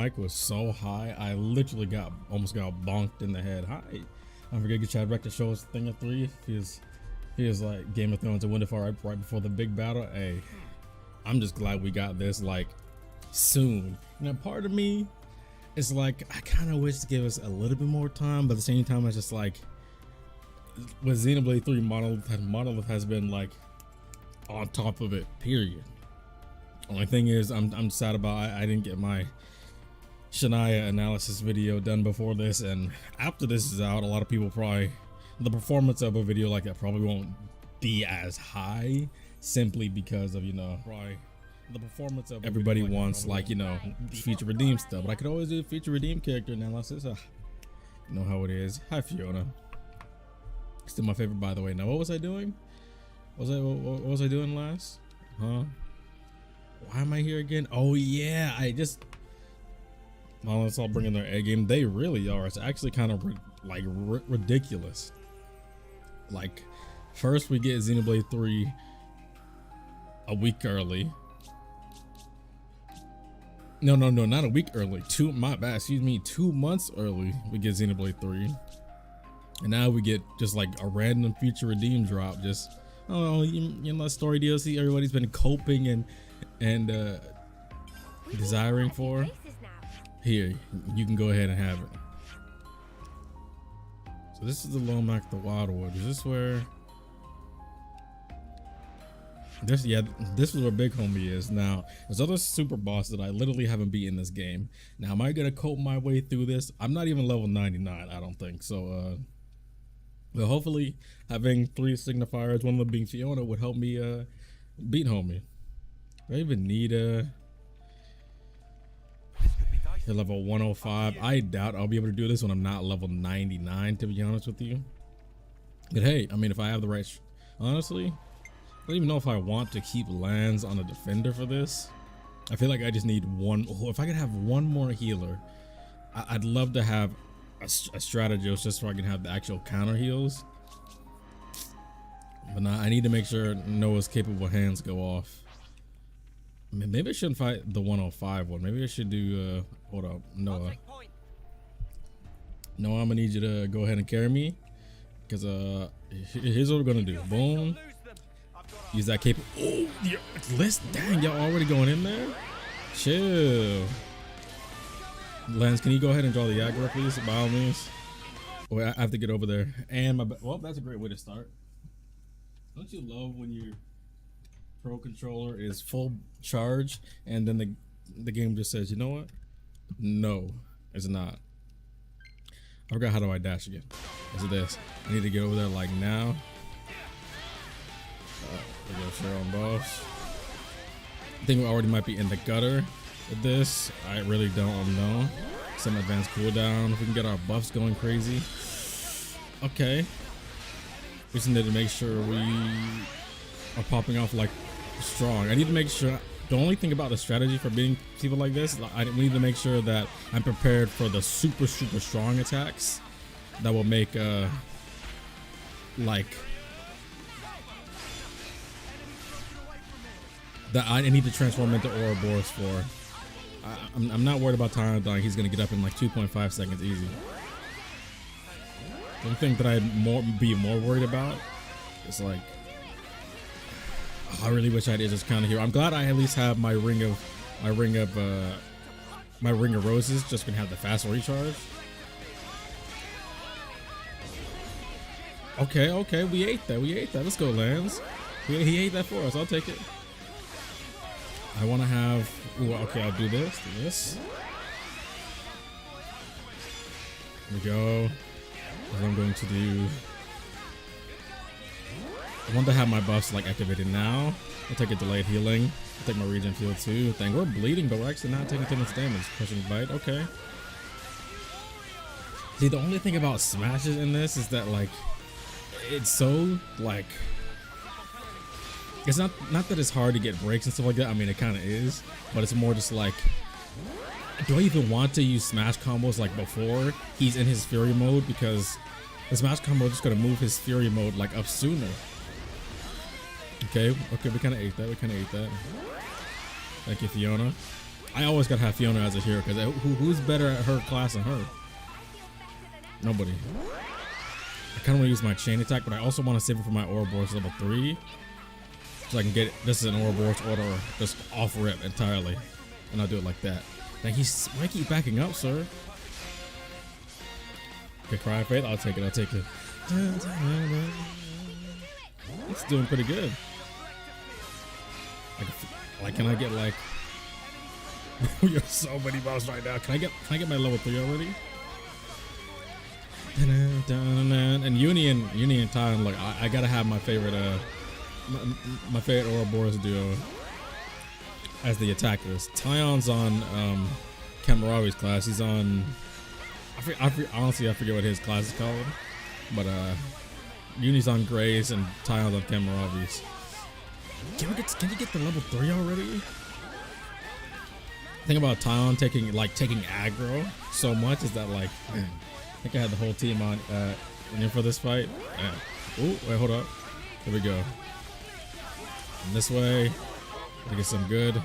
mic was so high, I literally almost got bonked in the head. Hi, don't forget to Chad Wreck to show us Thing of 3. Feels like Game of Thrones and Winterfell right before the big battle. Hey, I'm just glad we got this like soon. You know, part of me is like, I kind of wish to give us a little bit more time, but at the same time, it's just like with Xenoblade 3, Monolith has been like on top of it, period. Only thing is, I'm sad about I didn't get my Shania analysis video done before this, and after this is out, a lot of people probably, the performance of a video like that probably won't be as high, simply because of, you know, probably the performance of everybody wants like, you know, feature redeem stuff, but I could always do feature redeem character analysis. You know how it is. Hi Fiona. Still my favorite, by the way. Now what was I doing? What was I doing last? Huh? Why am I here again? Oh yeah, well, let's all bring in their A game. They really are. It's actually kind of ridiculous. Like, first we get Xenoblade 3 a week early. No, not a week early. 2 months early we get Xenoblade 3. And now we get just like a random feature redeem drop. Just, oh, you know, story DLC everybody's been coping and desiring for. Here, you can go ahead and have it. So this is the Lomac, the Wildwood. Is this where? This is where Big Homie is. Now, there's other super boss that I literally haven't beaten this game. Now, am I gonna cope my way through this? I'm not even level 99, I don't think. So, but hopefully having 3 signifiers, one of them being Fiona, would help me beat Homie. Do I even need level 105? I doubt I'll be able to do this when I'm not level 99, to be honest with you. But hey, I mean, if I have the right, honestly, I don't even know if I want to keep lands on a defender for this. I feel like I just need one. If I could have one more healer, I'd love to have a strategist just so I can have the actual counter heals. But now I need to make sure Noah's capable hands go off. Maybe I shouldn't fight the 105 one. Maybe I should do, hold up, Noah. Noah, I'm gonna need you to go ahead and carry me. Because, here's what we're gonna do. Boom. Use that cape. Oh, list. Dang, y'all already going in there? Chill. Lance, can you go ahead and draw the aggro, please? By all means. Wait, I have to get over there. And well, that's a great way to start. Don't you love when your Pro controller is full charge and then the game just says, you know what? No, it's not. I forgot, how do I dash again? Is it this? I need to get over there like now. We go share on boss. I think we already might be in the gutter with this. I really don't know. Some advanced cooldown. If we can get our buffs going crazy. Okay. We just need to make sure we are popping off like strong. I need to make sure. The only thing about the strategy for beating people like this, we need to make sure that I'm prepared for the super strong attacks that will make like that I need to transform into Ouroboros for. I'm not worried about Tyrant. He's gonna get up in like 2.5 seconds easy. The thing that I'd be more worried about is like, I really wish I did just kind of here. I'm glad I at least have my ring of roses. Just gonna have the fast recharge. Okay, we ate that. Let's go, Lance. He ate that for us. I'll take it. I want to have. Ooh, okay, I'll do this. Here we go. What I'm going to do. I want to have my buffs like activated now. I'll take a delayed healing. I'll take my regen field too. Dang, we're bleeding, but we're actually not taking too much damage. Crushing bite. Okay. See, the only thing about smashes in this is that like it's so like. It's not that it's hard to get breaks and stuff like that. I mean, it kind of is, but it's more just like, do I even want to use smash combos like before he's in his fury mode? Because the smash combo is just gonna move his fury mode like up sooner. Okay, we kind of ate that. Thank you, Fiona. I always gotta have Fiona as a hero because who's better at her class than her? Nobody. I kind of want to use my chain attack, but I also want to save it for my Ouroboros level 3, so I can get this is an Ouroboros order just off rip entirely, and I'll do it like that. Like why keep backing up, sir? Okay, Cry of Faith, I'll take it. I'll take it. It's doing pretty good. Like, can I get like? We have so many buffs right now. Can I get my level 3 already? And Union Tyon, look, I gotta have my favorite my favorite Ouroboros duo as the attackers. Tyon's on Kamaravi's class. He's on honestly I forget what his class is called, but Uni's on Grace and Tyon's on Kamaravi's. Can you get the level 3 already? The thing about Tyon taking aggro so much is that like, man, I think I had the whole team on in for this fight. Oh, wait, hold up. Here we go. And this way, we get some good.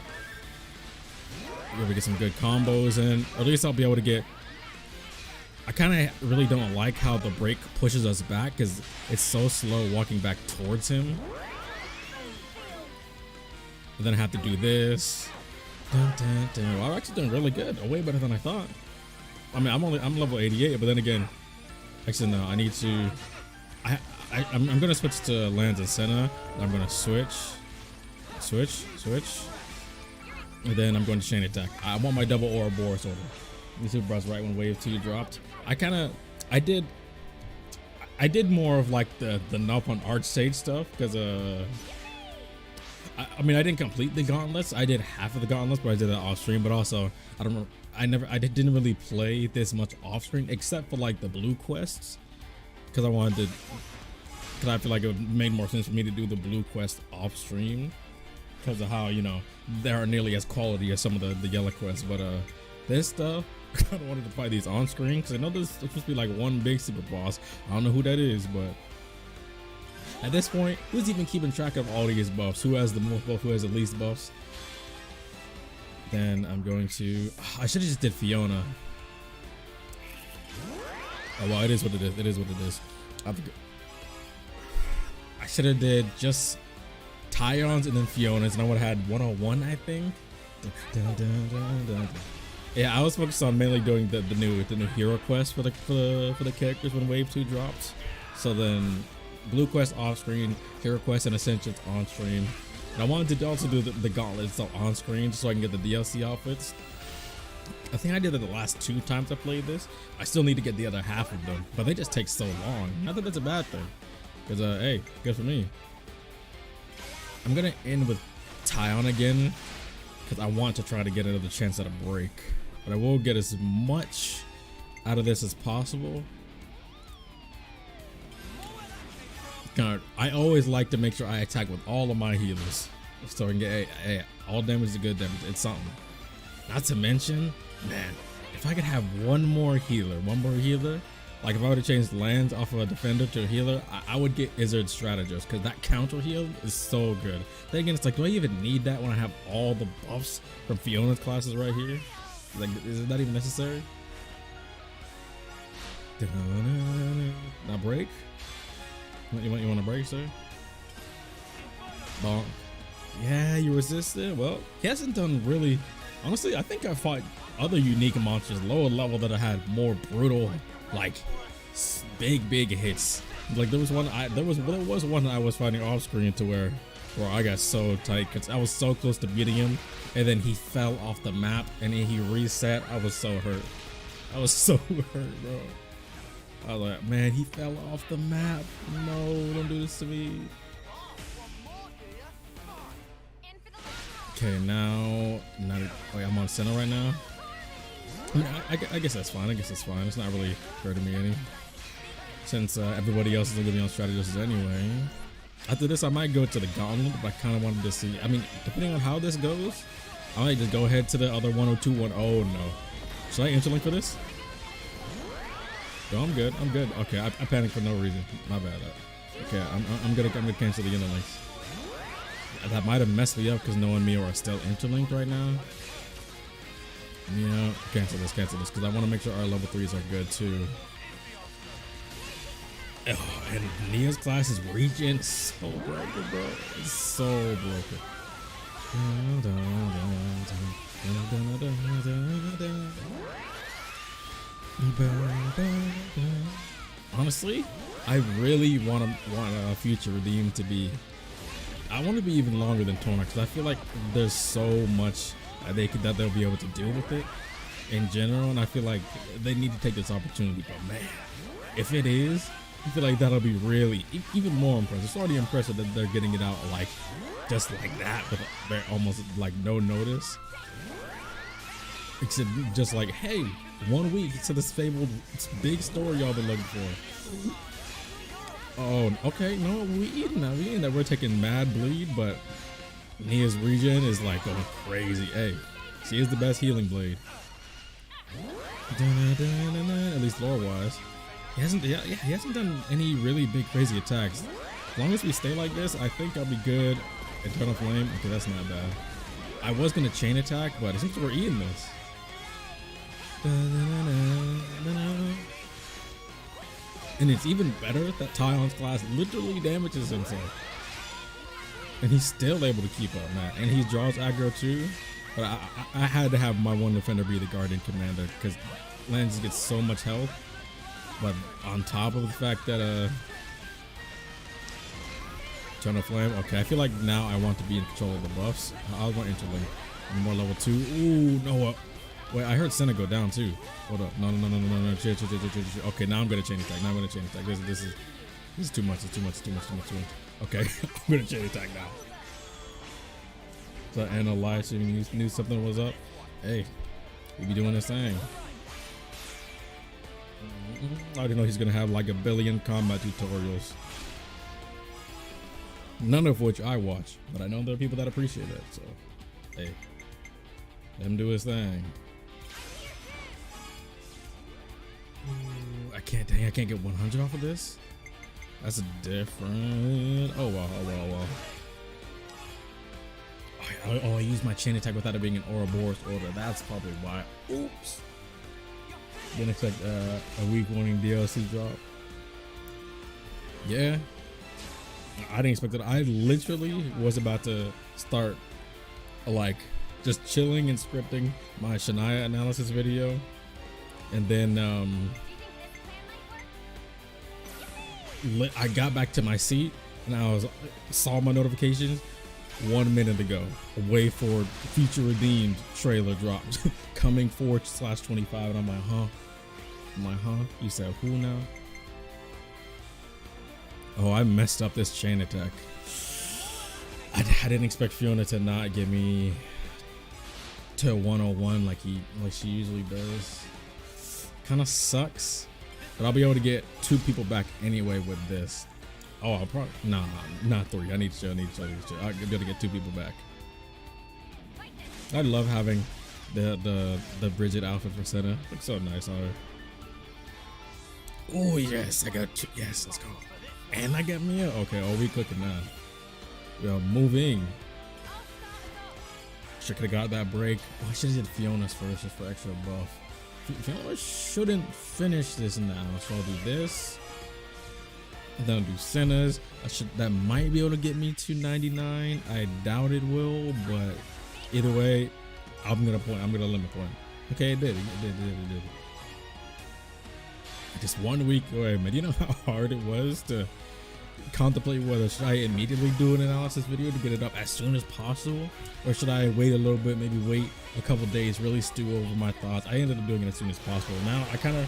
We get some good combos in. Or at least I'll be able to get. I kind of really don't like how the break pushes us back because it's so slow walking back towards him. But then I have to do this. Well, I'm actually doing really good. Way better than I thought. I mean, I'm level 88, but then again, actually no, I need to. I'm gonna switch to Lands and Senna. I'm gonna switch, and then I'm going to chain attack. I want my double Ouroboros order. The Superbosses right when wave 2 dropped. I did more of like the nup on Archsage stuff because I mean, I didn't complete the gauntlets. I did half of the gauntlets, but I did that off stream. But also, I didn't really play this much off screen except for like the blue quests, because I feel like it made more sense for me to do the blue quest off stream because of how, you know, they aren't nearly as quality as some of the yellow quests. But this stuff, I kind of wanted to fight these on screen because I know there's supposed to be like one big super boss. I don't know who that is, but at this point, who's even keeping track of all these buffs? Who has the most buffs? Who has the least buffs? Then I'm going to. I should have just did Fiona. Oh well, it is what it is. It is what it is. I should have did just Tyons and then Fiona's, and I would have had 101, I think. Yeah, I was focused on mainly doing the new hero quest for the characters when Wave 2 drops. So then. Blue quest off screen, hero quest and Ascensions on stream. And I wanted to also do the Gauntlet so on screen just so I can get the DLC outfits. I think I did it the last 2 times I played this. I still need to get the other half of them, but they just take so long. Not that that's a bad thing, because hey, good for me. I'm gonna end with Tyon again because I want to try to get another chance at a break, but I will get as much out of this as possible. I always like to make sure I attack with all of my healers so I can get all damage is good damage. It's something. Not to mention, man, if I could have one more healer, like if I would have changed Lands off of a defender to a healer, I would get Izzard Strategist because that counter heal is so good. Then again, it's like, do I even need that when I have all the buffs from Fiona's classes right here? Like, is that even necessary? Now break. You want to break, sir? Bonk. Yeah, you resisted. Well, he hasn't done really. Honestly, I think I fought other unique monsters lower level that I had more brutal, like big hits. Like there was one I was fighting off screen to where I got so tight because I was so close to beating him, and then he fell off the map and then he reset. I was so hurt. I was so hurt, bro. I was like, man, he fell off the map. No, don't do this to me. Okay, now I'm on center right now. I mean, I guess that's fine. It's not really hurting me any, since everybody else is gonna be on strategists anyway. After this, I might go to the Gauntlet, but I kind of wanted to see. I mean, depending on how this goes, I might just go ahead to the other 102 one. Oh no, should I interlink for this? No, I'm good. Okay, I panicked for no reason. My bad. Okay, I'm gonna cancel the interlinks. That might have messed me up because knowing me are still interlinked right now. Yeah, cancel this, because I want to make sure our level 3s are good too. Oh, and Nia's class is regen so broken, bro. It's so broken. Honestly, I really want a future redeem to be. I want to be even longer than Toner, because I feel like there's so much that they'll be able to do with it in general, and I feel like they need to take this opportunity. But man, if it is, I feel like that'll be really even more impressive. It's already impressive that they're getting it out like just like that, but they're almost like no notice. Except just like, hey, 1 week to this fabled big story y'all been looking for. Oh, okay, no, we eating that. We're taking mad bleed, but Nia's regen is like going crazy. Hey, she is the best healing blade. At least lore wise. He hasn't done any really big crazy attacks. As long as we stay like this, I think I'll be good. Eternal Flame, okay, that's not bad. I was gonna chain attack, but it seems we're eating this. And it's even better that Tyon's class literally damages himself. And he's still able to keep up, man. And he draws aggro too. But I had to have my one defender be the Guardian Commander, because Lance gets so much health. But on top of the fact that Eternal Flame, okay, I feel like now I want to be in control of the buffs. I want Interlink. More level 2. Ooh, no. Wait, I heard Senna go down too. Hold up. No. Chill. Okay, now I'm gonna chain attack. This is too much. It's too much. Okay, I'm gonna chain attack now. So Anna live streaming knew something was up. Hey, we be doing this thing. I already know he's gonna have like a billion combat tutorials. None of which I watch, but I know there are people that appreciate it. So, hey, let him do his thing. Ooh, I can't get 100 off of this. That's different. Oh well. I used my chain attack without it being an Ouroboros order. That's probably why. Oops. Didn't expect a week warning DLC drop. Yeah. I didn't expect it. I literally was about to start like just chilling and scripting my Shania analysis video. And then I got back to my seat and I saw my notifications 1 minute ago. Way Forward Future Redeemed trailer dropped. Coming 4/25, and I'm like, huh? You said who now? Oh, I messed up this chain attack. I didn't expect Fiona to not get me to 101 like she usually does. Kind of sucks, but I'll be able to get 2 people back anyway with this. Oh, I'll probably not 3. I need to show. I'll be able to get 2 people back. I love having the Bridget outfit for Senna. Looks so nice on her. Oh yes, I got 2. Yes, let's go. And I got Mia. Okay, oh, we cooking now. We are moving. Should have got that break. Oh, I should have did Fiona's first just for extra buff. Fiona shouldn't finish this now, so I'll do this. And then I'll do Senna's. That might be able to get me to 99. I doubt it will, but either way, I'm gonna limit point. Okay, it did. Just 1 week away, man. You know how hard it was to contemplate whether should I immediately do an analysis video to get it up as soon as possible, or should I wait a little bit, maybe wait a couple days, really stew over my thoughts. I ended up doing it as soon as possible. Now I kind of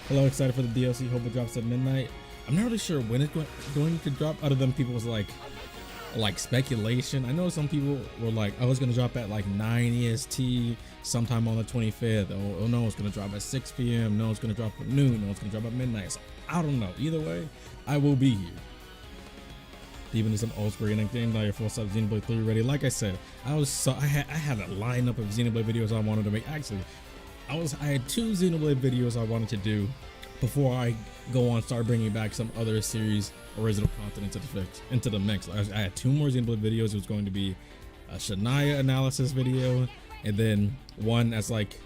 a little excited for the DLC. Hope it drops at midnight. I'm not really sure when it's going to drop. Other than people's like speculation. I know some people were like, oh, it's gonna drop at like 9 EST sometime on the 25th. Oh no, it's gonna drop at 6 p.m. No, it's gonna drop at noon. No, it's gonna drop at midnight. So I don't know. Either way, I will be here. Even to some old school and game. Now your full sub Xenoblade 3 ready. Like I said, I had a lineup of Xenoblade videos I wanted to make. Actually, I had 2 Xenoblade videos I wanted to do before I go on start bringing back some other series original content into the mix. I had 2 more Xenoblade videos. It was going to be a Shania analysis video and then one as like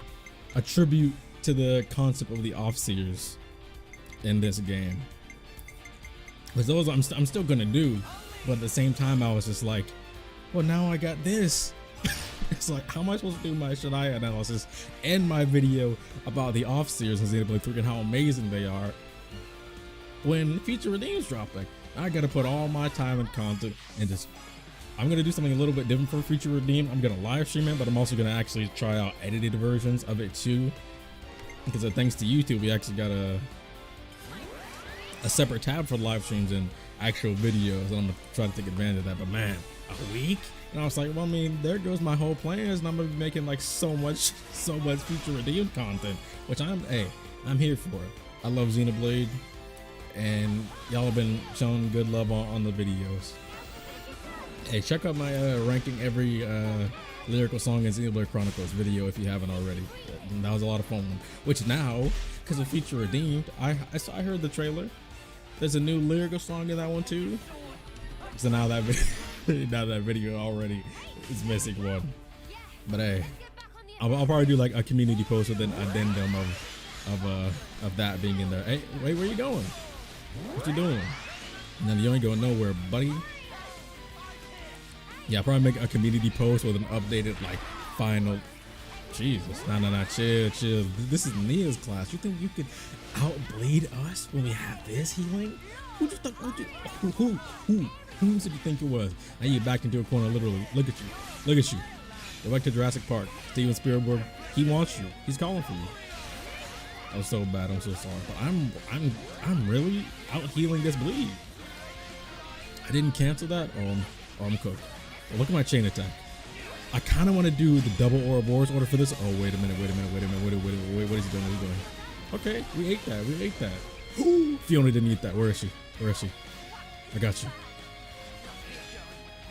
a tribute to the concept of the off-seers in this game. Because those I'm still gonna do, but at the same time I was just like, well, now I got this. It's like, how am I supposed to do my Shania analysis and my video about the off-seers in Xenoblade 3 and how amazing they are when Feature Redeem's dropping? I gotta put all my time and content and just, I'm gonna do something a little bit different for Feature Redeem. I'm gonna live stream it, but I'm also gonna actually try out edited versions of it too. Because thanks to YouTube, we actually got a separate tab for live streams and actual videos, and I'm gonna try to take advantage of that. But man, a week? And I was like, well, I mean, there goes my whole plans, and I'm gonna be making like so much Feature Redeemed content, which I'm here for it. I love Xenoblade, and y'all have been showing good love on the videos. Hey, check out my ranking every lyrical song in Xenoblade Chronicles video if you haven't already. That was a lot of fun. Which now, because of Feature Redeemed, I heard the trailer. There's a new lyrical song in that one too. So now that video already is missing one. But hey, I'll probably do like a community post with an addendum of that being in there. Hey, wait, where you going? What you doing? And then you ain't going nowhere, buddy. Yeah, I'll probably make a community post with an updated like final. Jesus, nah, chill. This is Nia's class. You think you could outbleed us when we have this healing? Who did you think it was? Now you back into a corner, literally. Look at you. Go back to Jurassic Park. Steven Spielberg, he wants you. He's calling for you. That was so bad. I'm so sorry, but I'm really out healing this bleed. I didn't cancel that. Oh, I'm cooked. Well, look at my chain attack. I kind of want to do the double Ouroboros order for this. Oh, wait a minute. What is he doing? Okay, we ate that. Ooh, Fiona didn't eat that. Where is she? I got you.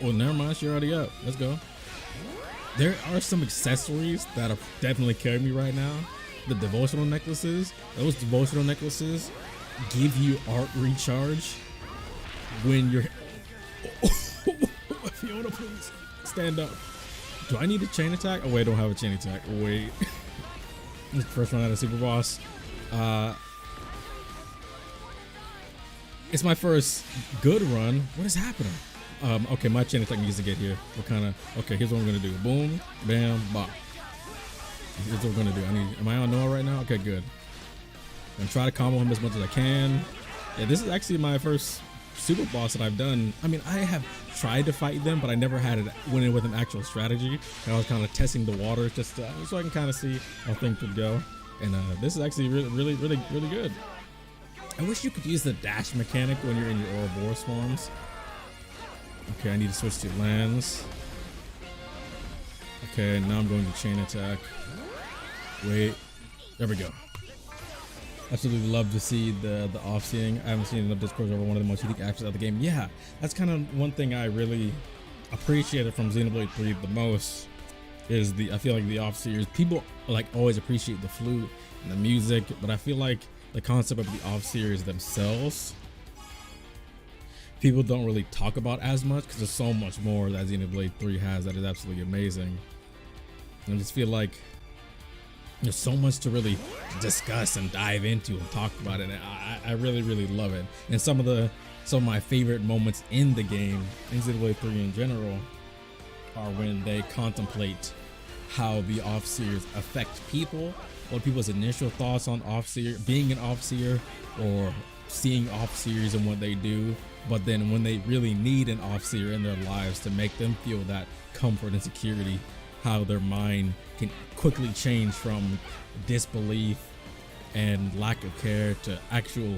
Oh, never mind. She already up. Let's go. There are some accessories that are definitely carrying me right now. The devotional necklaces. Those devotional necklaces give you art recharge when you're... Fiona, please stand up. Do I need a chain attack? Oh wait, I don't have a chain attack. Wait. First run out of Super Boss. It's my first good run. What is happening? Okay, my chain attack needs to get here. Okay, here's what I'm gonna do. Boom, bam, bop. Here's what we're gonna do. Am I on Noah right now? Okay, good. I'm gonna try to combo him as much as I can. Yeah, this is actually my first Super Boss that I've done. I mean, I have tried to fight them, but I never had it went in with an actual strategy. And I was kind of testing the waters just so I can kind of see how things would go. And this is actually really good. I wish you could use the dash mechanic when you're in your Ouroboros forms. Okay, I need to switch to lands. Okay, now I'm going to chain attack. Wait, there we go. Absolutely love to see the off-seeing. I haven't seen enough discourse over one of the most unique actions of the game. Yeah, that's kind of one thing I really appreciated from Xenoblade 3 the most is I feel like the off-seers, people like always appreciate the flute and the music, but I feel like the concept of the off-seers themselves, people don't really talk about as much because there's so much more that Xenoblade 3 has that is absolutely amazing. And I just feel like there's so much to really discuss and dive into and talk about it. And I really love it. And some of my favorite moments in the game, in Xenoblade 3 in general, are when they contemplate how the off-seers affect people, what people's initial thoughts on off-seer, being an off-seer, or seeing off-seers and what they do. But then when they really need an off-seer in their lives to make them feel that comfort and security, how their mind can quickly change from disbelief and lack of care to actual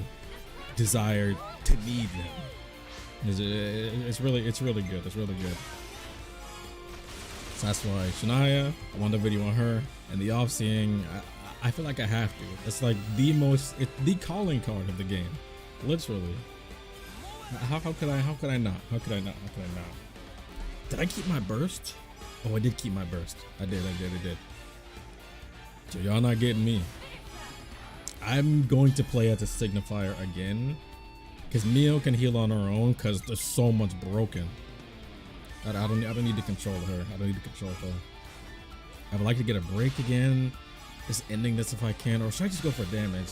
desire to need them. It's really good. So that's why Shania, I want a video on her, and the off-seeing, I feel like I have to. It's like it's the calling card of the game, literally. How could I not? Did I keep my burst? Oh, I did keep my burst. I did. So y'all not getting me. I'm going to play as a signifier again, because Mio can heal on her own because there's so much broken. I don't need to control her. I would like to get a break again. Just ending this if I can, or should I just go for damage?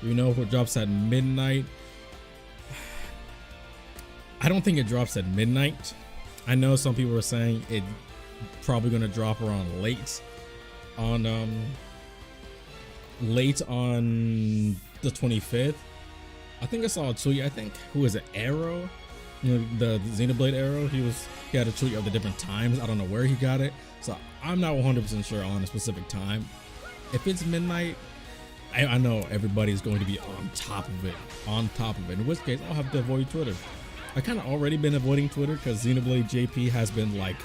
You know, if it drops at midnight, I don't think it drops at midnight. I know some people are saying it probably gonna drop around late on the 25th. I think I saw a tweet. I think who is it? Arrow, you know, the Xenoblade Arrow. He had a tweet of the different times. I don't know where he got it, so I'm not 100% sure on a specific time. If it's midnight, I know everybody's going to be on top of it. In which case, I'll have to avoid Twitter. I kind of already been avoiding Twitter because Xenoblade JP has been like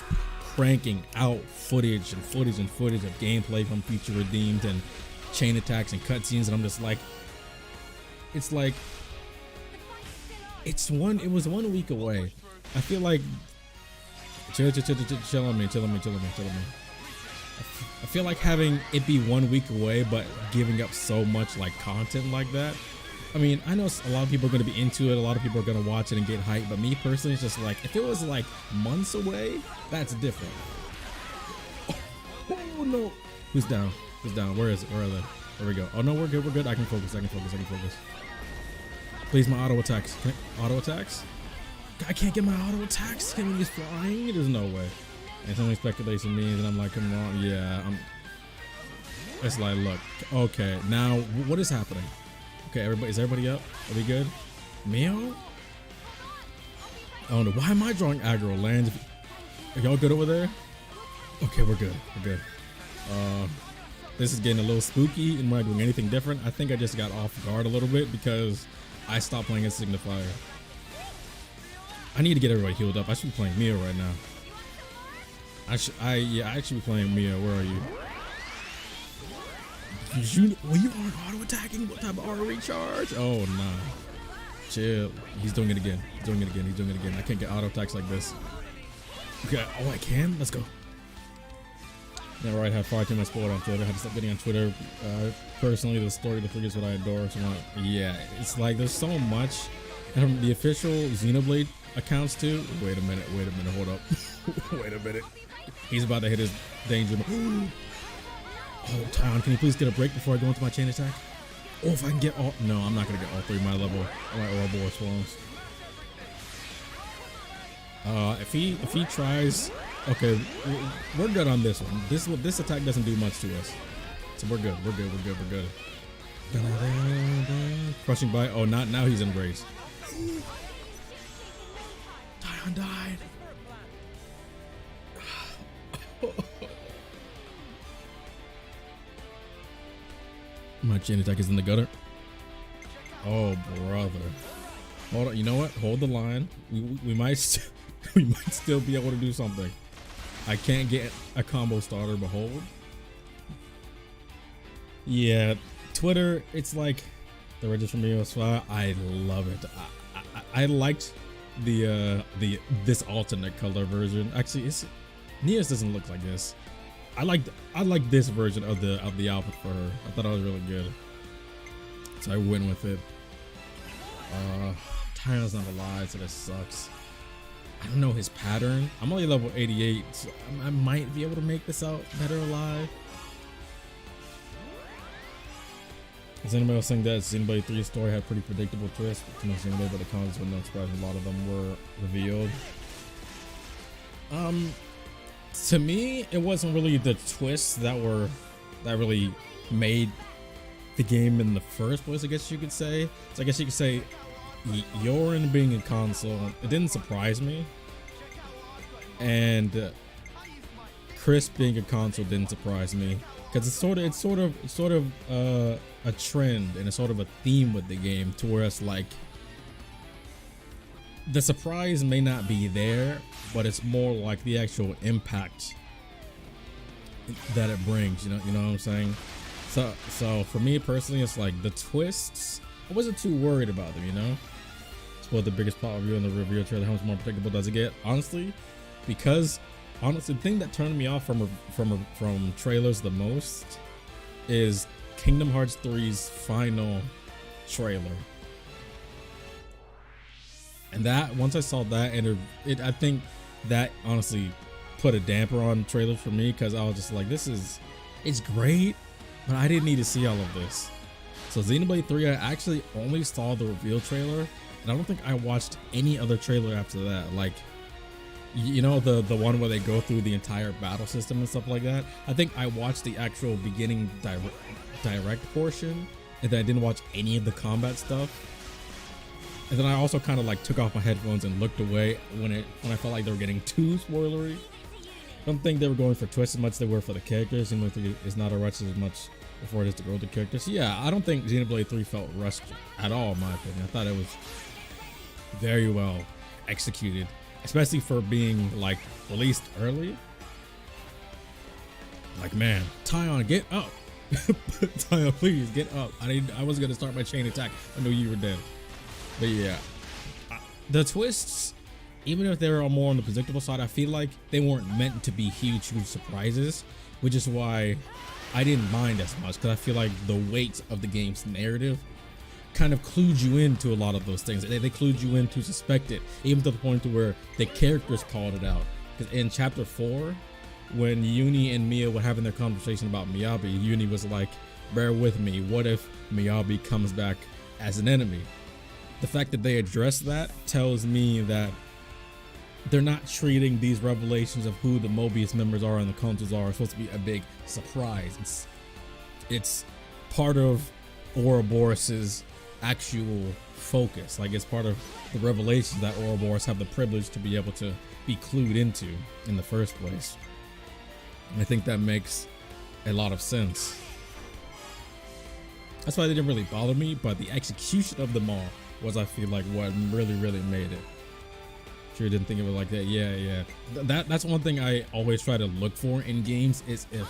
cranking out footage of gameplay from Future Redeemed and chain attacks and cutscenes, and I'm just like, it was 1 week away. I feel like chill on me. I feel like having it be 1 week away, but giving up so much like content like that. I mean, I know a lot of people are going to be into it. A lot of people are going to watch it and get hyped. But me personally, it's just like, if it was like months away, that's different. Oh no. Who's down? Where is it? Where are they? There we go. Oh no, we're good. I can focus. Please, my auto attacks. Auto attacks? I can't get my auto attacks. Can we just flying? There's no way. And somebody speculation means, and I'm like, come on. Yeah, it's like, look. Okay, now what is happening? Okay, is everybody up? Are we good? Mio? Oh no, why am I drawing aggro lands? Are y'all good over there? Okay, we're good. This is getting a little spooky, and we're not doing anything different. I think I just got off guard a little bit because I stopped playing a Signifier. I need to get everybody healed up. I should be playing Mio right now. I should be playing Mio. Where are you? You aren't auto attacking. What type of auto recharge? Oh nah. Chill. He's doing it again. He's doing it again. I can't get auto attacks like this. Okay. Oh, I can. Let's go. Yeah, right. I have far too much sport on Twitter. I had to stop getting on Twitter. Personally, the story to forget what I adore. So yeah, it's like there's so much. And the official Xenoblade accounts too. Wait a minute. Hold up. Wait a minute. He's about to hit his danger. Oh, Tyon, can you please get a break before I go into my chain attack? Oh, if I can get all... No, I'm not going to get all three of my level. My Ouroboros forms. If he tries... Okay, we're good on this one. This attack doesn't do much to us. So we're good. Crushing bite. Oh, not now he's embraced. Tyon died. My chain attack is in the gutter. Oh, brother. Hold on. You know what? Hold the line. We might still be able to do something. I can't get a combo starter, but hold. Yeah, Twitter. It's like the register from EOS5. I love it. I liked this alternate color version. Actually, Neos doesn't look like this. I like this version of the outfit for her. I thought it was really good, so I went with it. Tyon's not alive, so that sucks. I don't know his pattern. I'm only level 88, so I might be able to make this out better alive. Is anybody else saying that Xenoblade 3 story had pretty predictable twists? Too much Xenoblade, but the comments were no surprise. A lot of them were revealed. To me, it wasn't really the twists that really made the game in the first place, I guess you could say. So I guess you could say Yorin being a console, it didn't surprise me. And Chris being a console didn't surprise me. Because it's sort of a trend and it's sort of a theme with the game to where it's like the surprise may not be there, but it's more like the actual impact that it brings, you know what I'm saying? So for me personally, it's like the twists, I wasn't too worried about them, you know? It's what the biggest plot review in the review trailer, how much more predictable does it get? Honestly, the thing that turned me off from trailers the most is Kingdom Hearts 3's final trailer. And that once I saw that, and I think that honestly put a damper on trailers for me, because I was just like, it's great, but I didn't need to see all of this. So Xenoblade 3, I actually only saw the reveal trailer, and I don't think I watched any other trailer after that. Like, you know, the one where they go through the entire battle system and stuff like that. I think I watched the actual beginning direct portion, and then I didn't watch any of the combat stuff. And then I also kind of like took off my headphones and looked away when I felt like they were getting too spoilery. I don't think they were going for twists as much as they were for the characters. Xenoblade 3 is not a rush as much before it is to grow the characters. So yeah, I don't think Xenoblade 3 felt rushed at all, in my opinion. I thought it was very well executed, especially for being like released early. Like, man, Tyon, get up. Tyon, please get up. I wasn't gonna start my chain attack. I knew you were dead. But yeah, the twists, even if they were more on the predictable side, I feel like they weren't meant to be huge surprises, which is why I didn't mind as much, because I feel like the weight of the game's narrative kind of clued you into a lot of those things. They clued you in to suspect it, even to the point to where the characters called it out. Because in chapter 4, when Uni and Mia were having their conversation about Miyabi, Uni was like, bear with me, what if Miyabi comes back as an enemy? The fact that they address that tells me that they're not treating these revelations of who the Mobius members are and the councils are supposed to be a big surprise. It's part of Ouroboros' actual focus. Like, it's part of the revelations that Ouroboros have the privilege to be able to be clued into in the first place. And I think that makes a lot of sense. That's why they didn't really bother me, but the execution of them all was, I feel like, what really made it. Sure didn't think it was like that. Yeah. That's one thing I always try to look for in games, is if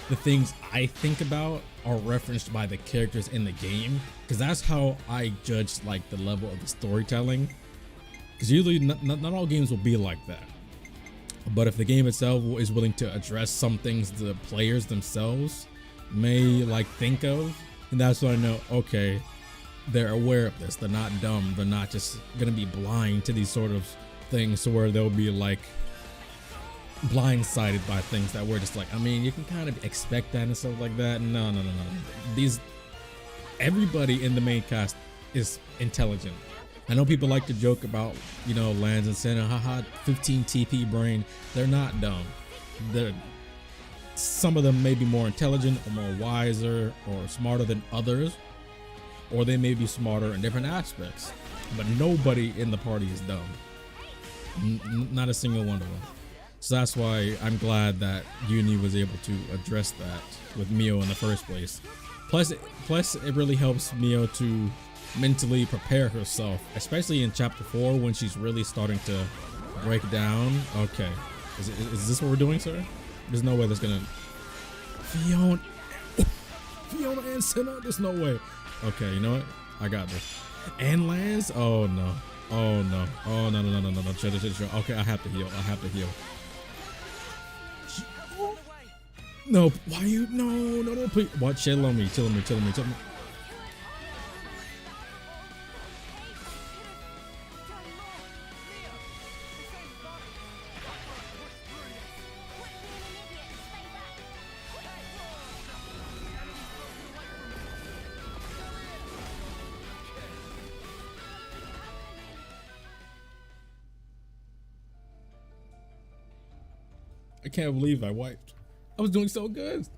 the things I think about are referenced by the characters in the game, because that's how I judge like the level of the storytelling. Because usually not all games will be like that, but if the game itself is willing to address some things the players themselves may like think of, and that's when I know, okay, they're aware of this. They're not dumb. They're not just gonna be blind to these sort of things, to where they'll be like blindsided by things that we're just like, I mean, you can kind of expect that and stuff like that. No. Everybody in the main cast is intelligent. I know people like to joke about, you know, Lance and Senna, haha, 15 TP brain. They're not dumb. Some of them may be more intelligent or more wiser or smarter than others, or they may be smarter in different aspects, but nobody in the party is dumb. Not a single one of them. So that's why I'm glad that Uni was able to address that with Mio in the first place. Plus it really helps Mio to mentally prepare herself, especially in chapter 4 when she's really starting to break down. Okay, is this what we're doing, sir? There's no way that's gonna Fiona and Senna. There's no way. Okay, you know what? I got this. And Lance? Oh no. Oh no. Chill. Okay, I have to heal. No, why you? No, please. What? Chill on me. I can't believe I wiped. I was doing so good.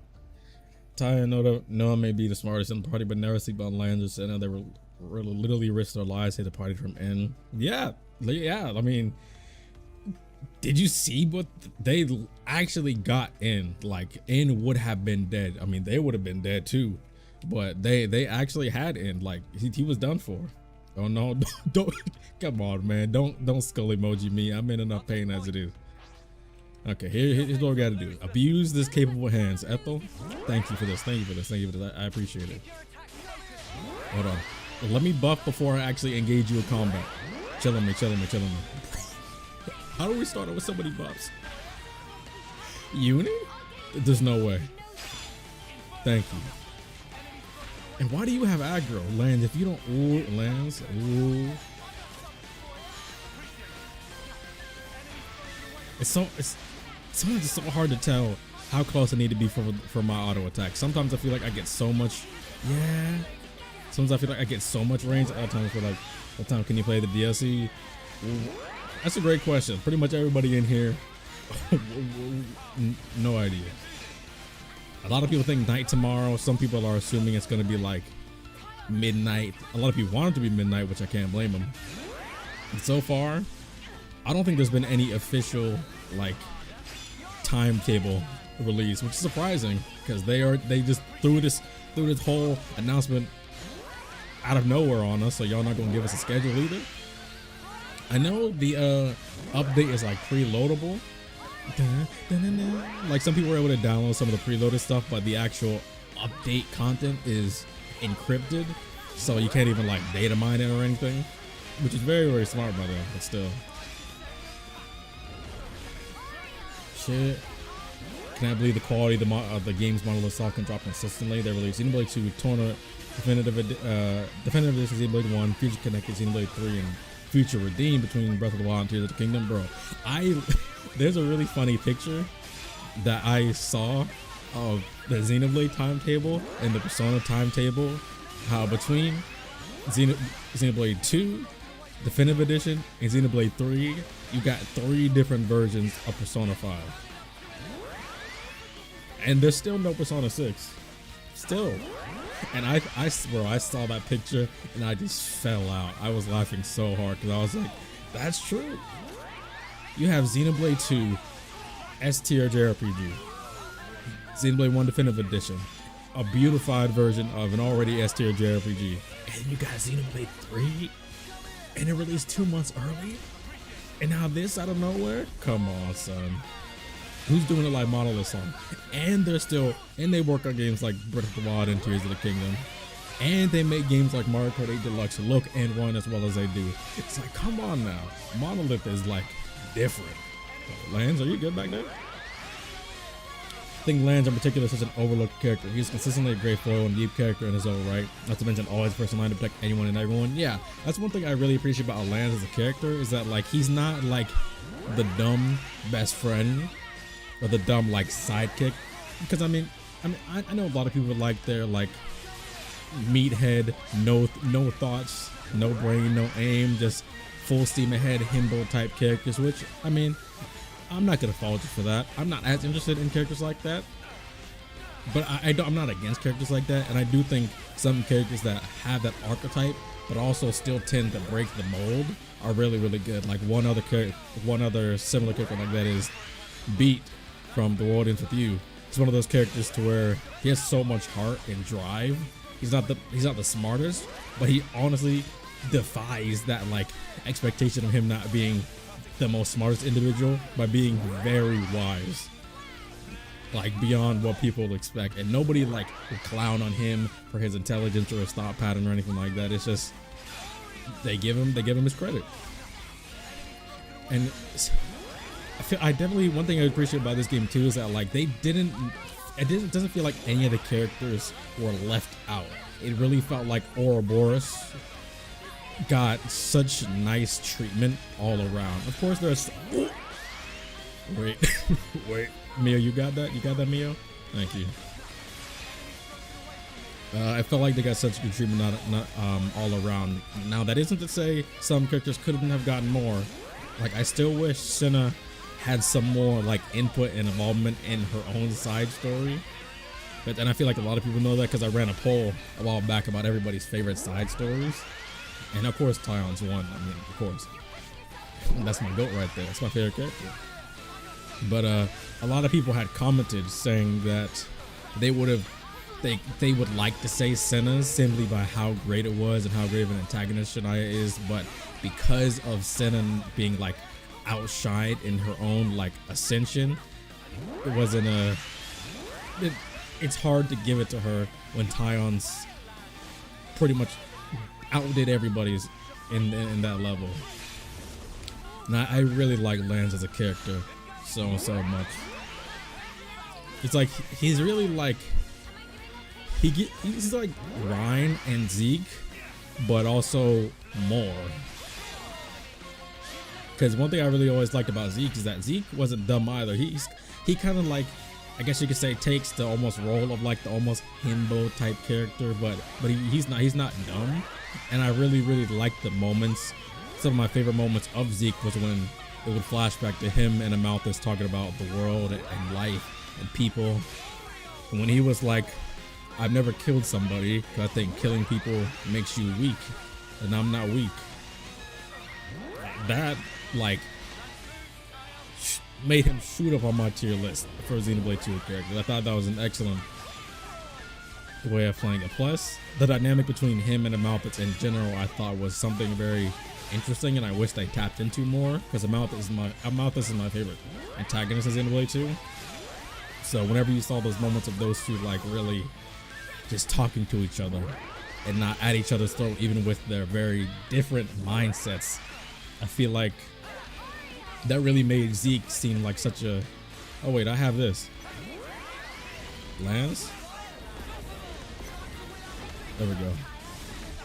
Ty and Noah may be the smartest in the party, but never sleep on Lance or Senna. They were literally risked their lives to hit the party from in. Yeah. I mean, did you see what they actually got in? Like, in would have been dead. I mean, they would have been dead too, but they actually had in. Like, he was done for. Oh no, don't come on, man. Don't skull emoji me. I'm in enough pain as it is. Okay, here's what we gotta do. Abuse this capable hands. Ethel, thank you for this. I appreciate it. Hold on. Let me buff before I actually engage you in combat. Chill on me. How do we start it with so many buffs? Uni? There's no way. Thank you. And why do you have aggro? Lance, if you don't, ooh, Lance, ooh. sometimes it's so hard to tell how close I need to be for my auto attack. Sometimes I feel like I get so much, yeah. Sometimes I feel like I get so much range. Other times I feel like, what time can you play the DLC? That's a great question. Pretty much everybody in here, no idea. A lot of people think night tomorrow. Some people are assuming it's gonna be like midnight. A lot of people want it to be midnight, which I can't blame them. And so far, I don't think there's been any official like timetable release, which is surprising because they just threw this whole announcement out of nowhere on us. So y'all not gonna give us a schedule either. I know the update is like preloadable. Like some people were able to download some of the preloaded stuff, but the actual update content is encrypted, so you can't even like data mine it or anything, which is very, very smart by them, but still. Shit. Can I believe the quality of the game's model itself can drop consistently? They released Xenoblade 2, Tournament, Definitive Edition, Xenoblade 1, Future Connected, Xenoblade 3, and Future Redeemed between Breath of the Wild and Tears of the Kingdom. Bro, there's a really funny picture that I saw of the Xenoblade timetable and the Persona timetable, how between Xenoblade 2, Definitive Edition, and Xenoblade 3, you got 3 different versions of Persona 5. And there's still no Persona 6. Still. And I saw that picture and I just fell out. I was laughing so hard because I was like, that's true. You have Xenoblade 2 S-tier JRPG, Xenoblade 1 Definitive Edition, a beautified version of an already S-tier JRPG, and you got Xenoblade 3, and it released 2 months early, and now this out of nowhere? Come on, son. Who's doing it like Monolith on? And they work on games like Breath of the Wild and Tears of the Kingdom, and they make games like Mario Kart 8 Deluxe look and run as well as they do. It's like, come on now. Monolith is like different. Lance, are you good back there? I think Lance in particular is such an overlooked character. He's consistently a great foil and deep character in his own right. Not to mention always first in line to protect anyone and everyone. Yeah, that's one thing I really appreciate about Lance as a character, is that like he's not like the dumb best friend or the dumb like sidekick. Because I know a lot of people like their like meathead, no thoughts, no brain, no aim, just full steam ahead himbo type characters, which I mean, I'm not gonna fault you for that. I'm not as interested in characters like that, but I'm not against characters like that, and I do think some characters that have that archetype but also still tend to break the mold are really, really good. Like one other similar character like that is Beat from The World Ends With You. He's one of those characters to where he has so much heart and drive. He's not the smartest, but he honestly defies that like expectation of him not being the most smartest individual by being very wise, like beyond what people expect. And nobody like will clown on him for his intelligence or his thought pattern or anything like that. It's just they give him his credit. And I definitely, one thing I appreciate about this game too is that like it doesn't feel like any of the characters were left out. It really felt like Ouroboros got such nice treatment all around. Of course there's wait Mio, you got that Mio? Thank you. I felt like they got such good treatment not all around. Now that isn't to say some characters couldn't have gotten more. Like I still wish Senna had some more like input and involvement in her own side story. But then I feel like a lot of people know that because I ran a poll a while back about everybody's favorite side stories. And of course Tyon's one. I mean, of course. That's my goat right there. That's my favorite character. But a lot of people had commented saying that they would like to say Senna's simply by how great it was and how great of an antagonist Shania is, but because of Senna being like outshined in her own like ascension, it wasn't it's hard to give it to her when Tyon's pretty much outdid everybody's in that level. And I really like Lance as a character so much. It's like he's really like he's like Ryan and Zeke, but also more. because one thing I really always liked about Zeke is that Zeke wasn't dumb either. He kind of like, I guess you could say, takes the almost role of like the almost himbo type character, but he's not dumb. And I really liked the moments. Some of my favorite moments of Zeke was when it would flash back to him and Amalthus talking about the world and life and people. And when he was like, I've never killed somebody because I think killing people makes you weak, and I'm not weak. That like made him shoot up on my tier list for Xenoblade 2 characters. I thought that was an excellent way of playing it. Plus, the dynamic between him and Amalthus in general, I thought was something very interesting, and I wish they tapped into more, because Amalthus is my favorite antagonist in Xenoblade 2. So whenever you saw those moments of those two like really just talking to each other and not at each other's throat, even with their very different mindsets, I feel like that really made Zeke seem like such a, oh wait, I have this. Lance? There we go.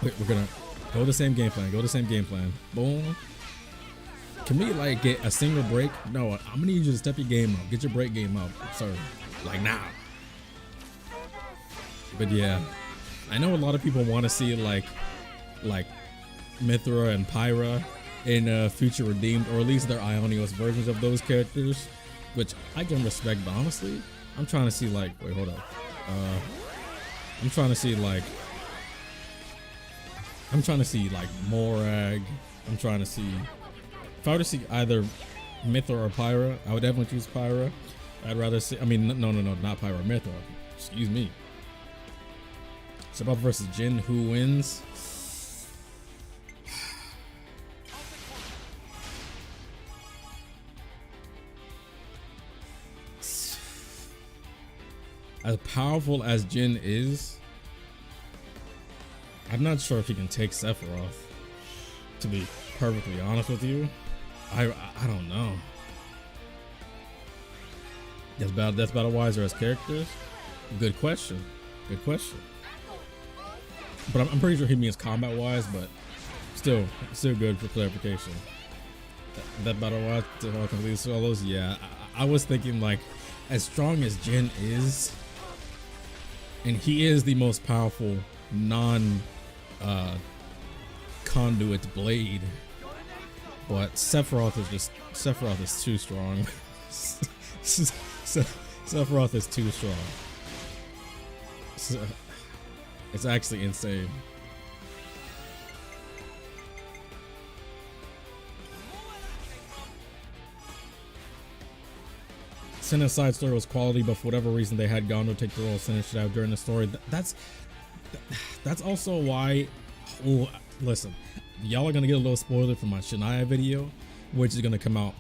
Wait, we're gonna go the same game plan. Boom. Can we like get a single break? No, I'm gonna need you to step your game up. Get your break game up, sir. Like now. But yeah, I know a lot of people want to see like Mithra and Pyra in Future Redeemed, or at least their Ionios versions of those characters, which I can respect, but honestly, I'm trying to see like, wait, hold up. I'm trying to see like Morag. I'm trying to see, if I were to see either Mithra or Pyra, I would definitely choose Pyra. I'd rather see, I mean, no, not Pyra, Mithra. Excuse me. Sephiroth versus Jin, who wins? As powerful as Jin is, I'm not sure if he can take Sephiroth, to be perfectly honest with you. I don't know. That's battle wise or as characters? Good question. But I'm pretty sure he means combat wise, but still good for clarification. That battle wise to complete solos, yeah. I was thinking like, as strong as Jin is, and he is the most powerful conduit blade, but Sephiroth is too strong. Sephiroth is too strong. It's actually insane. Senna's side story was quality, but for whatever reason they had Gauntlet take the role Senna should have during the story. That's also why. Oh, listen, y'all are gonna get a little spoiler from my Shania video, which is gonna come out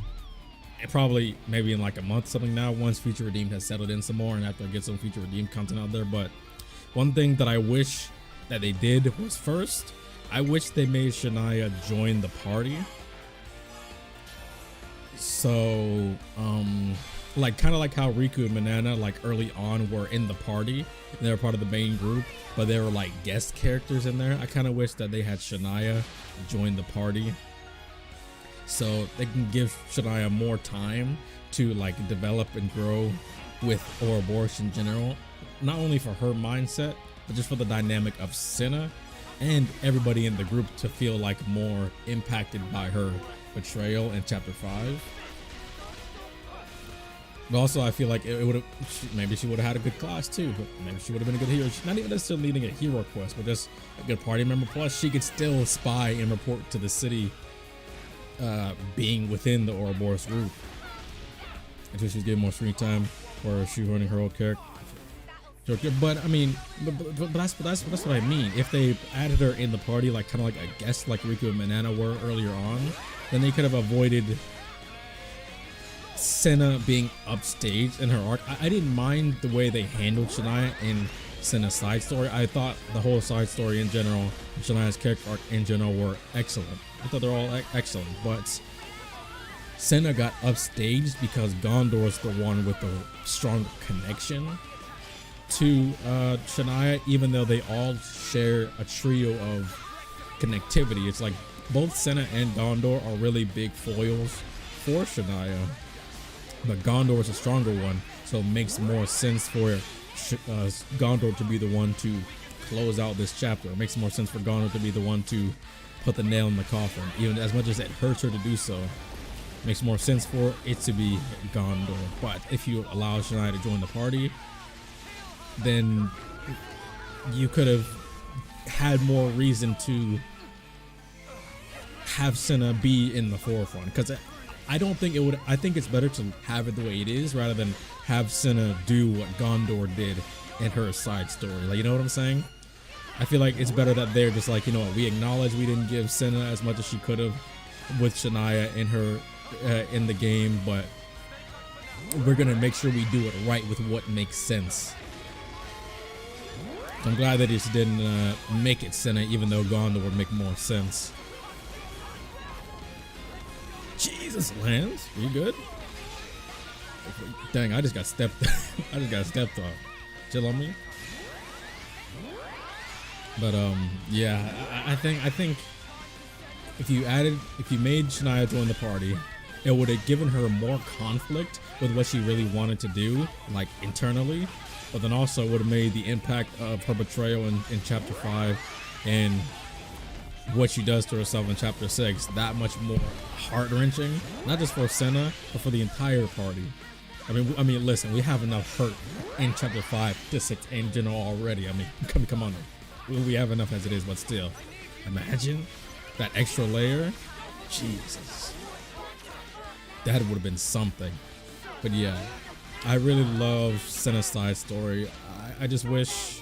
probably maybe in like a month something now, once Future Redeemed has settled in some more and after I get some Future Redeemed content out there. But one thing that I wish that they did was, first, I wish they made Shania join the party. So like kind of like how Riku and Manana like early on were in the party and they were part of the main group, but they were like guest characters in there. I kind of wish that they had Shania join the party so they can give Shania more time to like develop and grow with Ouroboros in general, not only for her mindset, but just for the dynamic of Senna and everybody in the group to feel like more impacted by her betrayal in chapter 5. But also I feel like it would have, maybe she would have had a good class too, but maybe she would have been a good hero. She's not even necessarily leading a hero quest, but just a good party member. Plus she could still spy and report to the city, being within the Ouroboros group, until she's getting more screen time for she running her old character. But I mean, but that's what I mean. If they added her in the party, like kind of like a guest, like Riku and Manana were earlier on, then they could have avoided Senna being upstaged in her arc. I didn't mind the way they handled Shania in Senna's side story. I thought the whole side story in general, Shania's character arc in general, were excellent. I thought they're all excellent, but Senna got upstaged because Gondor's the one with the stronger connection to Shania, even though they all share a trio of connectivity. It's like both Senna and Gondor are really big foils for Shania, but Gondor is a stronger one, so it makes more sense for Gondor to be the one to close out this chapter. It makes more sense for Gondor to be the one to put the nail in the coffin, even as much as it hurts her to do so. It makes more sense for it to be Gondor. But if you allow Shania to join the party, then you could have had more reason to have Senna be in the forefront, because I don't think it would. I think it's better to have it the way it is rather than have Senna do what Gondor did in her side story. Like, you know what I'm saying? I feel like it's better that they're just like, you know what, we acknowledge we didn't give Senna as much as she could have with Shania in her in the game, but we're gonna make sure we do it right with what makes sense. I'm glad that they just didn't make it Senna, even though Gondor would make more sense. Jesus, Lance, you good? Dang, I just got stepped. I just got stepped on. Chill on me. But yeah, I think if you made Shania join the party, it would have given her more conflict with what she really wanted to do, like internally, but then also would have made the impact of her betrayal in chapter 5 and what she does to herself in chapter 6 that much more heart-wrenching, not just for Senna, but for the entire party. I mean, listen, we have enough hurt in chapter 5 to 6 in general already. I mean, come on. We have enough as it is, but still, imagine that extra layer. Jesus, that would have been something. But yeah, I really love Senna's side story. I just wish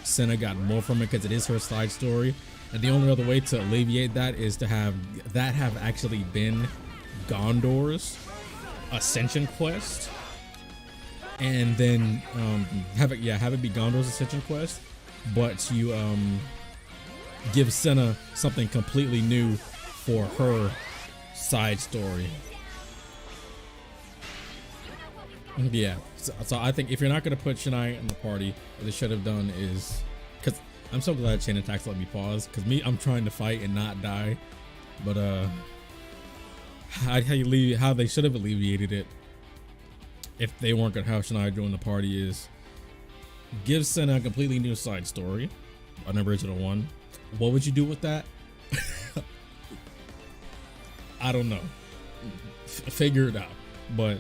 Senna got more from it, because it is her side story. And the only other way to alleviate that is to have that have actually been Gondor's Ascension quest, and then have it be Gondor's Ascension quest, but you give Senna something completely new for her side story. Yeah, so I think if you're not gonna put Shania in the party, what they should have done is, because I'm so glad Chain Attacks let me pause, because I'm trying to fight and not die, but how they should have alleviated it if they weren't gonna have Shania join the party is give Senna a completely new side story, an original one. What would you do with that? I don't know. Figure it out, but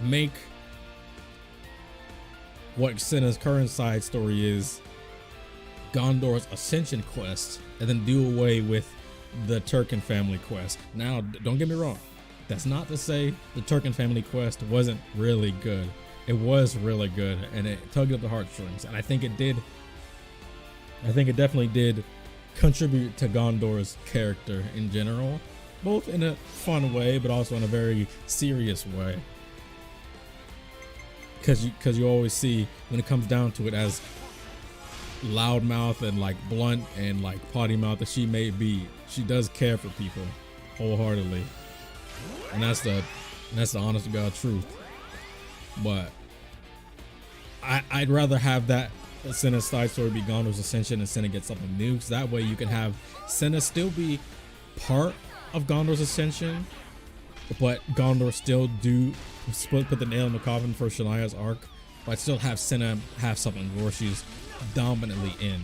make what Senna's current side story is Gondor's Ascension quest, and then do away with the Turkin family quest. Now, don't get me wrong, that's not to say the Turkin family quest wasn't really good. It was really good, and it tugged at the heartstrings, and I think it definitely did contribute to Gondor's character in general, both in a fun way but also in a very serious way, because you always see, when it comes down to it, as loudmouth and like blunt and like potty mouth that she may be, she does care for people wholeheartedly, and that's the honest to God truth. But I'd rather have that Senna's side story be Gondor's Ascension and Senna get something new, because that way you can have Senna still be part of Gondor's Ascension, but Gondor still put the nail in the coffin for Shania's arc, but still have Senna have something where she's dominantly in.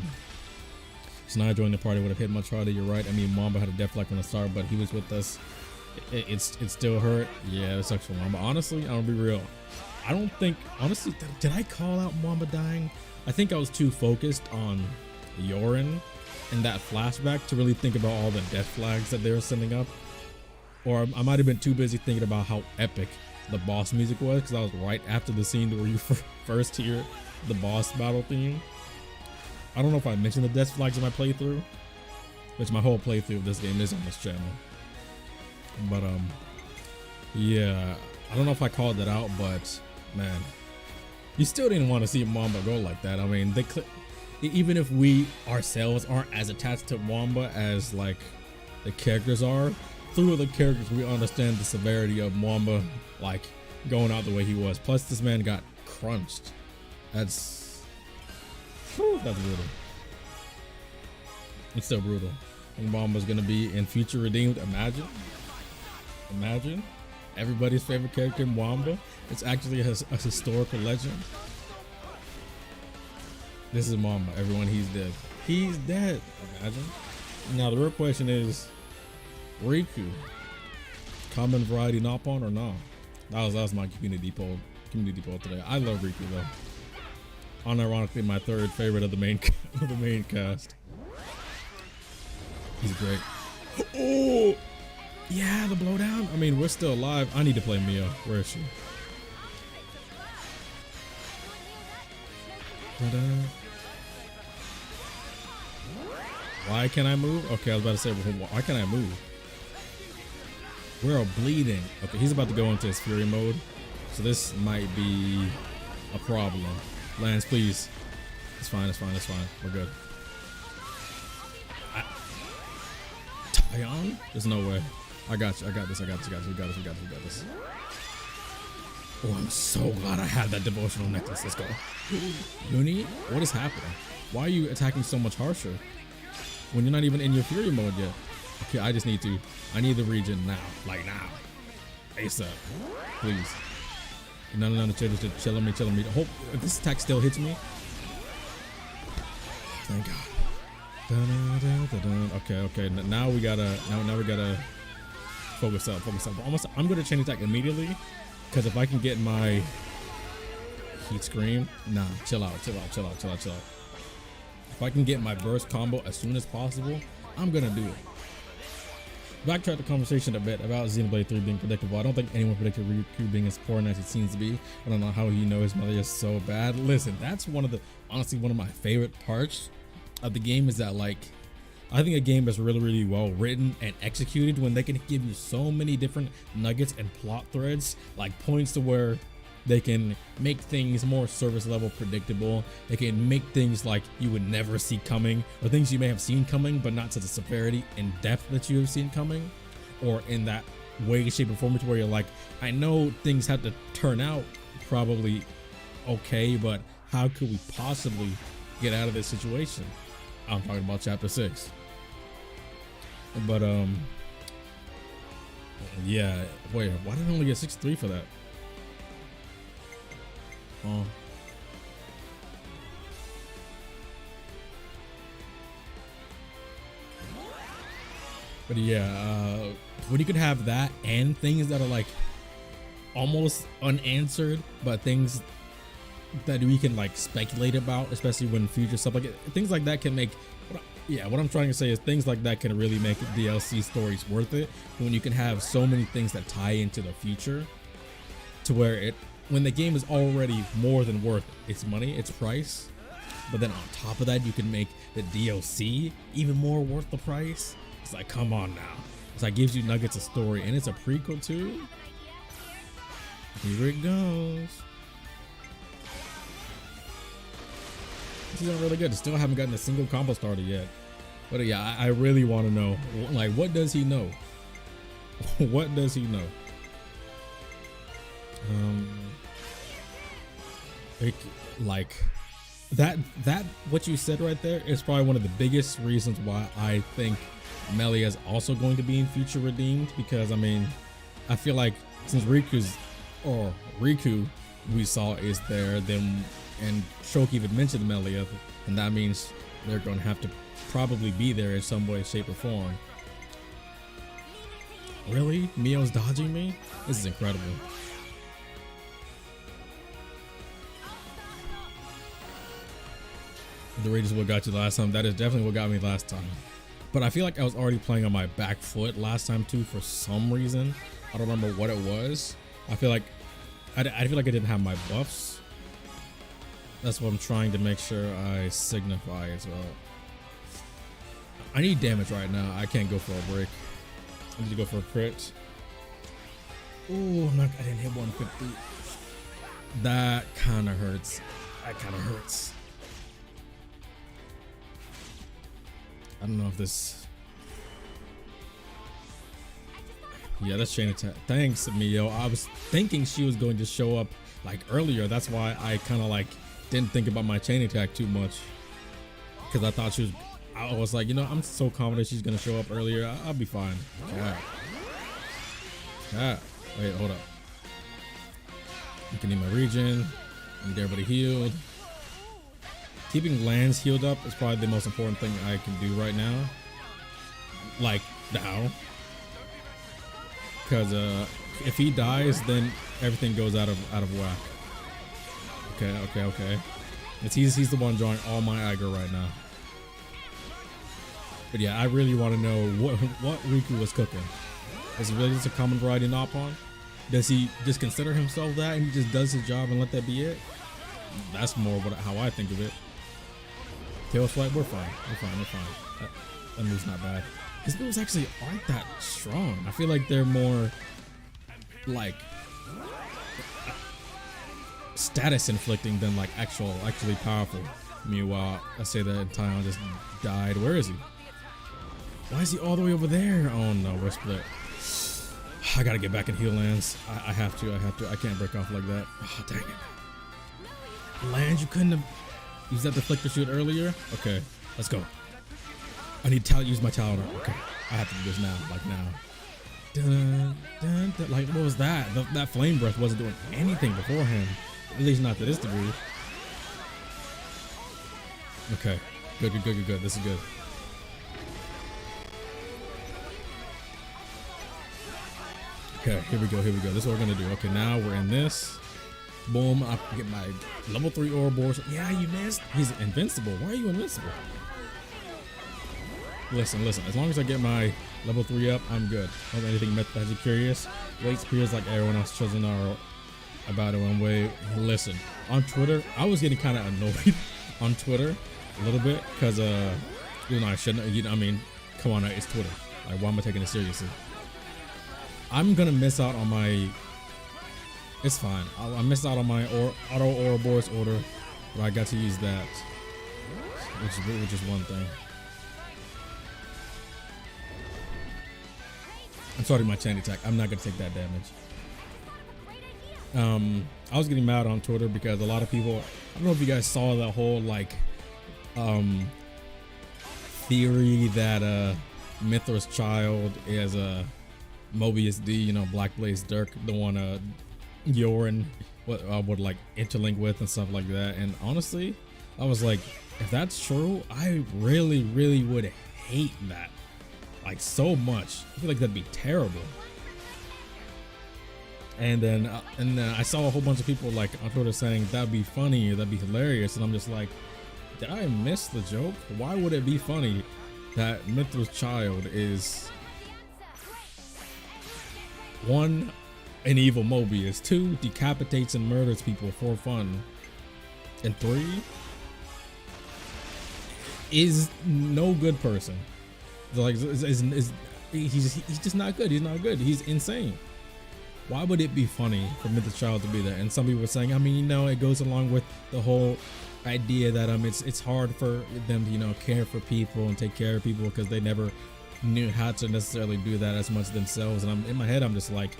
Shania joining the party would have hit much harder. You're right. I mean, Mamba had a deflect from the start, but he was with us. It still hurt. Yeah, it sucks for Mamba. Honestly, I'll be real. I don't think, honestly, did I call out Mamba dying? I think I was too focused on Yoren and that flashback to really think about all the death flags that they were sending up. Or I might have been too busy thinking about how epic the boss music was, because I was right after the scene where you first hear the boss battle theme. I don't know if I mentioned the death flags in my playthrough, which my whole playthrough of this game is on this channel. But yeah, I don't know if I called that out, but man, you still didn't want to see Mamba go like that. I mean, even if we ourselves aren't as attached to Mamba as like the characters are, through the characters we understand the severity of Mamba like going out the way he was. Plus, this man got crunched. That's brutal. It's still brutal. And Wamba's gonna be in Future Redeemed. Imagine. Everybody's favorite character, Wamba. It's actually a historical legend. This is Wamba. Everyone, he's dead. He's dead. Imagine. Now the real question is, Riku, common variety Nopon or no? That was my community poll today. I love Riku though. Unironically, my third favorite of the main cast. He's great. Oh, yeah, the blowdown. I mean, we're still alive. I need to play Mio. Where is she? Ta-da. Why can't I move? Okay, I was about to say, why can't I move? We're all bleeding. Okay, he's about to go into his fury mode, so this might be a problem. Lance, please. It's fine. We're good. Tyon? There's no way. I got you. We got this. Oh, I'm so glad I had that devotional necklace. Let's go. Uni, what is happening? Why are you attacking so much harsher when you're not even in your fury mode yet? Okay, I need the region now. Like now. ASAP. Please. No, chill me. Hope if this attack still hits me. Thank God. Okay. Now we gotta focus up. I'm gonna chain attack immediately, because if I can get my heat scream, nah, chill out. If I can get my burst combo as soon as possible, I'm gonna do it. Backtrack the conversation a bit about Xenoblade 3 being predictable. I don't think anyone predicted Riku being as poor as it seems to be. I don't know how he knows Melee is so bad. Listen, that's honestly one of my favorite parts of the game, is that, like, I think a game is really well written and executed when they can give you so many different nuggets and plot threads, like points to where they can make things more service level predictable. They can make things like you would never see coming, or things you may have seen coming but not to the severity and depth that you have seen coming, or in that way, shape, or form where you're like, I know things have to turn out probably okay, but how could we possibly get out of this situation? I'm talking about chapter 6. But yeah, wait, why did I only get 6-3 for that? Oh, but yeah, when you could have that and things that are like almost unanswered, but things that we can like speculate about, especially when future stuff like things like that can make. What I'm trying to say is things like that can really make DLC stories worth it, when you can have so many things that tie into the future, to where when the game is already more than worth its money, its price, but then on top of that you can make the DLC even more worth the price. It's like, come on now. It's like gives you nuggets of story, and it's a prequel too. Here it goes. This is really good. Still haven't gotten a single combo started yet. But yeah, I really want to know, like, what does he know? What does he know? Like that what you said right there is probably one of the biggest reasons why I think Melee is also going to be in Future Redeemed, because I mean, I feel like since Riku we saw is there, then, and Shoki even mentioned Melee, and that means they're going to have to probably be there in some way, shape, or form. Really? Mio's dodging me? This is incredible. The rage is what got you last time. That is definitely what got me last time. But I feel like I was already playing on my back foot last time too, for some reason. I don't remember what it was. I feel like I didn't have my buffs. That's what I'm trying to make sure I signify as well. I need damage right now. I can't go for a break. I need to go for a crit. Ooh, I didn't hit 150. That kind of hurts. I don't know if this. Yeah, that's chain attack. Thanks, Mio. I was thinking she was going to show up like earlier. That's why I kind of like didn't think about my chain attack too much, because I thought I was like, you know, I'm so confident she's gonna show up earlier. I'll be fine. Wait, hold up. You can need my regen. Need everybody healed. Keeping lands healed up is probably the most important thing I can do right now. Like now. Because if he dies, then everything goes out of whack. Okay. He's the one drawing all my aggro right now. But yeah, I really want to know what Riku was cooking. Is he really just a common variety Napon? Does he just consider himself that and he just does his job and let that be it? That's more how I think of it. Tail swipe, we're fine. That move's not bad. His moves actually aren't that strong. I feel like they're more like status inflicting than like actually powerful. Meanwhile, I say that Taion just died. Where is he? Why is he all the way over there? Oh no, we're split. I gotta get back in heal lands. I have to. I can't break off like that. Oh, dang it. Lands, you couldn't have used that deflector shoot earlier? Okay, let's go. I need to use my talent. Okay, I have to do this now, like now. Dun, dun, dun. Like, what was that? That flame breath wasn't doing anything beforehand. At least not to this degree. Okay, good. This is good. Okay, here we go. This is what we're gonna do. Okay, now we're in this. Boom, I get my level 3 Ouroboros. Yeah, you missed. He's invincible. Why are you invincible? Listen. As long as I get my level 3 up, I'm good. Don't have anything method curious. Wait spears like everyone else chosen are about it one way. Listen, on Twitter, I was getting kind of annoyed on Twitter a little bit because you know, I shouldn't. I mean, come on, it's Twitter. Like, why am I taking it seriously? I'm gonna miss out on my. It's fine. I missed out on my auto Ouroboros order, but I got to use that, which is one thing. I'm starting my chain attack. I'm not gonna take that damage. I was getting mad on Twitter because a lot of people. I don't know if you guys saw the whole like theory that Mithra's child is a Mobius D, you know, Black Blaze Dirk, the one Yorin would like interlink with and stuff like that. And honestly, I was like, if that's true, I really would hate that, like, so much. I feel like that'd be terrible. And then I saw a whole bunch of people like on Twitter saying that'd be funny or that'd be hilarious, and I'm just like, did I miss the joke? Why would it be funny that Mithra's child is 1, an evil Mobius, 2, decapitates and murders people for fun, and 3, is no good person? Like, he's just not good. He's not good. He's insane. Why would it be funny for Mithra's child to be there? And some people were saying, I mean, you know, it goes along with the whole idea that it's hard for them to, you know, care for people and take care of people because they never knew how to necessarily do that as much themselves. And in my head, I'm just like,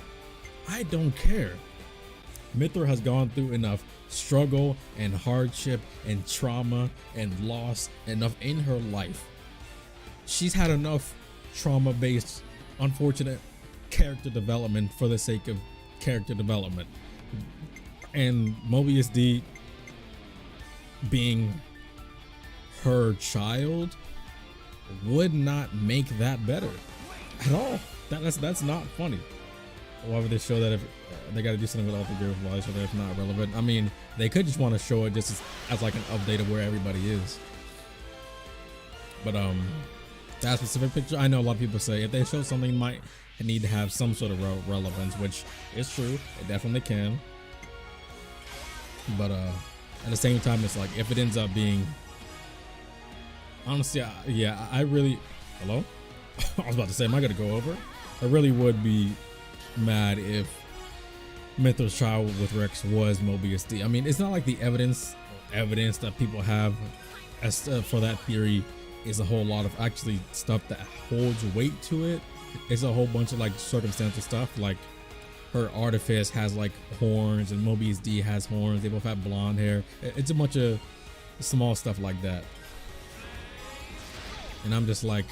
I don't care. Mithra has gone through enough struggle and hardship and trauma and loss enough in her life. She's had enough trauma-based, unfortunate character development for the sake of character development. And Mobius D being her child would not make that better at all. That's not funny. Why would they show that if they got to do something with all the gear wise so that it's not relevant? I mean, they could just want to show it just as like an update of where everybody is. But that specific picture, I know a lot of people say if they show something, it might need to have some sort of relevance, which is true. It definitely can. But at the same time, it's like if it ends up being, honestly, yeah, I really, hello? I was about to say, am I gonna go over? I really would be mad if Mithra's child with Rex was Mobius D. I mean, it's not like the evidence that people have as for that theory is a whole lot of actually stuff that holds weight to it. It's a whole bunch of like circumstantial stuff, like her artifice has like horns and Mobius D has horns. They both have blonde hair. It's a bunch of small stuff like that. and I'm just like,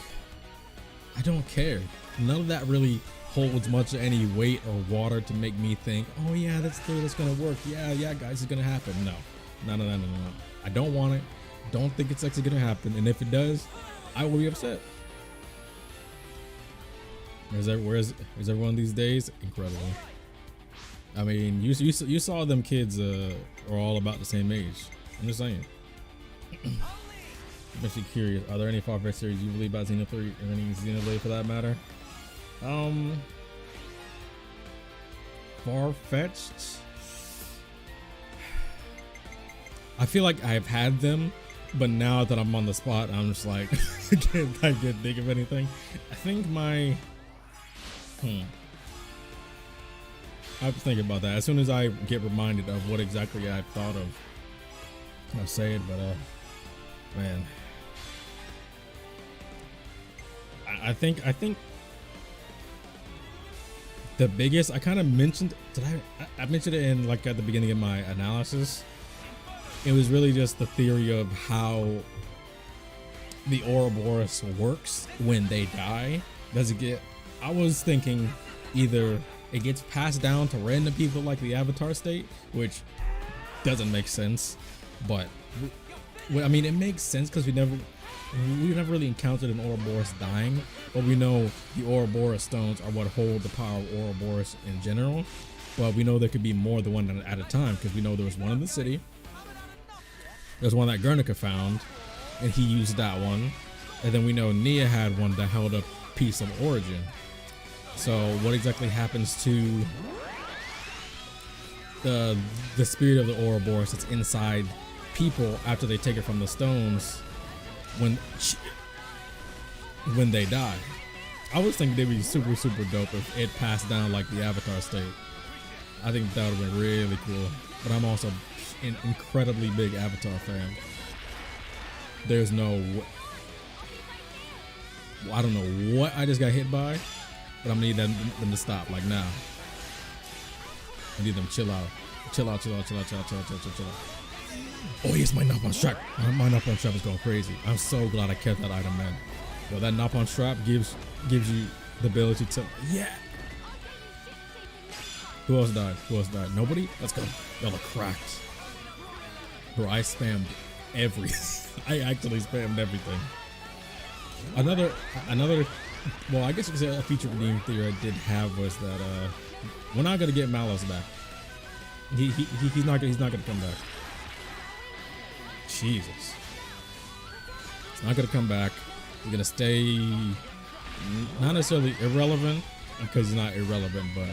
I don't care. None of that really holds much of any weight or water to make me think, oh yeah, that's gonna work. Yeah, guys, it's gonna happen. No. I don't want it. Don't think it's actually gonna happen. And if it does, I will be upset. Where's everyone these days? Incredible. I mean, you saw them kids are all about the same age. I'm just saying. I'm actually curious. Are there any far-fetched series you believe about Xenoblade or any Xenoblade for that matter? Far-fetched. I feel like I've had them, but now that I'm on the spot, I'm just like I can't think of anything. I think my I have to think about that. As soon as I get reminded of what exactly I thought of, I'll say it. But man, I think the biggest, I kind of mentioned, I mentioned it in like at the beginning of my analysis. It was really just the theory of how the Ouroboros works when they die. I was thinking either it gets passed down to random people like the Avatar state, which doesn't make sense, but I mean, it makes sense because we've never really encountered an Ouroboros dying, but we know the Ouroboros stones are what hold the power of Ouroboros in general. But we know there could be more than one at a time because we know there was one in the city. There's one that Guernica found, and he used that one. And then we know Nia had one that held a piece of origin. So what exactly happens to the spirit of the Ouroboros that's inside people after they take it from the stones when they die? I was thinking they'd be super dope if it passed down like the Avatar state. I think that would have been really cool. But I'm also an incredibly big Avatar fan. There's no, I don't know what I just got hit by, but I'm gonna need them to stop like now. I need them chill out. Chill out. Oh yes, my knock-on strap. My knock-on strap is going crazy. I'm so glad I kept that item, man. Yo, that knock-on strap gives you the ability to, yeah. Who else died? Nobody? Let's go. Y'all are cracked. Bro, I spammed everything. I actually spammed everything. Another, well, I guess you could say a feature redeeming theory I did have was that we're not gonna get Malos back. He's not gonna come back. Jesus. He's not gonna come back. He's gonna stay not necessarily irrelevant, because he's not irrelevant, but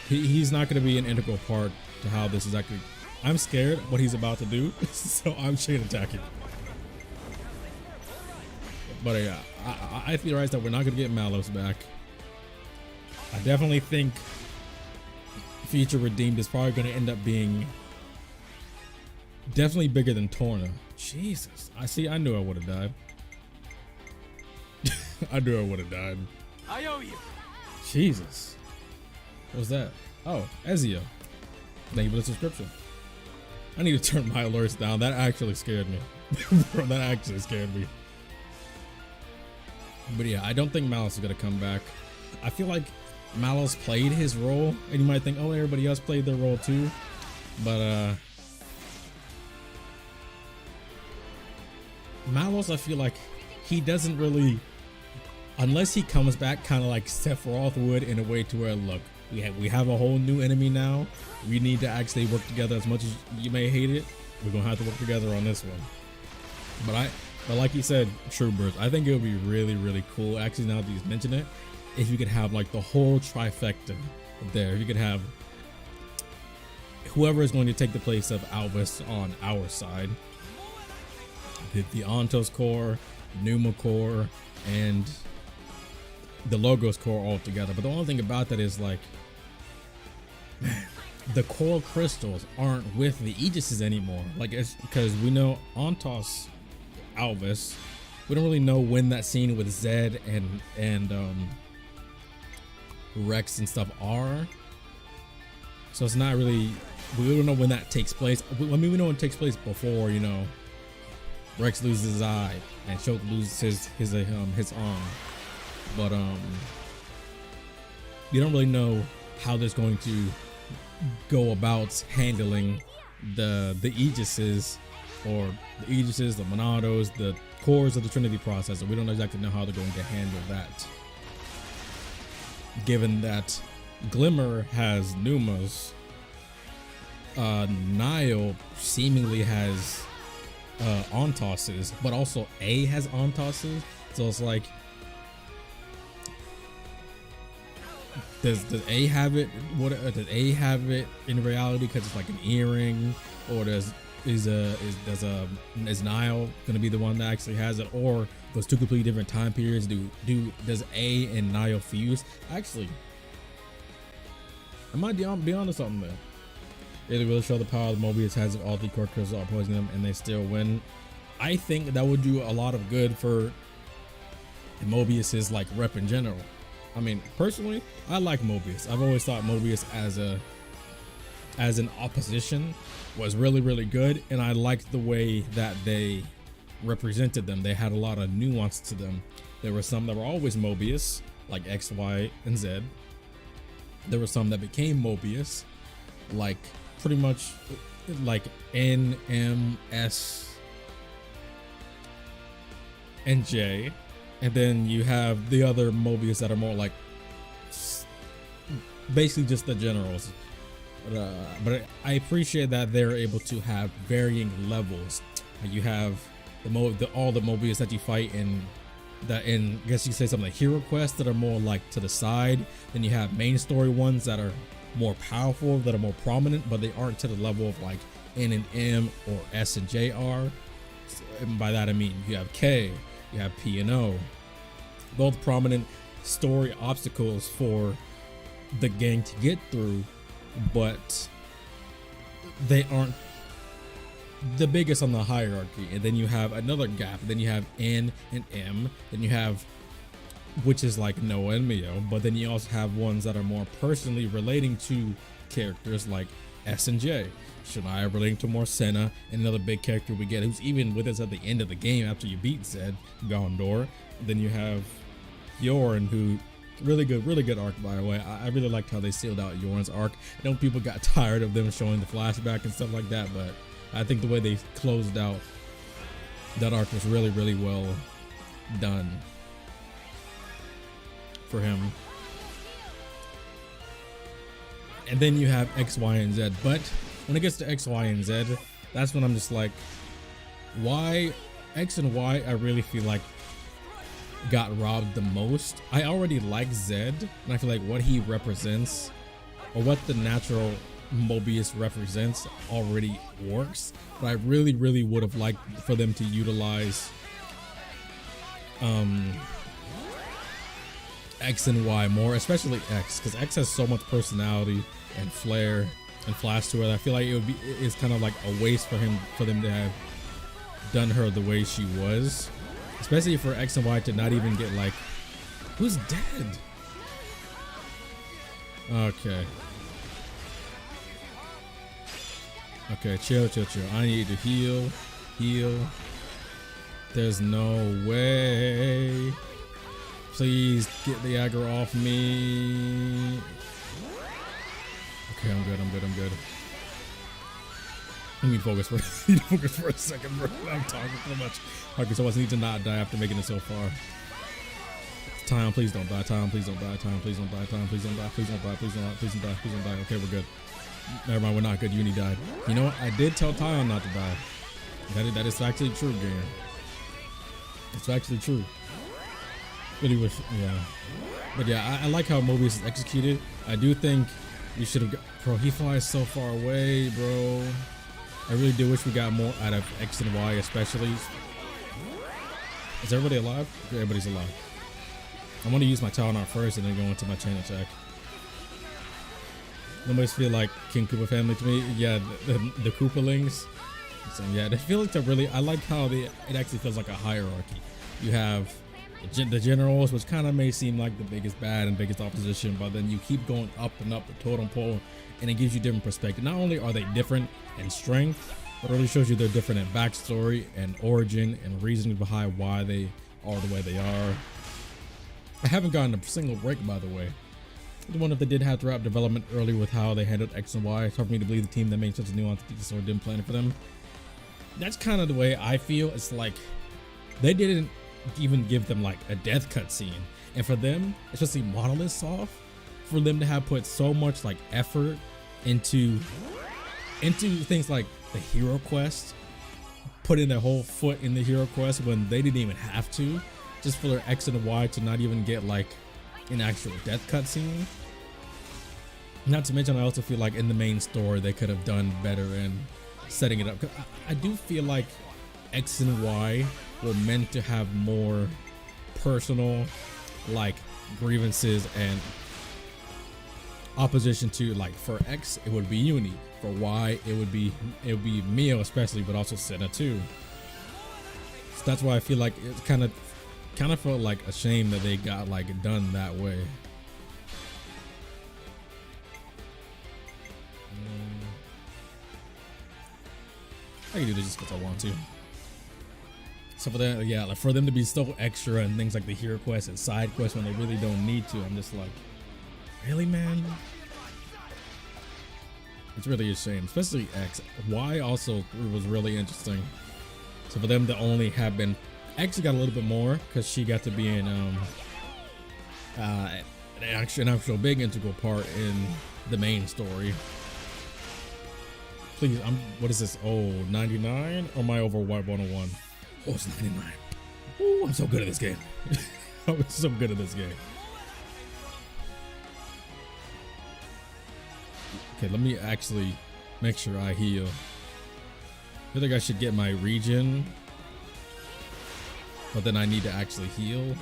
he's not gonna be an integral part to how this is actually. I'm scared what he's about to do, so I'm chain attacking. But yeah, I theorize that we're not gonna get Malos back. I definitely think Feature Redeemed is probably gonna end up being definitely bigger than Torna. Jesus, I knew I would have died. I knew I would have died. I owe you. Jesus, what was that? Oh, Ezio. Thank you for the subscription. I need to turn my alerts down. That actually scared me. Bro, that actually scared me. But yeah, I don't think Malos is gonna come back. I feel like Malos played his role, and you might think, oh, everybody else played their role too. But Malos, I feel like he doesn't really, unless he comes back kind of like Sephiroth would, in a way to where, look, we have a whole new enemy now. We need to actually work together. As much as you may hate it, we're gonna have to work together on this one. But like you said, Troopers, I think it would be really cool, actually, now that you mention it, if you could have like the whole trifecta there. If you could have whoever is going to take the place of Alvis on our side, the Ontos core, Numa core, and the Logos core all together. But the only thing about that is, like, man, the core crystals aren't with the Aegises anymore. Like, it's because we know Ontos, Alvis, we don't really know when that scene with Zed and Rex and stuff are. So it's not really, we don't know when that takes place. I mean, we know it takes place before, you know, Rex loses his eye, and Shulk loses his arm. But you don't really know how there's going to go about handling the Aegises, or the Aegises, the Monados, the cores of the Trinity processor. We don't exactly know how they're going to handle that, given that Glimmer has Numas, Nile seemingly has Ontosses, but also A has Ontosses. So it's like, does A have it? What does A have it in reality? Because it's like an earring, or is Nile gonna be the one that actually has it, or those two completely different time periods? Does A and Nile fuse? Actually, I might be onto something there. It will show the power that Mobius has if all the core crystals are poisoning them and they still win. I think that would do a lot of good for Mobius's like rep in general. I mean, personally, I like Mobius. I've always thought Mobius as an opposition was really, really good, and I liked the way that they represented them. They had a lot of nuance to them. There were some that were always Mobius, like X, Y, and Z. There were some that became Mobius, like pretty much like N, M, S, and J. And then you have the other Mobius that are more like basically just the generals. But I appreciate that they're able to have varying levels. You have all the Mobius that you fight in I guess you could say some of the hero quests that are more like to the side. Then you have main story ones that are more powerful, that are more prominent, but they aren't to the level of like N and M or S and J are. And by that I mean you have K, you have P and O, both prominent story obstacles for the gang to get through, but they aren't the biggest on the hierarchy. And then you have another gap. Then you have N and M. Then you have, which is like Noah and Mio, but then you also have ones that are more personally relating to characters like S and J. Shania relating to more Senna, and another big character we get who's even with us at the end of the game after you beat Zed, Gondor. Then you have Yorn, who really good arc, by the way. I really liked how they sealed out Yorn's arc. I know people got tired of them showing the flashback and stuff like that, but I think the way they closed out that arc was really, really well done for him. And then you have X, Y, and Z. But when it gets to X, Y, and Z, that's when I'm just like, why X and Y, I really feel like got robbed the most. I already like Zed, and I feel like what he represents, or what the natural Mobius represents, already works. But I really, really would have liked for them to utilize X and Y more, especially X, because X has so much personality and flair and flash to it. I feel like it's kind of like a waste for them to have done her the way she was, especially for X and Y to not even get like, who's dead? Okay, chill. I need to heal. There's no way. Please get the aggro off me. Okay, I'm good. Let me focus for a second, bro. I'm talking so much. Okay, so I need to not die after making it so far. Time, please don't die. Time, please don't die. Please don't die. Okay, we're good. Never mind, we're not good. Uni died. You know what? I did tell Tyon not to die. That is actually true, game. It's actually true. Really wish, yeah. But yeah, I like how Mobius is executed. I do think we should have got, bro, he flies so far away, bro. I really do wish we got more out of X and Y, especially. Is everybody alive? Yeah, everybody's alive. I want to use my Talonart first and then go into my chain attack. Nobody's feel like King Koopa family to me. Yeah, the Koopalings. So yeah, they feel like I like how it actually feels like a hierarchy. You have the generals, which kind of may seem like the biggest bad and biggest opposition, but then you keep going up and up the totem pole, and it gives you different perspective. Not only are they different in strength, It really shows you their different in backstory and origin and reasoning behind why they are the way they are. I haven't gotten a single break, by the way. I wonder if they did have to wrap development early with how they handled X and Y. It's hard for me to believe the team that made such a nuanced sword didn't plan it for them. That's kind of the way I feel. It's like they didn't even give them like a death cutscene, and for them, especially Monolith Soft, for them to have put so much like effort into things like the hero quest, putting their whole foot in the hero quest when they didn't even have to, just for their X and Y to not even get like an actual death cutscene. Not to mention, I also feel like in the main story they could have done better in setting it up. I do feel like X and Y were meant to have more personal like grievances and opposition to, like for X it would be Uni, for Y it would be Mio especially, but also Senna too. So that's why I feel like it kind of felt like a shame that they got like done that way. I can do this just because I want to. So for them, yeah, like for them to be so extra and things like the hero quest and side quests when they really don't need to, I'm just like, really, man? It's really a shame, especially X. Y also was really interesting. So for them to only have been, X got a little bit more because she got to be in an actual big integral part in the main story. Please, what is this? Oh, 99? Or am I over White 101? Oh, it's 99. Oh, I'm so good at this game. I'm so good at this game. Okay, let me actually make sure I heal. I feel like I should get my regen, but then I need to actually heal.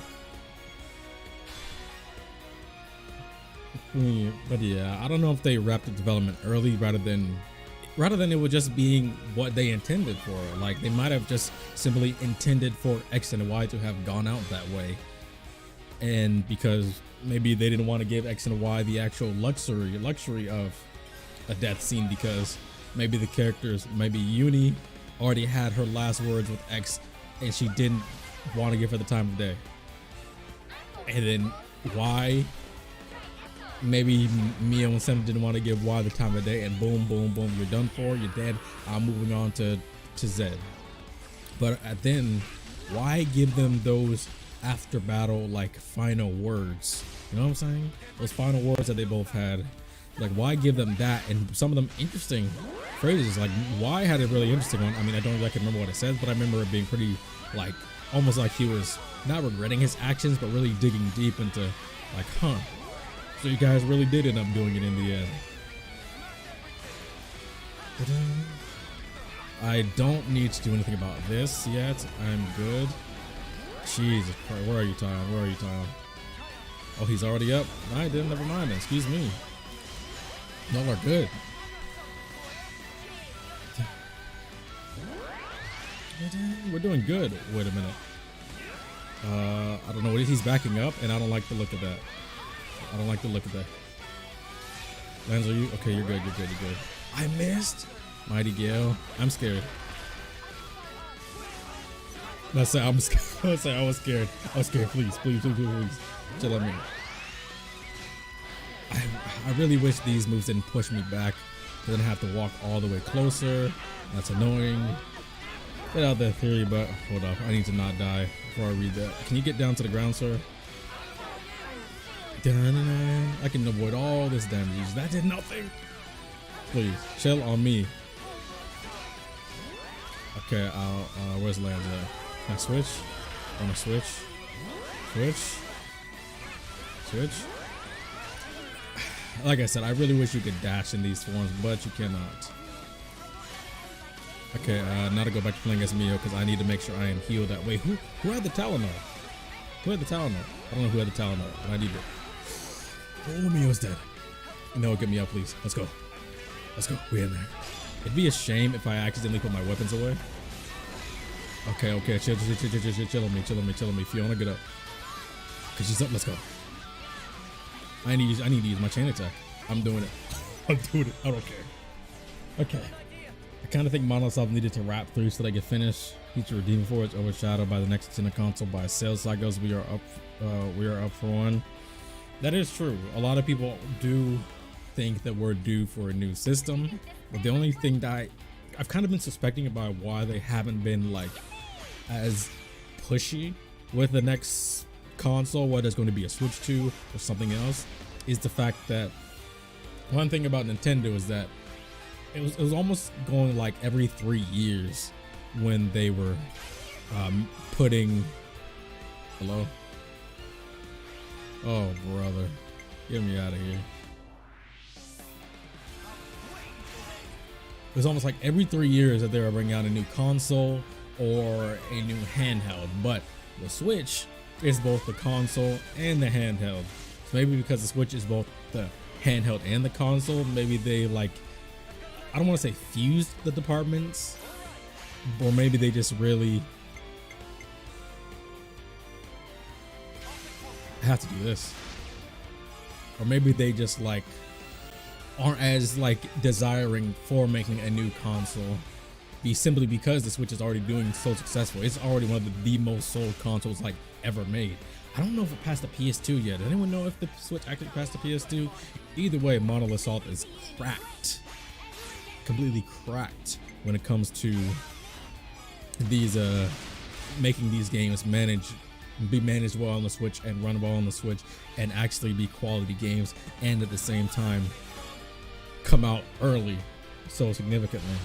But yeah, I don't know if they wrapped the development early rather than it was just being what they intended for. Like they might have just simply intended for X and Y to have gone out that way, and because maybe they didn't want to give X and Y the actual luxury of a death scene, because maybe the characters, maybe Uni already had her last words with X and she didn't want to give her the time of day, and then Y, maybe Mio and Senna didn't want to give Y the time of day, and boom, boom, boom, you're done for, you're dead. I'm moving on to Z. But then, why give them those after battle like final words? You know what I'm saying? Those final words that they both had. Like, why give them that? And some of them interesting phrases. Like, Y had a really interesting one. I mean, I don't really remember what it says, but I remember it being pretty, like, almost like he was not regretting his actions, but really digging deep into, like, huh. So you guys really did end up doing it in the end. I don't need to do anything about this yet. I'm good. Jesus Christ, where are you, Tyon? Where are you, Tyon? Oh, he's already up? No, I didn't. Never mind then. Excuse me. Y'all are good. We're doing good. Wait a minute. I don't know. He's backing up, and I don't like the look of that. I don't like the look of that. Lance, are you? Okay, you're good, you're good, you're good. I missed! Mighty Gale. I'm scared. Let's say I'm scared. Let's say I was scared. I was scared. Please, please, please, please, please. Chill on me. I really wish these moves didn't push me back. I didn't have to walk all the way closer. That's annoying. Get out that theory, but hold up. I need to not die before I read that. Can you get down to the ground, sir? I can avoid all this damage. That did nothing. Please, chill on me. Okay, where's Lance at? Can I switch? I wanna switch. Switch. Like I said, I really wish you could dash in these forms, but you cannot. Okay, now to go back to playing as Mio, because I need to make sure I am healed that way. Who had the Talonor? Who had the Talonor? I don't know who had the Talonor, but I need it. Oh, Mio's dead. No, get me out, please. Let's go. Let's go. We're in there. It'd be a shame if I accidentally put my weapons away. Okay, chill on me. Fiona, get up. Cause she's up. Let's go. I need to use my chain attack. I'm doing it. I don't care. Okay. I kind of think Microsoft needed to wrap through so they could finish Feature Redeem for it's overshadowed by the next gen console by sales cycles. We are up for one. That is true. A lot of people do think that we're due for a new system, but the only thing that I've kind of been suspecting about why they haven't been like as pushy with the next console, whether it's going to be a Switch 2 or something else, is the fact that one thing about Nintendo is that it was almost going like every 3 years when they were putting hello. Oh brother, get me out of here. It was almost like every 3 years that they were bringing out a new console or a new handheld, but the Switch is both the console and the handheld. So maybe because the Switch is both the handheld and the console, maybe they like, I don't want to say fused the departments, or maybe they just really have to do this, or maybe they just like aren't as like desiring for making a new console, simply because the Switch is already doing so successful. It's already one of the most sold consoles like ever made. I don't know if it passed the PS2 yet. Does anyone know if the Switch actually passed the PS2? Either way, Monolith Salt is cracked, completely cracked when it comes to these making these games be managed well on the Switch and run well on the Switch and actually be quality games, and at the same time come out early so significantly.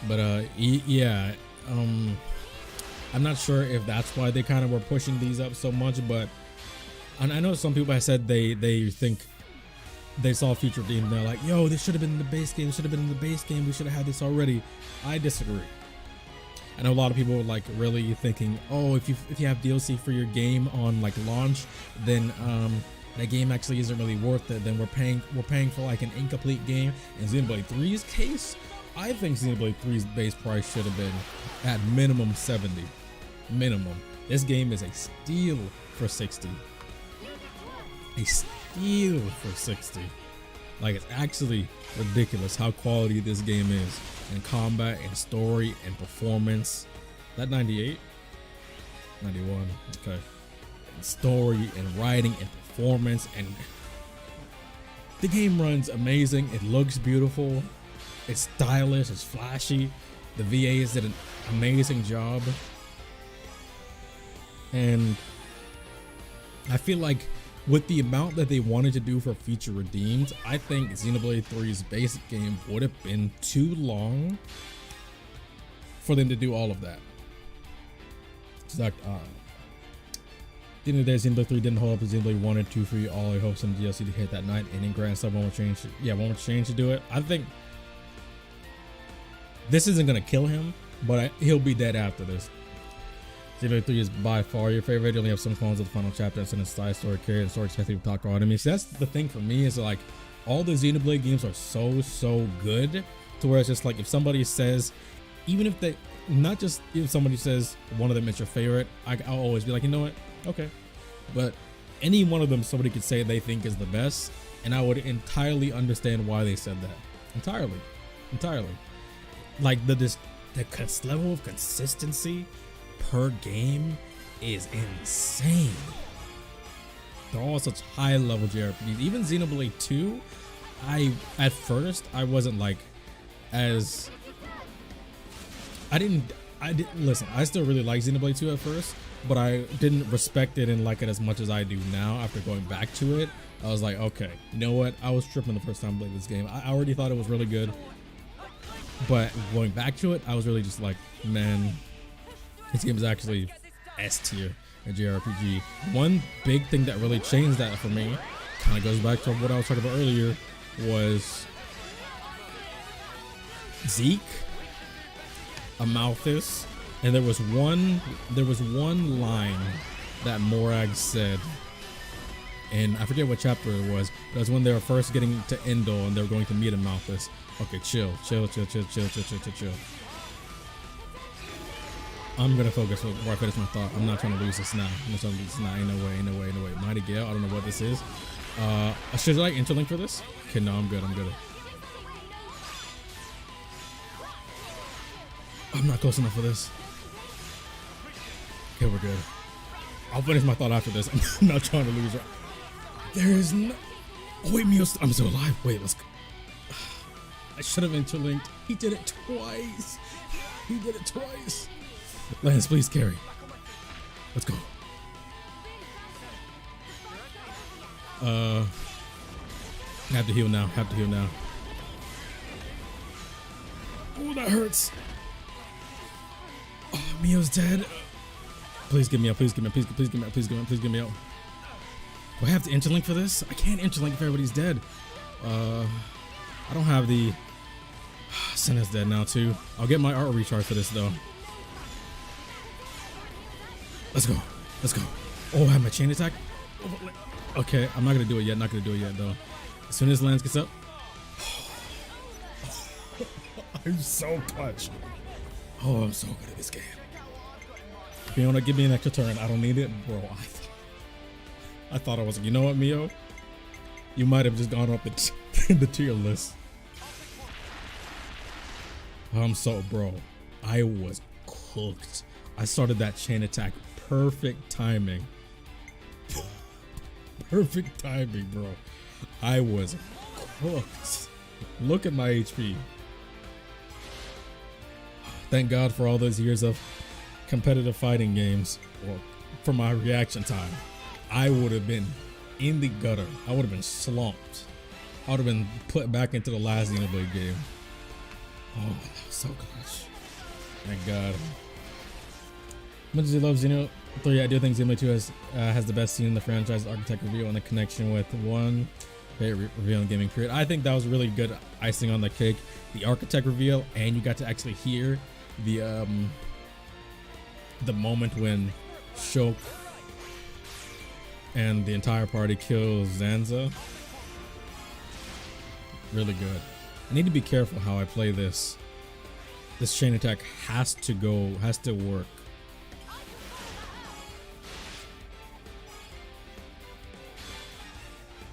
But yeah, I'm not sure if that's why they kind of were pushing these up so much, but and I know some people have said they think they saw Future Redeem, they're like, yo, this should have been in the base game, we should have had this already. I disagree. I know a lot of people were like really thinking, oh, if you have DLC for your game on like launch, then that game actually isn't really worth it. Then we're paying for like an incomplete game. In Xenoblade 3's case, I think Xenoblade 3's base price should have been at minimum 70. Minimum. This game is a steal for 60. A steal for 60. Like, it's actually ridiculous how quality this game is in combat and story and performance. That 98? 91. Okay. Story and writing and performance, and the game runs amazing. It looks beautiful. It's stylish. It's flashy. The VAs did an amazing job, and I feel like with the amount that they wanted to do for Feature Redeemed, I think Xenoblade 3's basic game would have been too long for them to do all of that. It's like, at the end of the day, Xenoblade 3 didn't hold up as Xenoblade 1 and 2 for you. All I hope some DLC to hit that night, and in Grand Sub, one more change. Yeah, one more change to do it. I think this isn't gonna kill him, but he'll be dead after this. Xenoblade 3 is by far your favorite. You only have some clones of the final chapter and a side story carry and story expected to talk enemies. So that's the thing for me, is like all the Xenoblade games are so good to where it's just like, if somebody says, even if they, not just if somebody says one of them is your favorite, I'll always be like, you know what, okay. But any one of them somebody could say they think is the best, and I would entirely understand why they said that. Entirely. Like the level of consistency per game is insane. They're all such high level JRPGs. Even Xenoblade 2, at first I wasn't like as I didn't listen, I still really like Xenoblade 2 at first, but I didn't respect it and like it as much as I do now after going back to it. I was like, okay, you know what, I was tripping the first time I played this game. I already thought it was really good, but going back to it, I was really just like, man, this game is actually S tier at JRPG. One big thing that really changed that for me, kind of goes back to what I was talking about earlier, was Zeke, Amalthus, and there was one line that Morag said, and I forget what chapter it was. It was when they were first getting to Endor and they were going to meet Amalthus. Okay, chill. I'm gonna focus before I finish my thought. I'm not trying to lose this now. Ain't no way. Mighty Gale, I don't know what this is. Should I interlink for this? Okay, no, I'm good. I'm not close enough for this. Okay, we're good. I'll finish my thought after this. I'm not trying to lose. There is no. Oh, wait, Mio's. I'm still alive. Wait, let's go. I should have interlinked. He did it twice. He did it twice. Lance, please carry. Let's go. Have to heal now. Have to heal now. Oh, that hurts. Oh, Mio's dead. Please give me out. Please give me out. Please give me out. Please give me out. Please give me out. Do I have to interlink for this? I can't interlink if everybody's dead. I don't have the. Senna's dead now too. I'll get my art recharge for this though. Let's go. Let's go. Oh, I have my chain attack. Okay, I'm not gonna do it yet. Not gonna do it yet though. As soon as Lance gets up. I'm so touched. Oh, I'm so good at this game. If you wanna give me an extra turn, I don't need it, bro. I thought I was. You know what, Mio? You might have just gone up the tier list. I'm so, bro. I was cooked. I started that chain attack. Perfect timing. Perfect timing, bro. I was cooked. Look at my HP. Thank God for all those years of competitive fighting games. Well, for my reaction time, I would have been in the gutter. I would have been slumped. I would have been put back into the last Xenoblade game. Oh, that was so clutch. Thank God. Much as I love Xeno 3, I do think Xenoblade 2 has the best scene in the franchise, architect reveal and the connection with one favorite reveal in gaming period. I think that was really good icing on the cake. The architect reveal, and you got to actually hear the moment when Shulk and the entire party kills Zanza. Really good. I need to be careful how I play this. This chain attack has to work.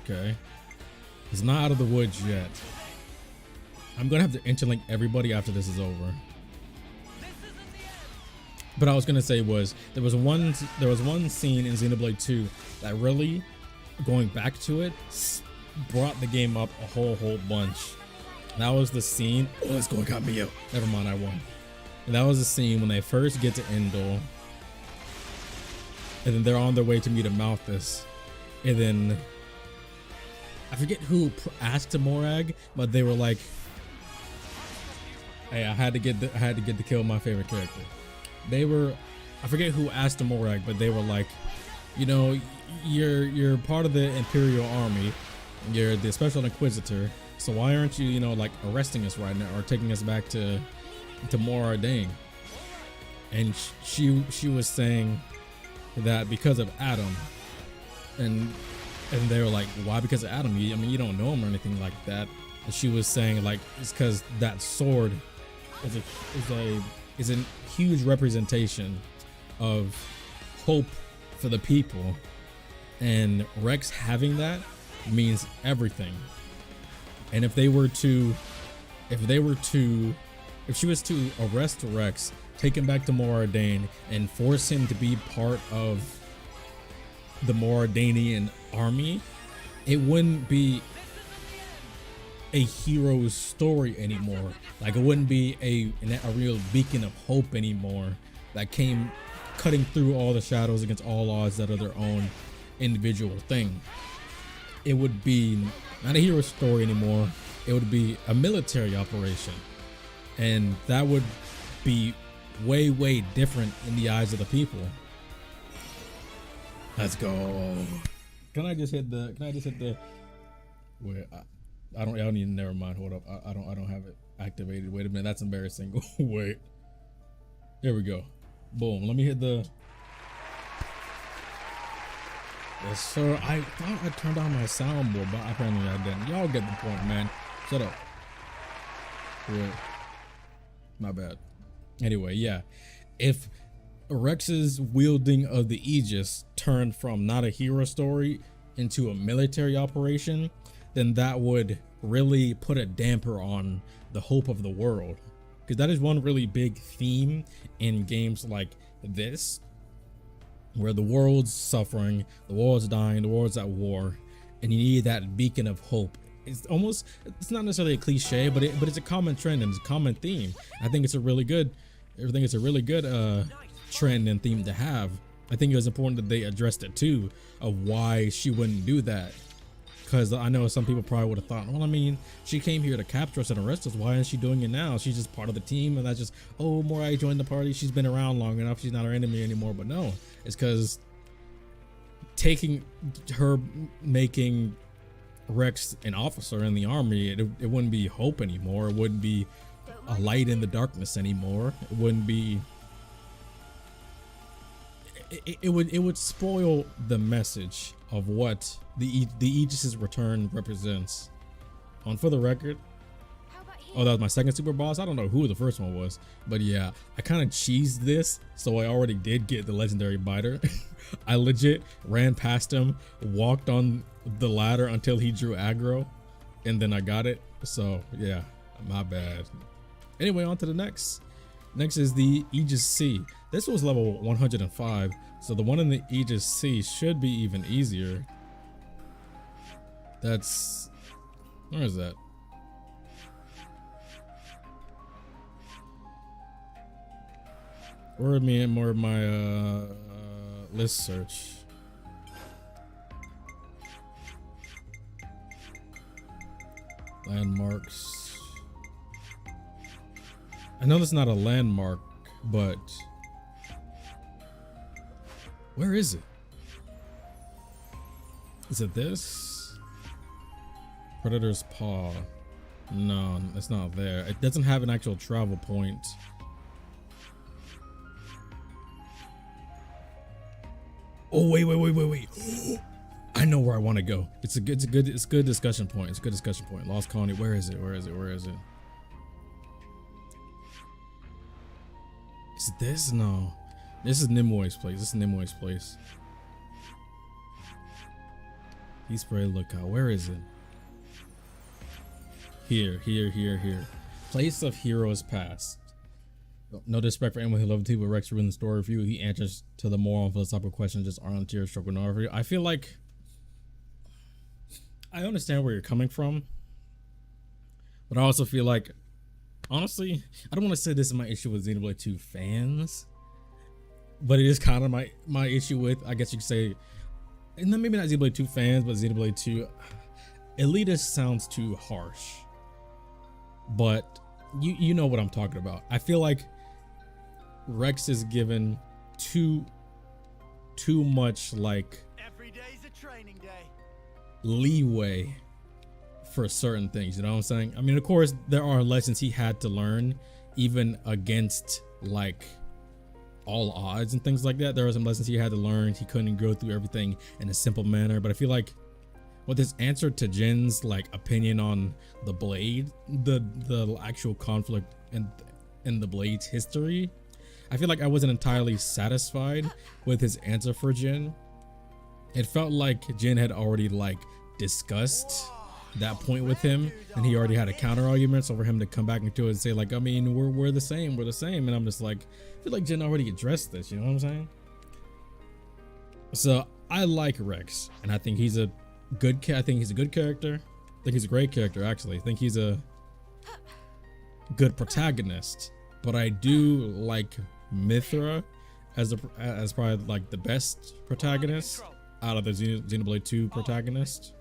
Okay. It's not out of the woods yet. I'm gonna have to interlink everybody after this is over. But I was gonna say was there was one scene in Xenoblade 2 that really, going back to it, brought the game up a whole bunch. That was the scene. Oh, let's go. It got me out. Never mind, I won. And that was the scene when they first get to Endor, and then they're on their way to meet a Malthus, and then I forget who asked to Morag, but they were like, "Hey, I had to get to kill my favorite character." I forget who asked to Morag, but they were like, you know, you're part of the Imperial Army, you're the Special Inquisitor. So why aren't you, like arresting us right now or taking us back to Mor Ardain? And she was saying that because of Adam, and they were like, why because of Adam? I mean, you don't know him or anything like that. And she was saying like it's because that sword is a huge representation of hope for the people, and Rex having that means everything. And if she was to arrest Rex, take him back to Mor Ardain, and force him to be part of the Mor Ardainian army, it wouldn't be a hero's story anymore. Like, it wouldn't be a real beacon of hope anymore that came cutting through all the shadows against all odds that are their own individual thing. It would be not a hero story anymore. It would be a military operation, and that would be way different in the eyes of the people. Let's go. Can I just hit the wait, I don't even, never mind. Hold up. I don't have it activated. Wait a minute, that's embarrassing. Wait. Here we go. Boom. Let me hit the. Yes, sir. I thought I turned on my soundboard, but apparently I didn't. Y'all get the point, man. Shut up. Wait. My bad. Anyway, yeah. If Rex's wielding of the Aegis turned from not a hero story into a military operation, then that would really put a damper on the hope of the world. because that is one really big theme in games like this, where the world's suffering, the world's dying, the world's at war, and you need that beacon of hope. It's not necessarily a cliche, but it's a common trend and it's a common theme. I think it's a really good trend and theme to have. I think it was important that they addressed it too, of why she wouldn't do that. Because I know some people probably would have thought, well, I mean, she came here to capture us and arrest us. Why isn't she doing it now? She's just part of the team, and that's just, oh, Morai joined the party. She's been around long enough. She's not our enemy anymore. But no, it's because making Rex an officer in the army, it wouldn't be hope anymore. It wouldn't be a light in the darkness anymore. It wouldn't be. It would spoil the message of what the Aegis's return represents. For the record, oh, that was my second super boss. I don't know who the first one was, but yeah, I kind of cheesed this, so I already did get the legendary biter. I legit ran past him, walked on the ladder until he drew aggro, and then I got it. So yeah, my bad. Anyway, on to the next. Next is the Aegis C. This was level 105, so the one in the Aegis C should be even easier. Where is that? Where are my list search? Landmarks. I know that's not a landmark, but where is it? Is it this? Predator's Paw. No, it's not there. It doesn't have an actual travel point. Oh, wait. I know where I want to go. It's a good discussion point. It's a good discussion point. Lost Colony. Where is it? Is it this? No. This is Nimue place. Heat Spray Lookout. Where is it? Here. Place of Heroes Past. No disrespect for anyone who loved 2, but Rex ruined the story review. He answers to the moral and philosophical questions just aren't tier stroke review. I feel like I understand where you're coming from, but I also feel like, honestly, I don't want to say this is my issue with Xenoblade 2 fans, but it is kind of my issue with, I guess you could say, and then maybe not Xenoblade 2 fans, but Xenoblade 2 elitist sounds too harsh. But you know what I'm talking about. I feel like Rex is given too much like every day's a training day leeway for certain things, you know what I'm saying? I mean, of course there are lessons he had to learn even against like all odds and things like that. There are some lessons he had to learn. He couldn't go through everything in a simple manner, but I feel like with his answer to Jin's like opinion on the blade, the actual conflict in the blade's history, I feel like I wasn't entirely satisfied with his answer for Jin. It felt like Jin had already like discussed that point with him, and he already had a counter argument. So for him to come back into it and say like, I mean, we're the same, and I'm just like, I feel like Jin already addressed this, you know what I'm saying? So I like Rex, and I think he's a good character. I think he's a great character, actually. I think he's a good protagonist, but I do like Mithra as probably like the best protagonist out of the Xenoblade 2 protagonist.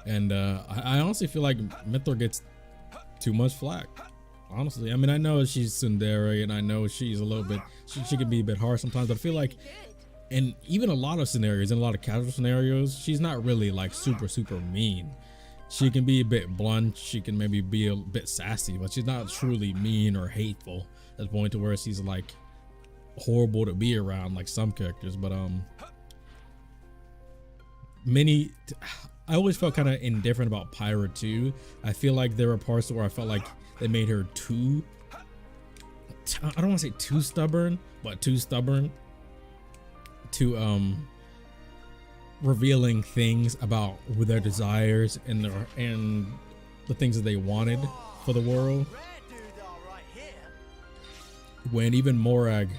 And I honestly feel like Mithra gets too much flack. Honestly, I mean, I know she's tsundere, and I know she's a little bit, she can be a bit harsh sometimes, but I feel like in even a lot of scenarios, in a lot of casual scenarios, she's not really like super mean. She can be a bit blunt, she can maybe be a bit sassy, but she's not truly mean or hateful at the point to where she's like horrible to be around like some characters. But I always felt kind of indifferent about Pyra too. I feel like there were parts where I felt like they made her too, I don't want to say too stubborn, but too stubborn to revealing things about their desires and the things that they wanted for the world. Rare dude all right here. When even Morag,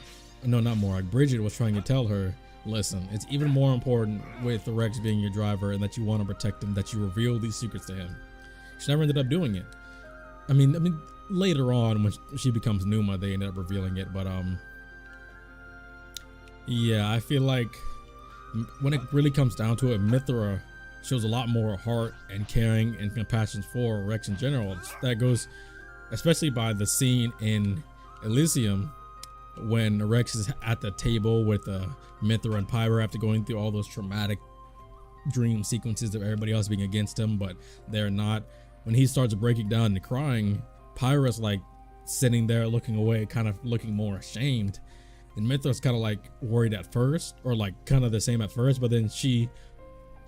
no, not Morag, Bridget was trying to tell her, listen, it's even more important with Rex being your driver and that you want to protect him, that you reveal these secrets to him. She never ended up doing it. I mean, later on when she becomes Numa, they ended up revealing it, but yeah, I feel like when it really comes down to it, Mithra shows a lot more heart and caring and compassion for Rex in general. That goes especially by the scene in Elysium when Rex is at the table with Mithra and Pyra after going through all those traumatic dream sequences of everybody else being against him, but they're not. When he starts breaking down and crying, Pyra's like sitting there looking away, kind of looking more ashamed. And Mithra's kind of like worried at first, or like kind of the same at first, but then she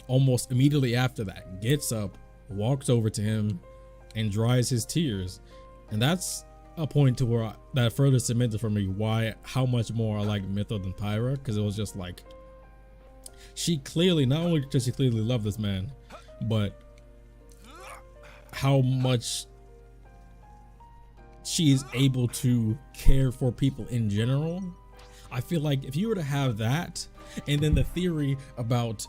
almost immediately after that gets up, walks over to him and dries his tears. And that's a point to where that further cemented for me how much more I like Mithra than Pyra, because it was just like she clearly, not only does she clearly love this man, but how much she's able to care for people in general. I feel like if you were to have that and then the theory about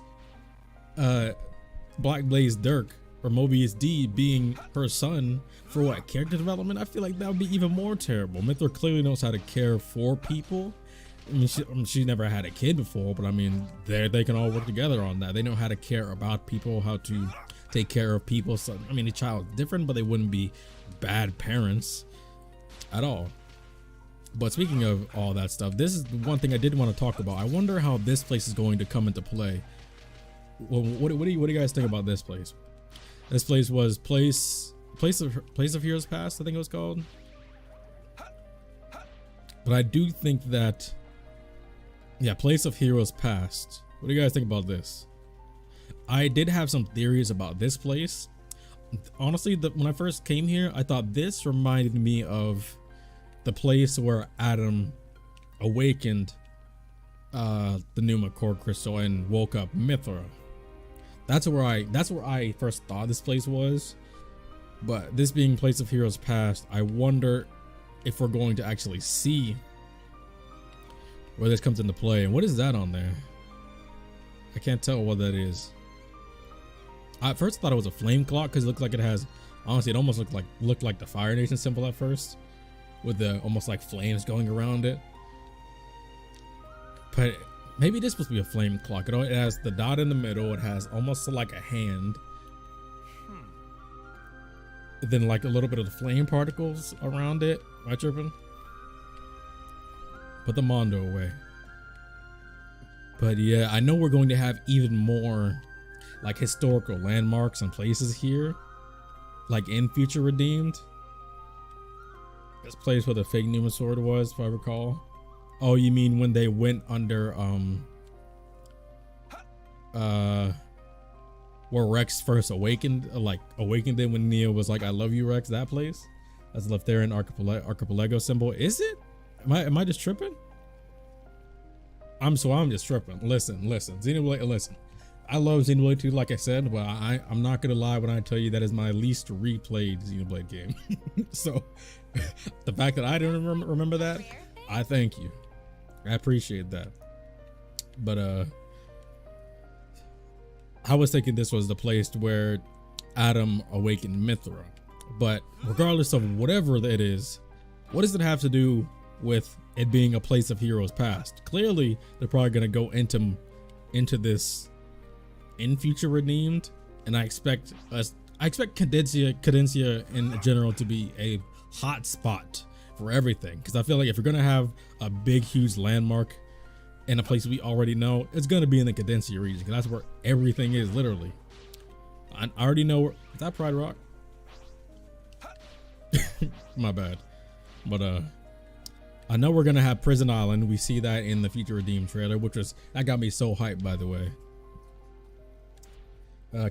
Black Blaze Dirk or Mobius D being her son for what character development, I feel like that would be even more terrible. Mithra clearly knows how to care for people. I mean, she never had a kid before, but I mean, they can all work together on that. They know how to care about people, how to take care of people. So I mean, a child's different, but they wouldn't be bad parents at all. But speaking of all that stuff, this is one thing I did want to talk about. I wonder how this place is going to come into play. Well, what do you guys think about this place? This place was Place of Heroes Past, I think it was called. But I do think that, yeah, Place of Heroes Past. What do you guys think about this? I did have some theories about this place. Honestly, when I first came here, I thought this reminded me of the place where Adam awakened the Numa core crystal and woke up Mithra. That's where I first thought this place was. But this being Place of Heroes Past, I wonder if we're going to actually see where this comes into play. And what is that on there? I can't tell what that is. I at first thought it was a flame clock because it looked like it has, honestly, it almost looked like the Fire Nation symbol at first, with the almost like flames going around it. But maybe this supposed to be a flame clock. It has the dot in the middle. It has almost like a hand. Then like a little bit of the flame particles around it. Am I tripping? Put the Mondo away. But yeah, I know we're going to have even more like historical landmarks and places here, like in Future Redeemed. This place where the fake Numa sword was, if I recall. Oh, you mean when they went under where Rex first awakened it when Neo was like, I love you, Rex, that place? That's left there in archipelago symbol. Is it? Am I just tripping? I'm just tripping. Listen, Xenoblade, listen. I love Xenoblade 2, like I said, but I'm not gonna lie when I tell you that is my least replayed Xenoblade game. So the fact that I didn't remember that, I thank you. I appreciate that. But I was thinking this was the place where Adam awakened Mithra. But regardless of whatever it is, what does it have to do with it being a place of heroes past? Clearly, they're probably gonna go into this in Future Redeemed, and I expect Cadencia in general to be a hot spot for everything, because I feel like if you're gonna have a big, huge landmark in a place we already know, it's gonna be in the Cadencia region, because that's where everything is, literally. I already know where. Is that Pride Rock? My bad. But I know we're gonna have Prison Island. We see that in the Future Redeemed trailer, that got me so hyped, by the way.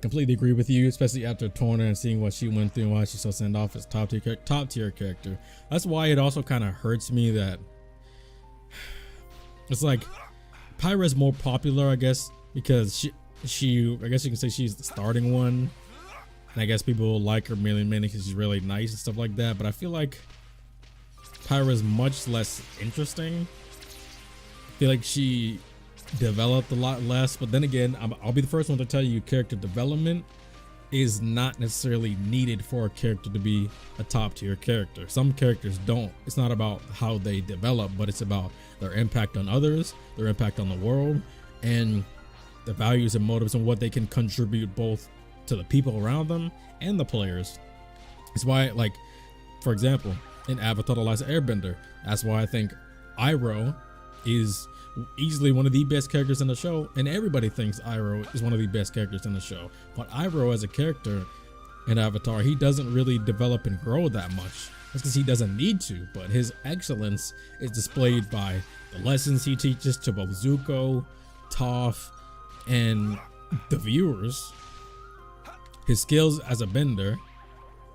Completely agree with you, especially after Torna and seeing what she went through and why she's so sent off as top tier character. That's why it also kind of hurts me that it's like Pyra's more popular, I guess, because she I guess you can say she's the starting one And I guess people like her mainly because she's really nice and stuff like that. But I feel like Pyra is much less interesting. I feel like she developed a lot less. But then again, I'll be the first one to tell you, character development is not necessarily needed for a character to be a top tier character. Some characters don't. It's not about how they develop, but it's about their impact on others, their impact on the world, and the values and motives and what they can contribute both to the people around them and the players. It's why, like, for example, in Avatar: The Last Airbender, that's why I think Iroh is easily one of the best characters in the show, and everybody thinks Iroh is one of the best characters in the show. But Iroh as a character in Avatar, he doesn't really develop and grow that much. That's because he doesn't need to, but his excellence is displayed by the lessons he teaches to both Zuko, Toph, and the viewers, his skills as a bender,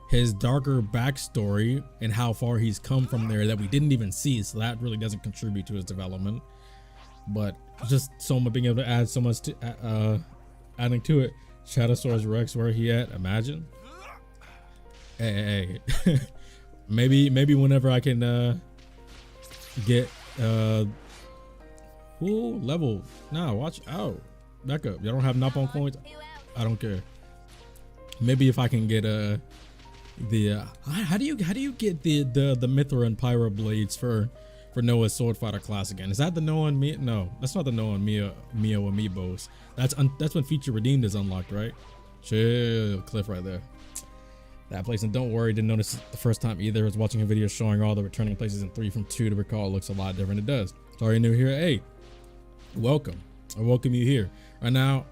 his darker backstory and how far he's come from there that we didn't even see, so that really doesn't contribute to his development. But just so much, being able to add so much to adding to it. Shadowsaur's Rex, where he at? Imagine. Hey. maybe whenever I can get level. Nah, watch out. Back up. Y'all don't have Napalm coins? I don't care. Maybe if I can get how do you get the Mithra and Pyra blades for Noah's Sword Fighter class again? Is that the Noah and Mia? No, that's not the Noah and Mio amiibos. That's when Feature Redeemed is unlocked, right? Chill, cliff right there. That place, and don't worry, didn't notice it the first time either. I was watching a video showing all the returning places in 3 from 2 to recall. It looks a lot different. It does. Sorry, new here. Hey, welcome. I welcome you here. Right now,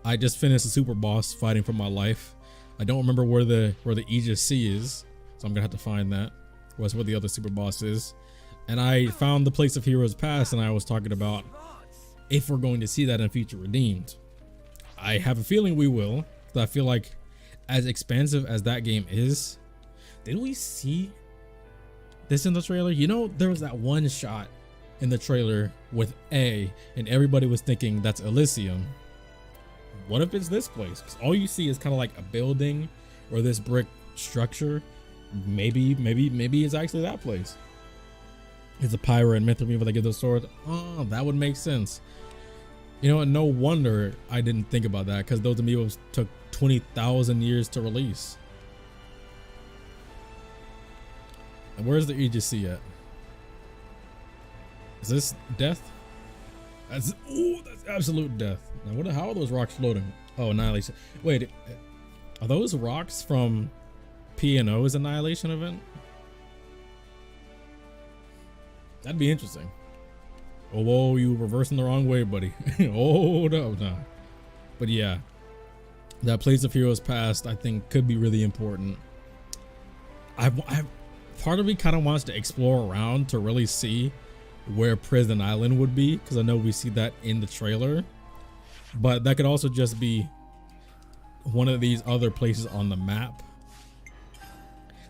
I just finished a super boss fighting for my life. I don't remember where the Aegis Sea is, so I'm gonna have to find that. What's where the other super boss is. And I found the place of Heroes Past, and I was talking about if we're going to see that in Future Redeemed. I have a feeling we will. But I feel like, as expansive as that game is, did we see this in the trailer? You know, there was that one shot in the trailer with A, and everybody was thinking that's Elysium. What if it's this place? Because all you see is kind of like a building or this brick structure. Maybe it's actually that place. It's a Pyra and Mithra people that give those swords. Oh, that would make sense. You know what? No wonder I didn't think about that, because those amiibos took 20,000 years to release. And where's the Aegis Sea at? Is this death? That's absolute death. Now, how are those rocks floating? Oh, Annihilation. Wait, are those rocks from P&O's Annihilation event? That'd be interesting. Oh, whoa, you were reversing the wrong way, buddy. Oh, no. But yeah, that Place of Heroes Past, I think, could be really important. Part of me kind of wants to explore around to really see where Prison Island would be, because I know we see that in the trailer. But that could also just be one of these other places on the map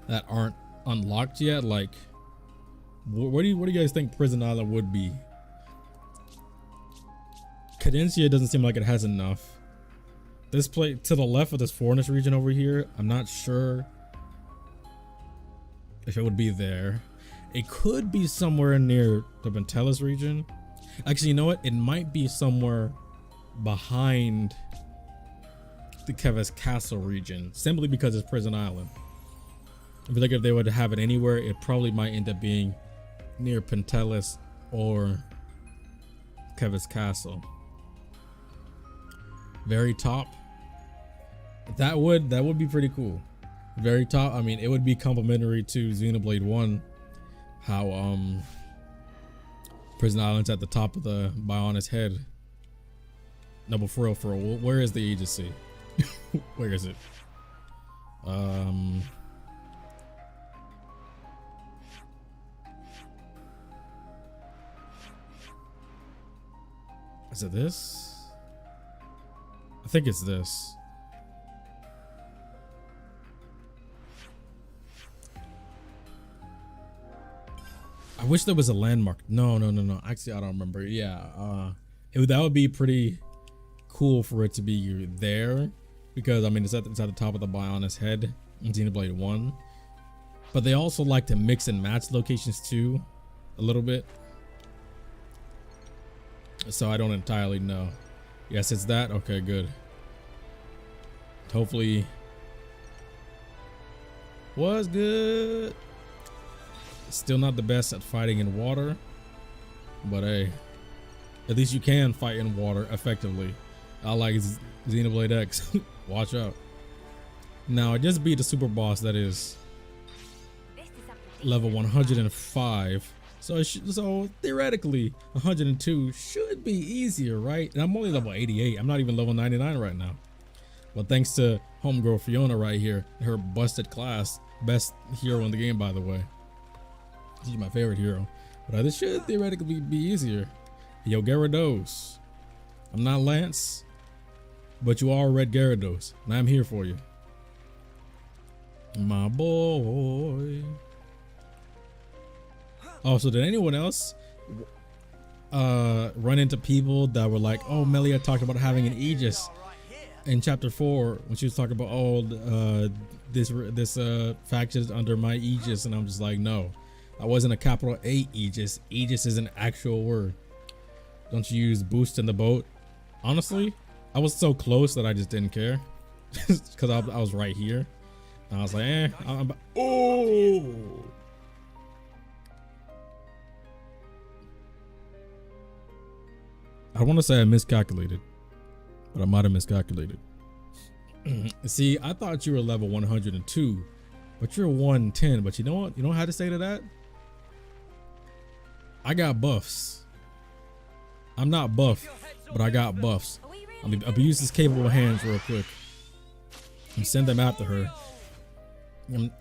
that aren't unlocked yet. Like, what do you guys think Prison Island would be? Cadencia doesn't seem like it has enough. This place to the left of this forest region over here, I'm not sure if it would be there. It could be somewhere near the Pentelis region. Actually, you know what? It might be somewhere behind the Keves Castle region, simply because it's Prison Island. I feel like if they were to have it anywhere, it probably might end up being near Pentelis or Keves Castle. Very top. That would be pretty cool. Very top. I mean, it would be complimentary to Xenoblade 1. How Prison Island's at the top of the Bionis head. No, but for real, where is the Aegis Sea? Where is it? Is it this? I think it's this. I wish there was a landmark. No. Actually, I don't remember. Yeah, that would be pretty cool for it to be there. because I mean it's at the top of the Bionis head in Xenoblade 1. But they also like to mix and match locations too, a little bit. So I don't entirely know. Yes, it's that. Okay, good. Hopefully, was good. Still not the best at fighting in water, but hey, at least you can fight in water effectively. I like Xenoblade X. Watch out. Now I just beat the super boss that is level 105. So theoretically 102 should be easier, right? And I'm only level 88. I'm not even level 99 right now. But thanks to homegirl Fiona right here, her busted class, best hero in the game, by the way. She's my favorite hero. But this should theoretically be easier. Yo, Gyarados. I'm not Lance, but you are Red Gyarados, and I'm here for you. My boy. Oh, so did anyone else run into people that were like, oh, Melia talked about having an Aegis in chapter 4 when she was talking about, oh, this faction is under my Aegis, and I'm just like, no, that wasn't a capital A Aegis. Aegis is an actual word. Don't you use boost in the boat? Honestly, I was so close that I just didn't care because I was right here. And I was like, oh. I want to say I miscalculated, but I might have miscalculated. See, I thought you were level 102, but you're 110. But you know what? You know how to say to that? I got buffs. I'm not buff, but I got buffs. I'll abuse his capable hands real quick and send them after her.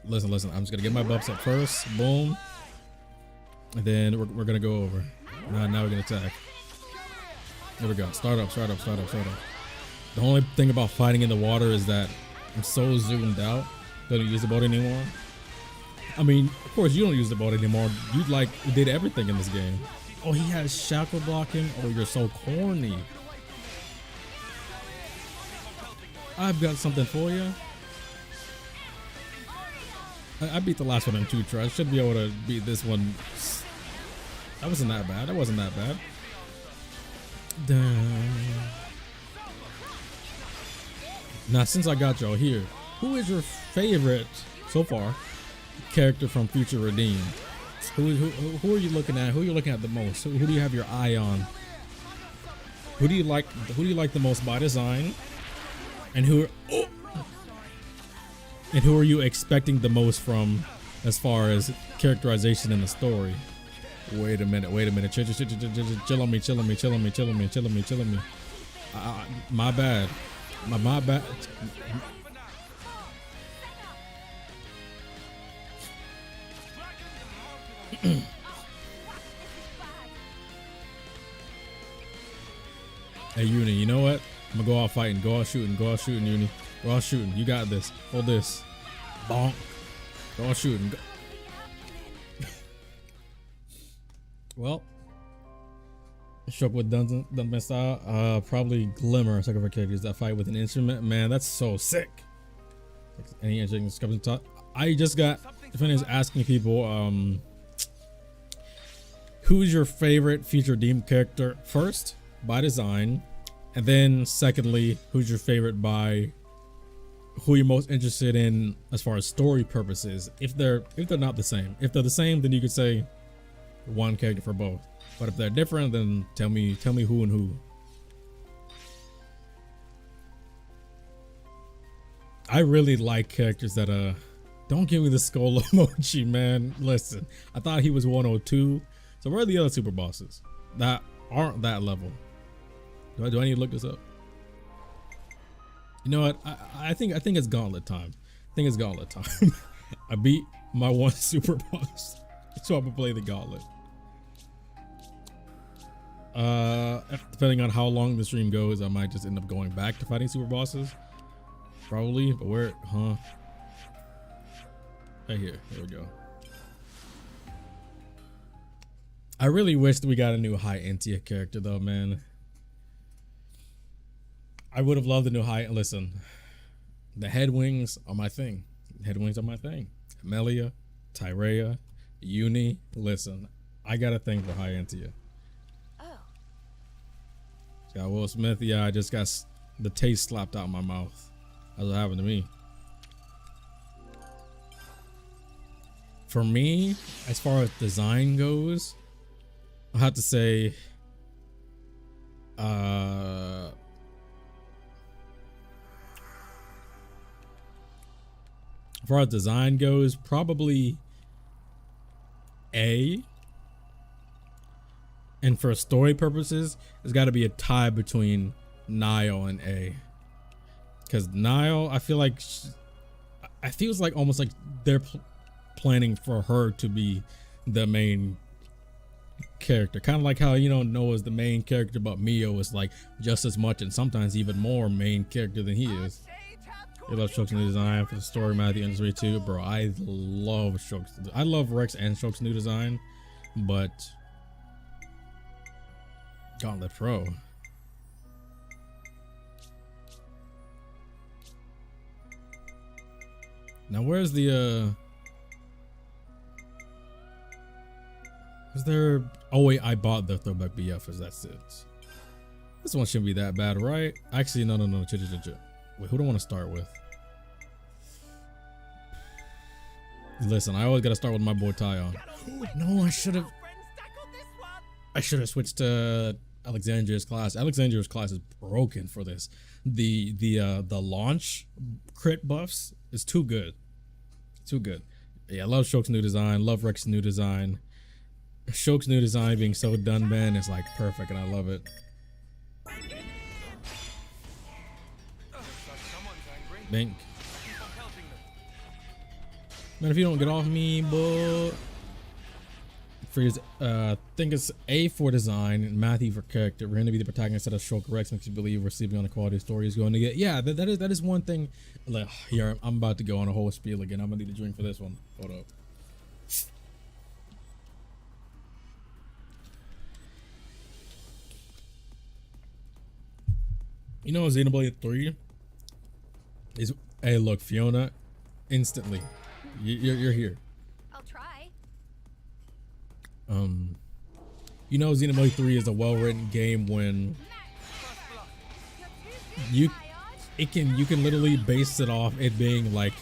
Listen. I'm just gonna get my buffs up first. Boom. And then we're gonna go over. Now we're gonna attack. There we go. Start up. The only thing about fighting in the water is that I'm so zoomed out. Don't use the boat anymore. I mean, of course you don't use the boat anymore. You did everything in this game. Oh, he has shackle blocking. Oh, you're so corny. I've got something for you. I beat the last one in 2 tries. Should be able to beat this one. That wasn't that bad. Now, since I got y'all here, who is your favorite so far character from Future Redeemed? Who are you looking at? Who are you looking at the most? Who do you have your eye on? Who do you like the most by design? And who are you expecting the most from as far as characterization in the story? Wait a minute. Chill on me. My bad. My bad. Hey, Uni, you know what? I'm gonna go out fighting, go out shooting, Uni. Go out shooting. You got this. Hold this. Bonk. Go out shooting. Go. Well, struck with Dunban style. Probably Glimmer, second for characters that fight with an instrument. Man, that's so sick. Any instruments comes in top. I just got defenders asking people, who's your favorite Future Redeemed character first by design, and then secondly, who's your favorite by who you're most interested in as far as story purposes. If they're not the same. If they're the same, then you could say one character for both. But if they're different, then tell me who and who. I really like characters that don't give me the skull emoji, man. Listen, I thought he was 102. So where are the other super bosses that aren't that level? Do I need to look this up? You know what? I think it's Gauntlet time. I beat my one super boss, so I'm gonna play the Gauntlet. Depending on how long the stream goes, I might just end up going back to fighting super bosses. Probably, but where? Huh? Right here. There we go. I really wish that we got a new high Entia character though, man. I would have loved a new high. Listen, The headwings are my thing. Headwings are my thing. Amelia, Tyrea, Uni. Listen, I got a thing for Hyantia. Oh. Got Will Smith. Yeah, I just got the taste slapped out of my mouth. That's what happened to me. For me, as far as design goes, I have to say, as far as design goes, probably A. And for story purposes, there's got to be a tie between Niall and A. Because Niall, I feel like, I feels like almost like they're planning for her to be the main character. Kind of like how, you know, Noah's the main character, but Mio is like just as much and sometimes even more main character than he is. I love Shoke's new design for the story, Matthew industry too, bro. I love Shoke's. I love Rex and Shoke's new design, but Gauntlet Pro. Now where's the is there, oh wait, I bought the throwback BFs, that's it. This one shouldn't be that bad, right? Actually, no. Wait, who do I want to start with? Listen, I always gotta start with my boy Tyon. No, I should have switched to Alexandria's class. Alexandria's class is broken for this. The launch crit buffs is too good. Too good. Yeah, I love Shoke's new design, love Rex's new design. Shoke's new design being so done, man, is like perfect and I love it. Bink. Man, if you don't get off me, boy. Freeze, think it's A for design and Matthew for character. We're gonna be the protagonist of Shoke Rex, makes you believe we're sleeping on the quality of story is going to get. Yeah, that is one thing. Like, here, I'm about to go on a whole spiel again. I'm gonna need a drink for this one. Hold up. You know, Xenoblade 3 is, hey, look, Fiona, instantly, you're here. I'll try. You know, Xenoblade 3 is a well-written game when you can literally base it off it being like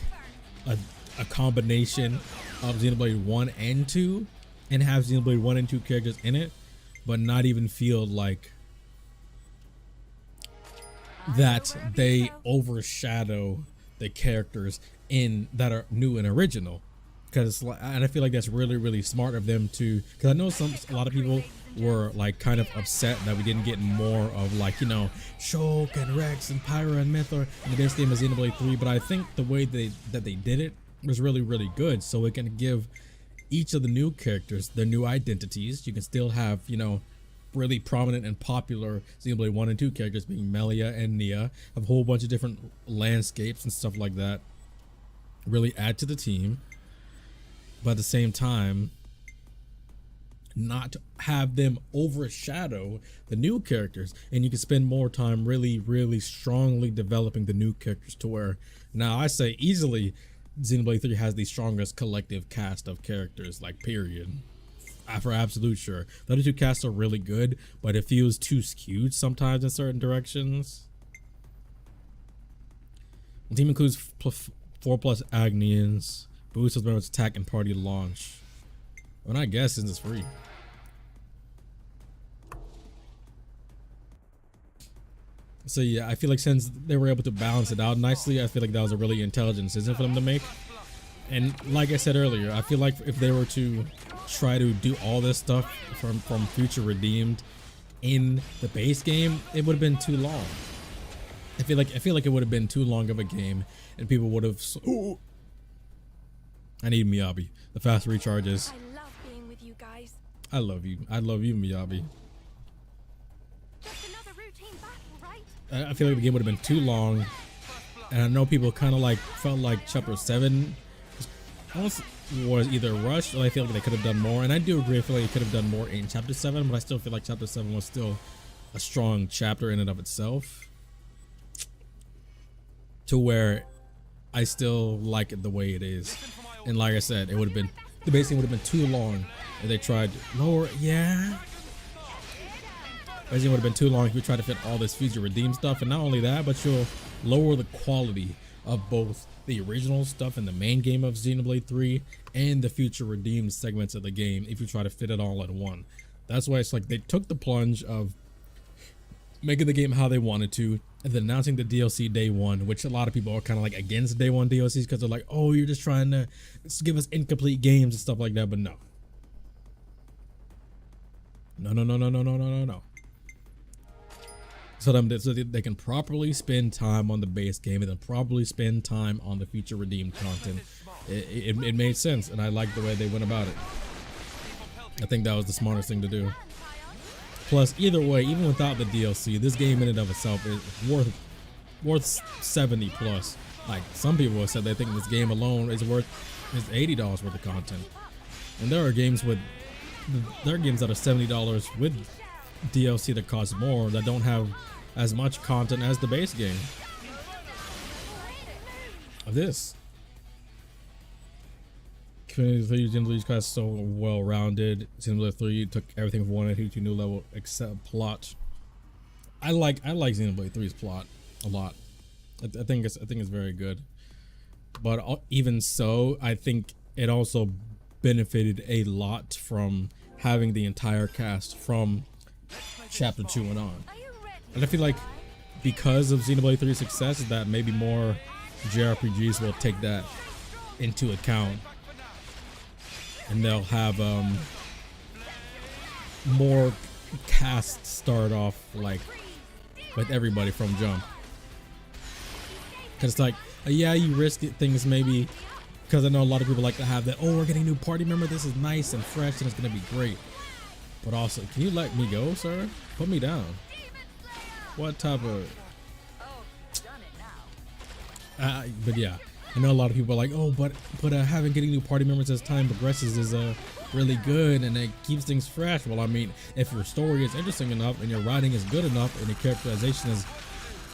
a combination of Xenoblade 1 and 2 and have Xenoblade 1 and 2 characters in it, but not even feel like that they overshadow the characters in that are new and original. Because, and I feel like that's really smart of them to, because I know a lot of people were like kind of upset that we didn't get more of, like, you know, Shoke and Rex and Pyra and Mythra in the base game of Xenoblade 3, but I think the way that they did it was really good, so it can give each of the new characters their new identities. You can still have, you know, really prominent and popular Xenoblade 1 and 2 characters being Melia and Nia, have a whole bunch of different landscapes and stuff like that, really add to the team, but at the same time not have them overshadow the new characters, and you can spend more time really strongly developing the new characters to where now I say easily Xenoblade 3 has the strongest collective cast of characters, like, period. For absolute sure. The other two casts are really good, but it feels too skewed sometimes in certain directions. The team includes 4+ Agnians, boosts with members attack and party launch. Well, I guess since it's free. So yeah, I feel like since they were able to balance it out nicely, I feel like that was a really intelligent decision for them to make. And like I said earlier, I feel like if they were to try to do all this stuff from Future Redeemed in the base game, it would have been too long. I feel like it would have been too long of a game, and people would have. Oh, I need Miyabi. The fast recharges. I love being with you guys. I love you. I love you, Miyabi. Just another routine battle, right? I feel like the game would have been too long, and I know people kind of like felt like Chapter 7 almost was either rushed, or I feel like they could have done more. And I do agree, I feel like they could have done more in Chapter 7, but I still feel like Chapter 7 was still a strong chapter in and of itself, to where I still like it the way it is. And like I said, it would have been, the base game would have been too long if they tried lower. Yeah. Base game would have been too long if you tried to fit all this future redeem stuff. And not only that, but you'll lower the quality of both the original stuff in the main game of Xenoblade 3 and the future redeemed segments of the game if you try to fit it all in one. That's why it's like they took the plunge of making the game how they wanted to and then announcing the DLC day one, which a lot of people are kind of like against day one DLCs because they're like, oh, you're just trying to give us incomplete games and stuff like that. But no. No. So they can properly spend time on the base game and then properly spend time on the future redeemed content. It made sense, and I like the way they went about it. I think that was the smartest thing to do. Plus, either way, even without the DLC, this game in and of itself is worth 70 plus. Like some people have said, they think this game alone is $80 worth of content, and there are games that are $70 with DLC that costs more that don't have as much content as the base game of this. Community 3 Xenoblade class so well rounded. Xenoblade 3 took everything from 1 to a new level except plot. I like Xenoblade 3's plot a lot. I think it's very good. But even so, I think it also benefited a lot from having the entire cast from chapter 2 and on. And I feel like because of Xenoblade 3's success, that maybe more JRPGs will take that into account, and they'll have more casts start off like with everybody from jump. Cause it's like, yeah, you risk it things maybe, because I know a lot of people like to have that, oh, we're getting a new party member, this is nice and fresh and it's gonna be great. But also, can you let me go, sir? Put me down. What type of... but yeah, I know a lot of people are like, oh, but getting new party members as time progresses is really good and it keeps things fresh. Well, I mean, if your story is interesting enough and your writing is good enough and your characterization is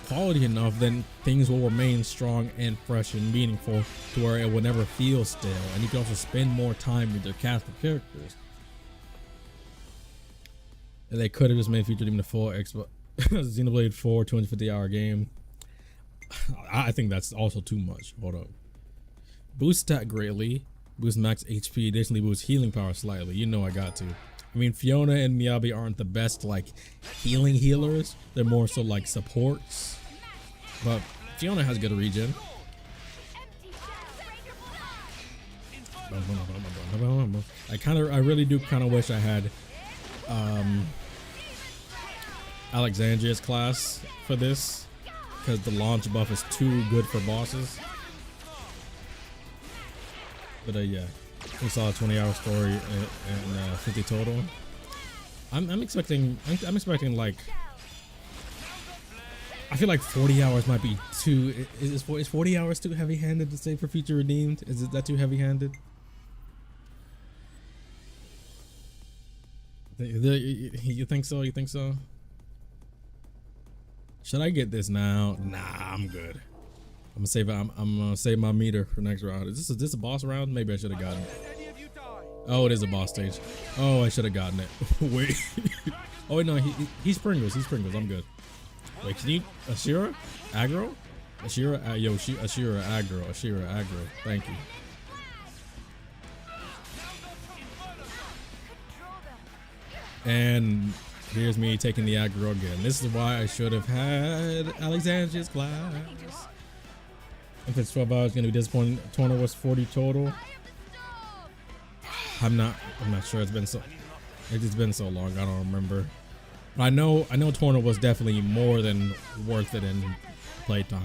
quality enough, then things will remain strong and fresh and meaningful to where it will never feel stale. And you can also spend more time with your cast of characters. And they could have just made Future Demon the full Xenoblade 4 250-hour game. I think that's also too much. Hold up. Boost stat greatly. Boost max HP. Additionally boost healing power slightly. You know I got to. I mean, Fiona and Miyabi aren't the best like healing healers. They're more so like supports. But Fiona has good regen. I really do kind of wish I had Alexandria's class for this, because the launch buff is too good for bosses. But yeah, we saw a 20-hour story and 50 total. I'm expecting like, I feel like 40 hours might be too. Is 40 hours too heavy-handed to say for Future Redeemed? Is that too heavy-handed? You think so? You think so? Should I get this now? Nah, I'm good. I'm gonna save my meter for next round. Is this a boss round? Maybe I should have gotten it. Oh, it is a boss stage. Oh, I should have gotten it. Wait. Oh wait, no, he's Pringles. He's Pringles. I'm good. Wait, can you Ashira aggro? Ashira Ashira aggro. Ashira aggro. Thank you. And here's me taking the aggro again. This is why I should have had Alexandria's class. If it's 12 hours, it's gonna be disappointing. Torna was 40 total. I'm not sure. It's been so long. I don't remember. But I know Torna was definitely more than worth it in playtime.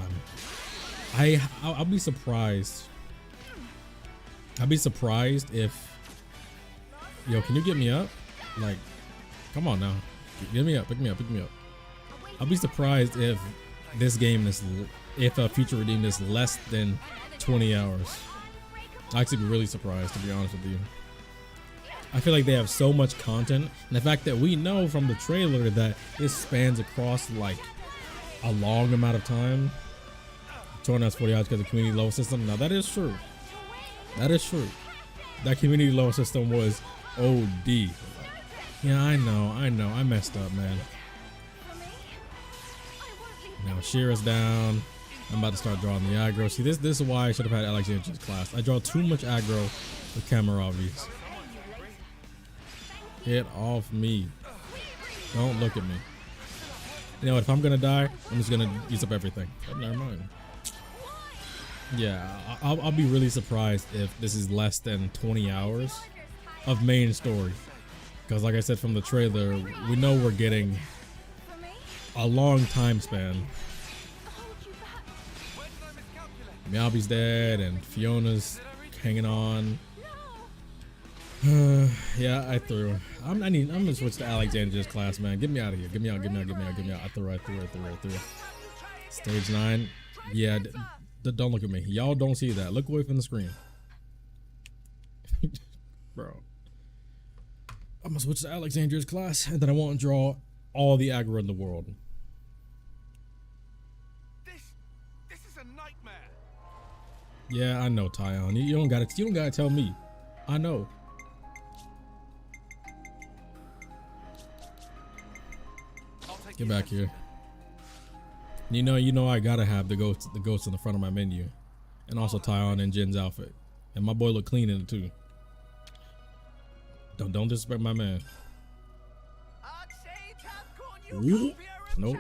I'll be surprised. I'll be surprised if, yo, can you get me up? Like, come on now. Get me up, pick me up, pick me up. I'll be surprised if this game is, if a Future Redeemed is less than 20 hours. I'll actually be really surprised, to be honest with you. I feel like they have so much content, and the fact that we know from the trailer that it spans across like a long amount of time Torn has 40 hours because of the community low system. Now that is true. That is true. That community low system was OD. Yeah, I know. I messed up, man. Now Shira's down. I'm about to start drawing the aggro. See, this is why I should have had Alexander's class. I draw too much aggro with Kamaravis. Get off me. Don't look at me. You know what? If I'm gonna die, I'm just gonna use up everything. Oh, never mind. Yeah, I'll be really surprised if this is less than 20 hours of main story. Because like I said from the trailer, we know we're getting a long time span. Miyabi's dead and Fiona's hanging on. Yeah, I threw. I'm gonna switch to Alexander's class, man. Get me out of here. Get me out. I threw. Stage 9. Yeah, don't look at me. Y'all don't see that. Look away from the screen. Bro. I'm gonna switch to Alexander's class and then I won't draw all the aggro in the world. This is a nightmare. Yeah, I know, Tyon. You don't gotta tell me. I know. Get back here. You know I gotta have the ghost in the front of my menu. And also Tyon and Jin's outfit. And my boy look clean in it too. Don't disrespect my man. Ooh, nope.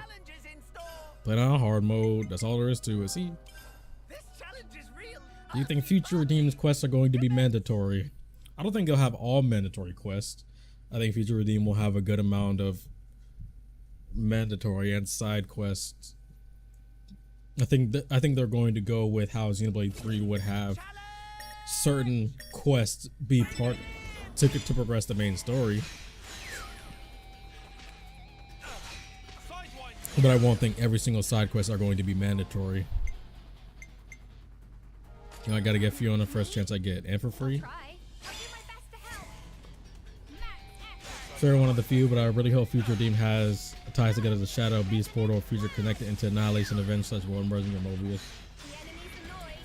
Playing on hard mode. That's all there is to it. See? Do you think future Redeem's quests are going to be mandatory? I don't think they'll have all mandatory quests. I think future Redeem will have a good amount of mandatory and side quests. I think they're going to go with how Xenoblade 3 would have certain quests be part to progress the main story. But I won't think every single side quest are going to be mandatory. You know, I gotta get Fiona first chance I get, and for free. Sure, one of the few, but I really hope Future Redeem has ties together the Shadow, Beast Portal, Future connected into Annihilation events such as War Merging and Mobius.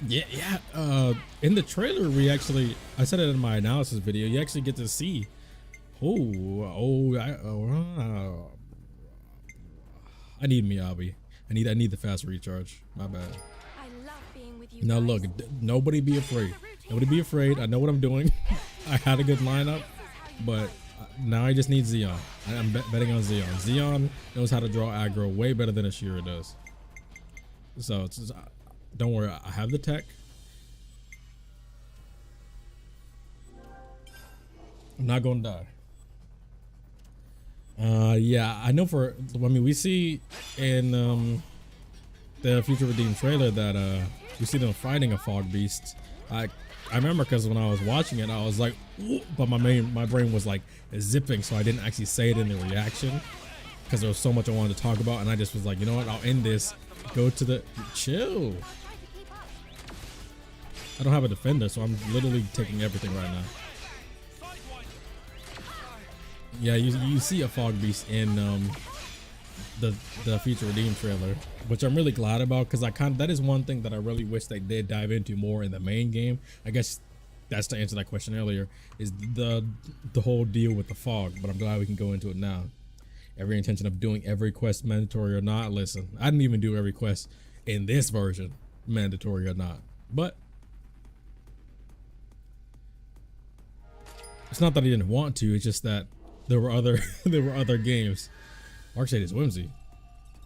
Yeah. In the trailer, I said it in my analysis video. You actually get to see. I need Miyabi. I need the fast recharge. My bad. Now look, nobody be afraid. Nobody be afraid. I know what I'm doing. I had a good lineup, but now I just need Xeon. I'm betting on Xeon. Xeon knows how to draw aggro way better than Ashira does. So don't worry, I have the tech. I'm not gonna die. Yeah, I know we see in the Future Redeem trailer that we see them fighting a fog beast. I remember because when I was watching it, I was like, ooh, but my brain was like zipping, so I didn't actually say it in the reaction because there was so much I wanted to talk about, and I just was like, you know what, I'll end this. Go to the chill. I don't have a defender, so I'm literally taking everything right now. Yeah, you see a fog beast in the Future Redeem trailer, which I'm really glad about because that is one thing that I really wish they did dive into more in the main game. I guess that's to answer that question earlier, is the whole deal with the fog, but I'm glad we can go into it now. Every intention of doing every quest mandatory or not. Listen, I didn't even do every quest in this version mandatory or not, but it's not that I didn't want to, it's just that there were other games. Arcshade is whimsy.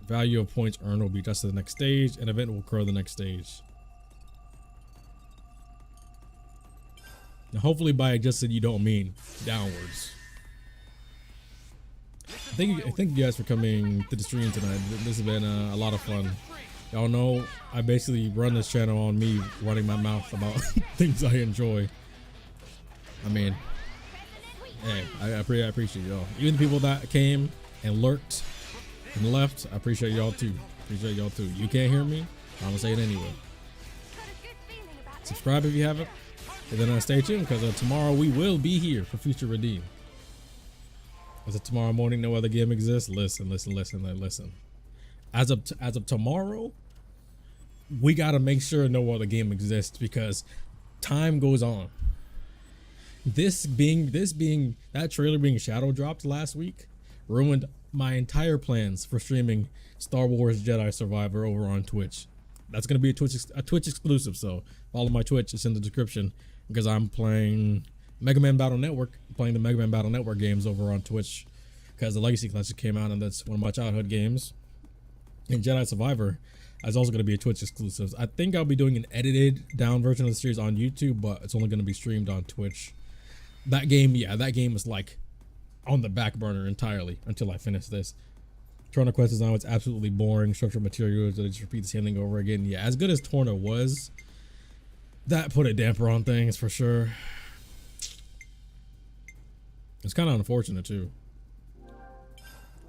Value of points earned will be adjusted to the next stage. An event will occur the next stage. Now, hopefully by adjusted you don't mean downwards. Thank you guys for coming to the stream tonight. This has been a lot of fun. Y'all know I basically run this channel on me running my mouth about things I enjoy. I mean, hey, I appreciate y'all. Even the people that came and lurked and left, I appreciate y'all too. You can't hear me? I'm gonna say it anyway. Subscribe if you haven't, and then stay tuned because tomorrow we will be here for Future Redeem. As of tomorrow morning, no other game exists. Listen. As of tomorrow, we gotta make sure no other game exists because time goes on. This being that trailer being shadow dropped last week ruined my entire plans for streaming Star Wars Jedi Survivor over on Twitch. That's gonna be a Twitch exclusive, so follow my Twitch. It's in the description because I'm playing Mega Man Battle Network. I'm playing the Mega Man Battle Network games over on Twitch because the Legacy Classic came out and that's one of my childhood games. And Jedi Survivor is also going to be a Twitch exclusive. I think I'll be doing an edited down version of the series on YouTube, but it's only going to be streamed on Twitch. That game, yeah, that game is like on the back burner entirely until I finish this. Torna Quest Design was absolutely boring. Structural materials, they just repeat the same thing over again. Yeah, as good as Torna was, that put a damper on things for sure. It's kind of unfortunate too.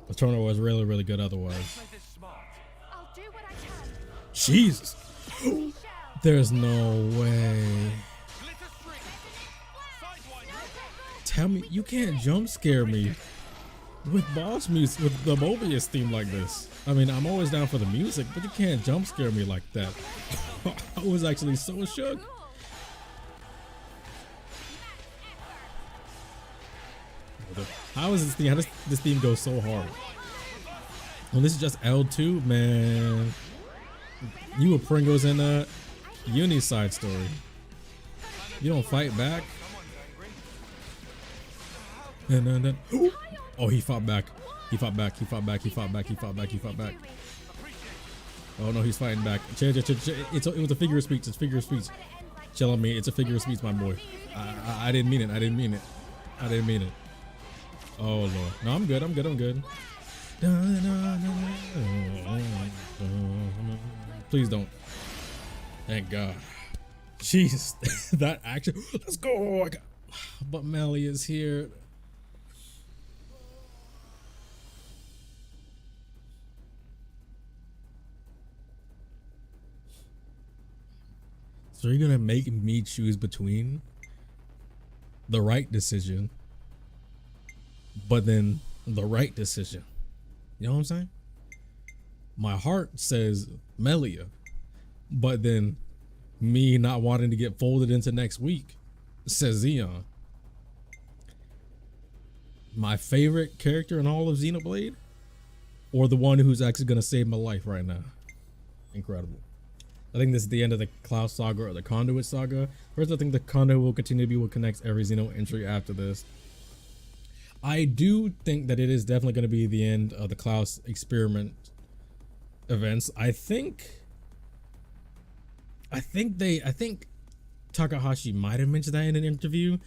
But Torna was really, really good otherwise. I'll do what I can. Jesus! There's no way. Tell me, you can't jump scare me with boss music, with the Mobius theme like this. I mean, I'm always down for the music, but you can't jump scare me like that. I was actually so shook. How is this thing? How does this theme go so hard? Well, this is just L2, man. You were Pringles in a uni side story. You don't fight back. And oh, he fought back. He fought back. He fought back. He fought back. He fought back. He fought back. Oh no, he's fighting back. It was a figure of speech. It's figure of speech. Chill on me. It's a figure of speech, my boy. I didn't mean it. I didn't mean it. I didn't mean it. Oh Lord. No, I'm good. I'm good. I'm good. Please don't. Thank God. Jesus, that action. Let's go. But Melly is here. So you're gonna make me choose between the right decision, but then the right decision. You know what I'm saying? My heart says Melia, but then me not wanting to get folded into next week says Xeon. My favorite character in all of Xenoblade, or the one who's actually gonna save my life right now. Incredible. I think this is the end of the Cloud Saga or the Conduit Saga. First, I think the Conduit will continue to be what connects every Xeno entry after this. I do think that it is definitely going to be the end of the Klaus experiment events. I think Takahashi might have mentioned that in an interview.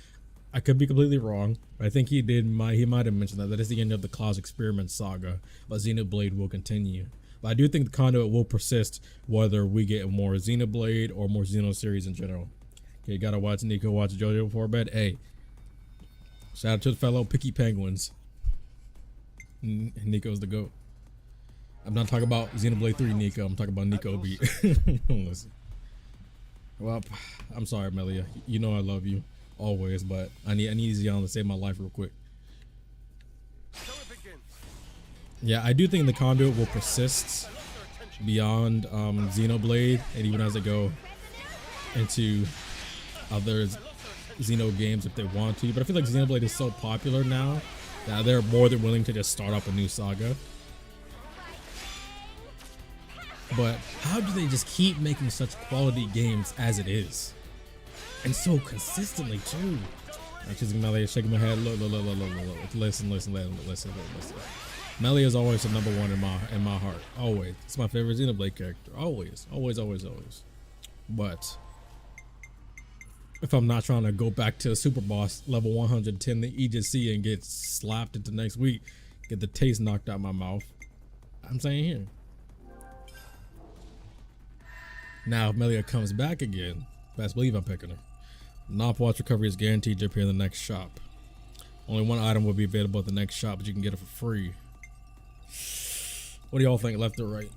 I could be completely wrong, but I think he might have mentioned that is the end of the Klaus experiment saga, but Xenoblade will continue. But I do think the Conduit will persist whether we get more Xenoblade or more Xeno series in general. Okay, gotta watch Nico watch JoJo before bed. Hey, shout out to the fellow Picky Penguins. Nico's the GOAT. I'm not talking about Xenoblade 3 Nico, I'm talking about Nico beat. Listen. Well, I'm sorry, Melia. You know I love you always, but I need Xeon to save my life real quick. Yeah, I do think the Conduit will persist beyond Xenoblade, and even as they go into other Xeno games if they want to. But I feel like Xenoblade is so popular now that they're more than willing to just start up a new saga. But how do they just keep making such quality games as it is? And so consistently too. I'm choosing Melia, shaking my head. Look. Listen. Melia is always the number one in my heart. Always. It's my favorite Xenoblade character. Always. But if I'm not trying to go back to Super Boss level 110 the EGC and get slapped into next week, get the taste knocked out my mouth, I'm saying here. Now if Melia comes back again, best believe I'm picking her. Nopwatch recovery is guaranteed to appear in the next shop. Only one item will be available at the next shop, but you can get it for free. What do y'all think, left or right?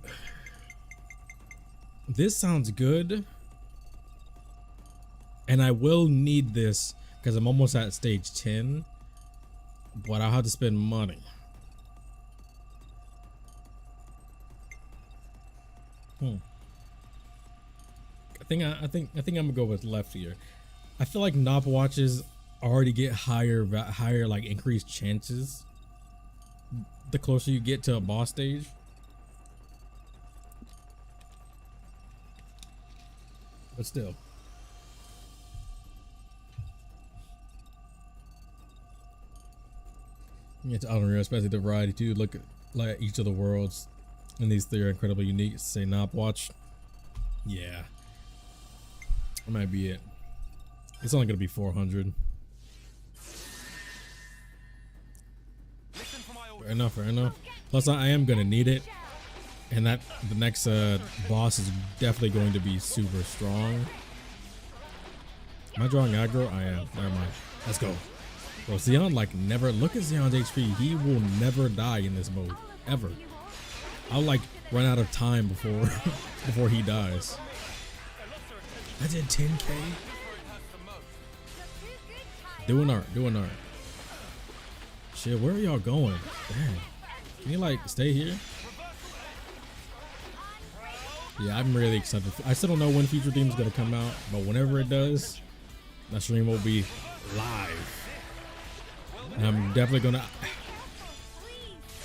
This sounds good. And I will need this because I'm almost at stage 10. But I'll have to spend money. I think I'm gonna go with left here. I feel like Nop watches already get higher like increased chances the closer you get to a boss stage. But still. It's unreal, especially the variety too. Look at like each of the worlds, and these three are incredibly unique. Say Nop watch. Yeah. That might be it. It's only gonna be 400. Fair enough, fair enough. Plus, I am gonna need it, and that the next boss is definitely going to be super strong. Am I drawing aggro? I am. Never mind. Let's go. Bro, Xeon like never. Look at Xeon's HP. He will never die in this mode ever. I'll like run out of time before before he dies. I did 10k. Doing art. Shit, where are y'all going? Damn. Can you like stay here? Yeah, I'm really excited. I still don't know when Future Theme is gonna come out, but whenever it does, that stream will be live. And I'm definitely gonna.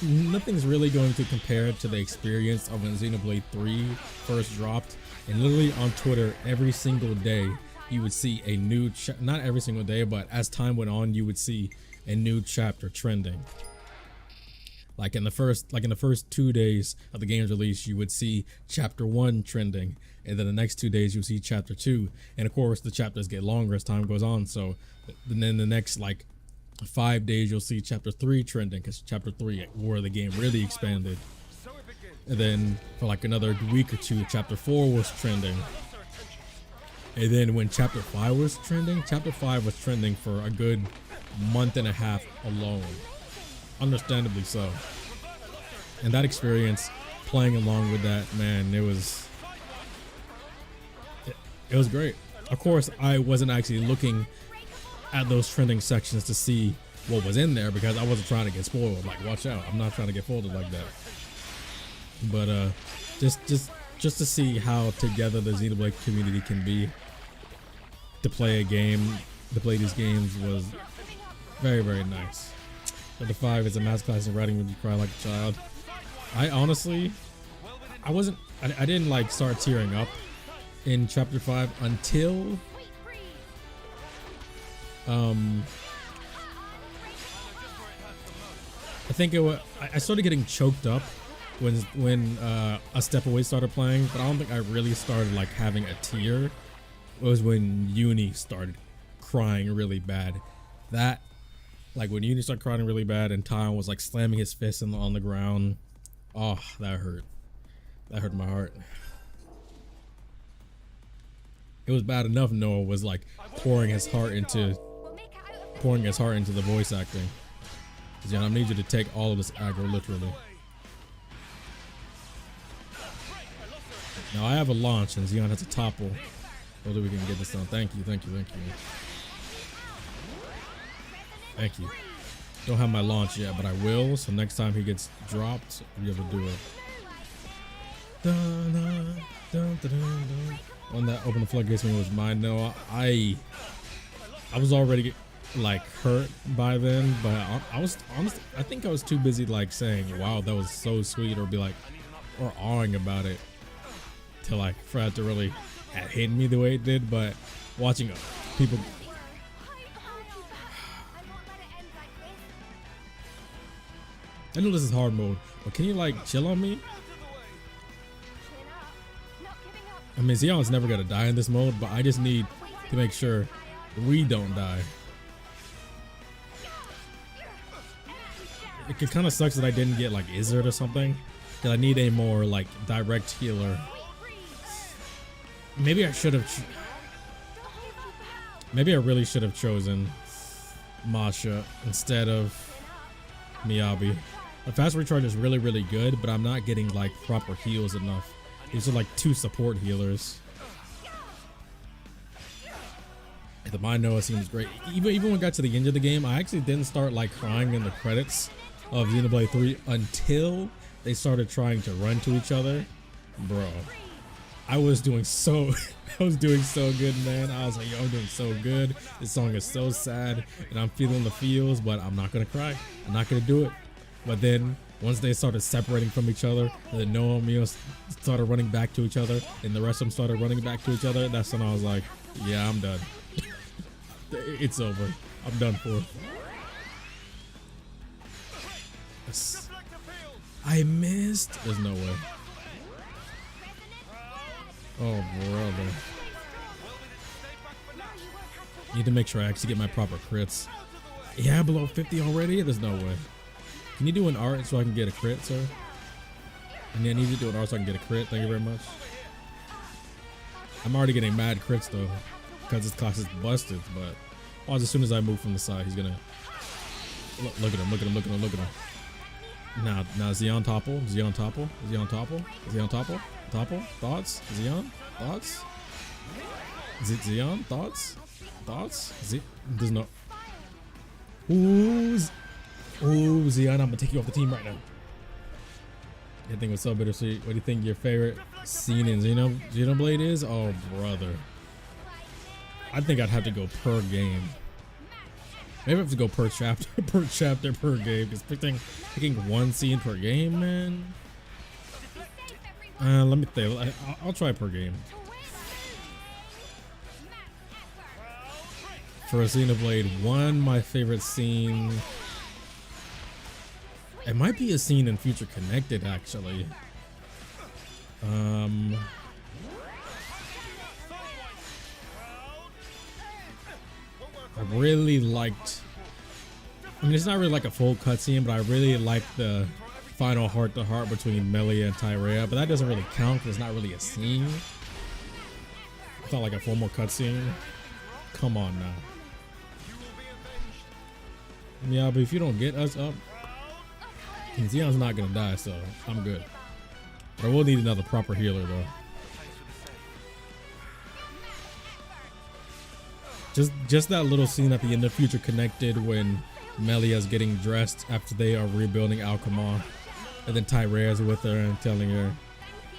Nothing's really going to compare to the experience of when Xenoblade 3 first dropped. And literally on Twitter, every single day, you would see a new not every single day, but as time went on, you would see a new chapter trending. Like in the first 2 days of the game's release, you would see chapter 1 trending, and then the next 2 days you would see chapter 2, and of course the chapters get longer as time goes on. So then the next like 5 days you'll see chapter 3 trending, because chapter 3 where the game really expanded. And then for like another week or two, chapter 4 was trending. And then when chapter 5 was trending, chapter 5 was trending for a good month and a half alone. Understandably so. And that experience, playing along with that, man, it was great. Of course, I wasn't actually looking at those trending sections to see what was in there, because I wasn't trying to get spoiled. Like, watch out, I'm not trying to get folded like that. But just to see how together the Xenoblade community can be to play these games was very, very nice. Chapter 5 is a masterclass in writing when you cry like a child. I honestly, I didn't like start tearing up in chapter 5 until I think it was, I started getting choked up when A Step Away started playing, but I don't think I really started like having a tear. It was when Uni started crying really bad. That, like when Uni started crying really bad and Tyon was like slamming his fist on the ground. Oh, that hurt. That hurt my heart. It was bad enough Noah was like pouring his heart into the voice acting. Zion, I need you to take all of this aggro literally. Now I have a launch and Zion has a topple. Hopefully we can get this done. Thank you. Thank you. Don't have my launch yet, but I will. So next time he gets dropped, I'll be able to do it. One that opened the floodgates when it was mine. No, I was already like hurt by then, but I was honest. I think I was too busy like saying, "Wow, that was so sweet," or be like, or awing about it, to like for it to really have hit me the way it did. But watching people. I know this is hard mode, but can you like chill on me? I mean, Xeon's never gonna die in this mode, but I just need to make sure we don't die. It kind of sucks that I didn't get like Izzard or something, because I need a more like direct healer. Maybe I should have. Maybe I really should have chosen Masha instead of Miyabi. The fast recharge is really, really good, but I'm not getting like proper heals enough. These are like 2 support healers. The Mind Noah seems great. Even when we got to the end of the game, I actually didn't start like crying in the credits of Xenoblade 3 until they started trying to run to each other. Bro, I was doing so I was doing so good, man. I was like, yo, I'm doing so good. This song is so sad and I'm feeling the feels, but I'm not gonna cry. I'm not gonna do it. But then once they started separating from each other, and then Noah and Mio started running back to each other, and the rest of them started running back to each other, that's when I was like, yeah, I'm done. It's over. I'm done for. Yes. I missed. There's no way. Oh, brother. Need to make sure I actually get my proper crits. Yeah, below 50 already? There's no way. Can you do an art so I can get a crit, sir? And then I need to do an art so I can get a crit. Thank you very much. I'm already getting mad crits though, because this class is busted. But oh, as soon as I move from the side, he's gonna look at him. Look at him. Look at him. Look at him. Now Xeon topple. Xeon topple. Xeon topple. Xeon topple. Topple. Thoughts? Xeon? Thoughts? Xeon? Thoughts? Thoughts? There's no. Ooh, Xeon, I'm gonna take you off the team right now. I think what's so bittersweet. What do you think your favorite scene in Xenoblade is? Oh, brother. I think I'd have to go per game. Maybe I have to go per chapter, per game. Because picking one scene per game, man. Let me think. I'll try per game. For Xenoblade 1, my favorite scene. It might be a scene in Future Connected, actually. I really liked. I mean, it's not really like a full cutscene, but I really liked the final heart-to-heart between Melia and Tyrea. But that doesn't really count because it's not really a scene. It's not like a formal cutscene. Come on now. Yeah, but if you don't get us up, Xeon's not gonna die, so I'm good. But I will need another proper healer though. Just that little scene at the end of Future Connected when Melia's getting dressed after they are rebuilding Alchemon, and then Tyrea's with her and telling her,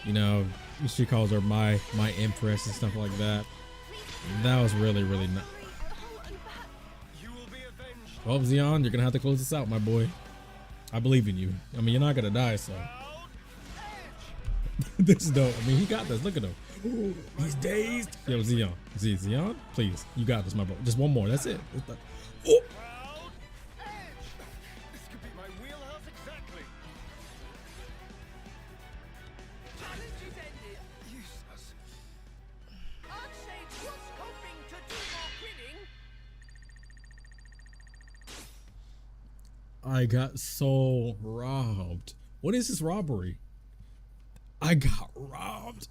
you know, she calls her my empress and stuff like that. That was really nice. Well, Xeon, you're gonna have to close this out, my boy. I believe in you. I mean, you're not gonna die, so. This is dope. I mean, he got this. Look at him. Ooh, he's dazed. Yo, Xeon. Xeon, please. You got this, my bro. Just one more. That's it. Oh. This could be my wheelhouse exactly. Challenge is ended. Useless. Archsage was hoping to do more winning. I got so robbed. What is this robbery? I got robbed.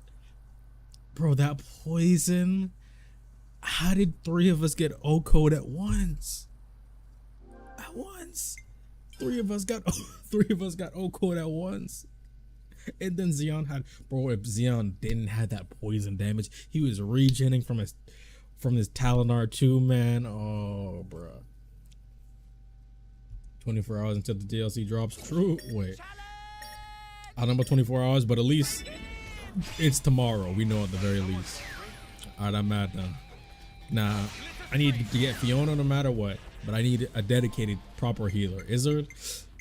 Bro, that poison. How did 3 of us get O-code at once? At once. 3 of us got O-code at once. And then Xeon had, bro, if Xeon didn't have that poison damage, he was regenerating from his Talinar too, man. Oh, bro. 24 hours until the DLC drops. True. Wait. I don't know about 24 hours, but at least it's tomorrow. We know at the very least. All right, I'm mad now. Nah, I need to get Fiona no matter what, but I need a dedicated proper healer. Izzard?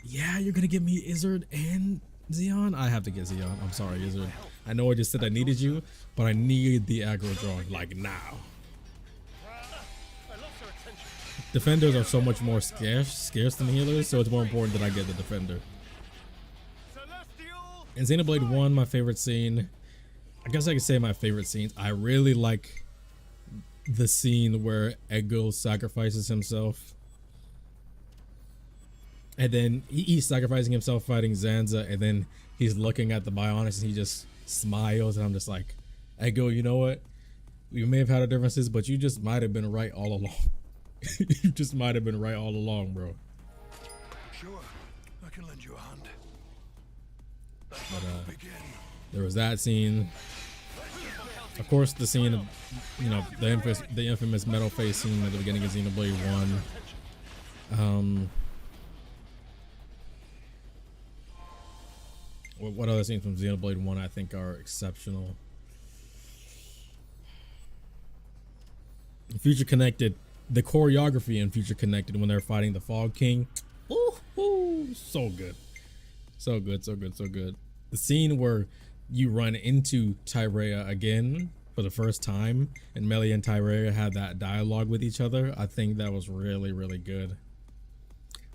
Yeah, you're gonna give me Izzard and Xeon? I have to get Xeon. I'm sorry, Izzard. I know I just said I needed you, but I need the aggro drawing like now. Defenders are so much more scarce than healers, so it's more important that I get the defender. In Xenoblade 1, my favorite scene, I guess I could say my favorite scenes, I really like the scene where Egil sacrifices himself. And then he's sacrificing himself fighting Zanza, and then he's looking at the Bionis and he just smiles, and I'm just like, Egil, you know what? We may have had our differences, but you just might have been right all along. You just might have been right all along, bro. Sure, I can lend you a hand. But there was that scene. Of course, the scene of, you know, the infamous metal face scene at the beginning of Xenoblade 1. What other scenes from Xenoblade 1 I think are exceptional? Future Connected, the choreography in Future Connected when they're fighting the Fog King. Ooh, so good. So good, so good, so good. The scene where you run into Tyrea again for the first time and Melia and Tyrea had that dialogue with each other, I think that was really, really good.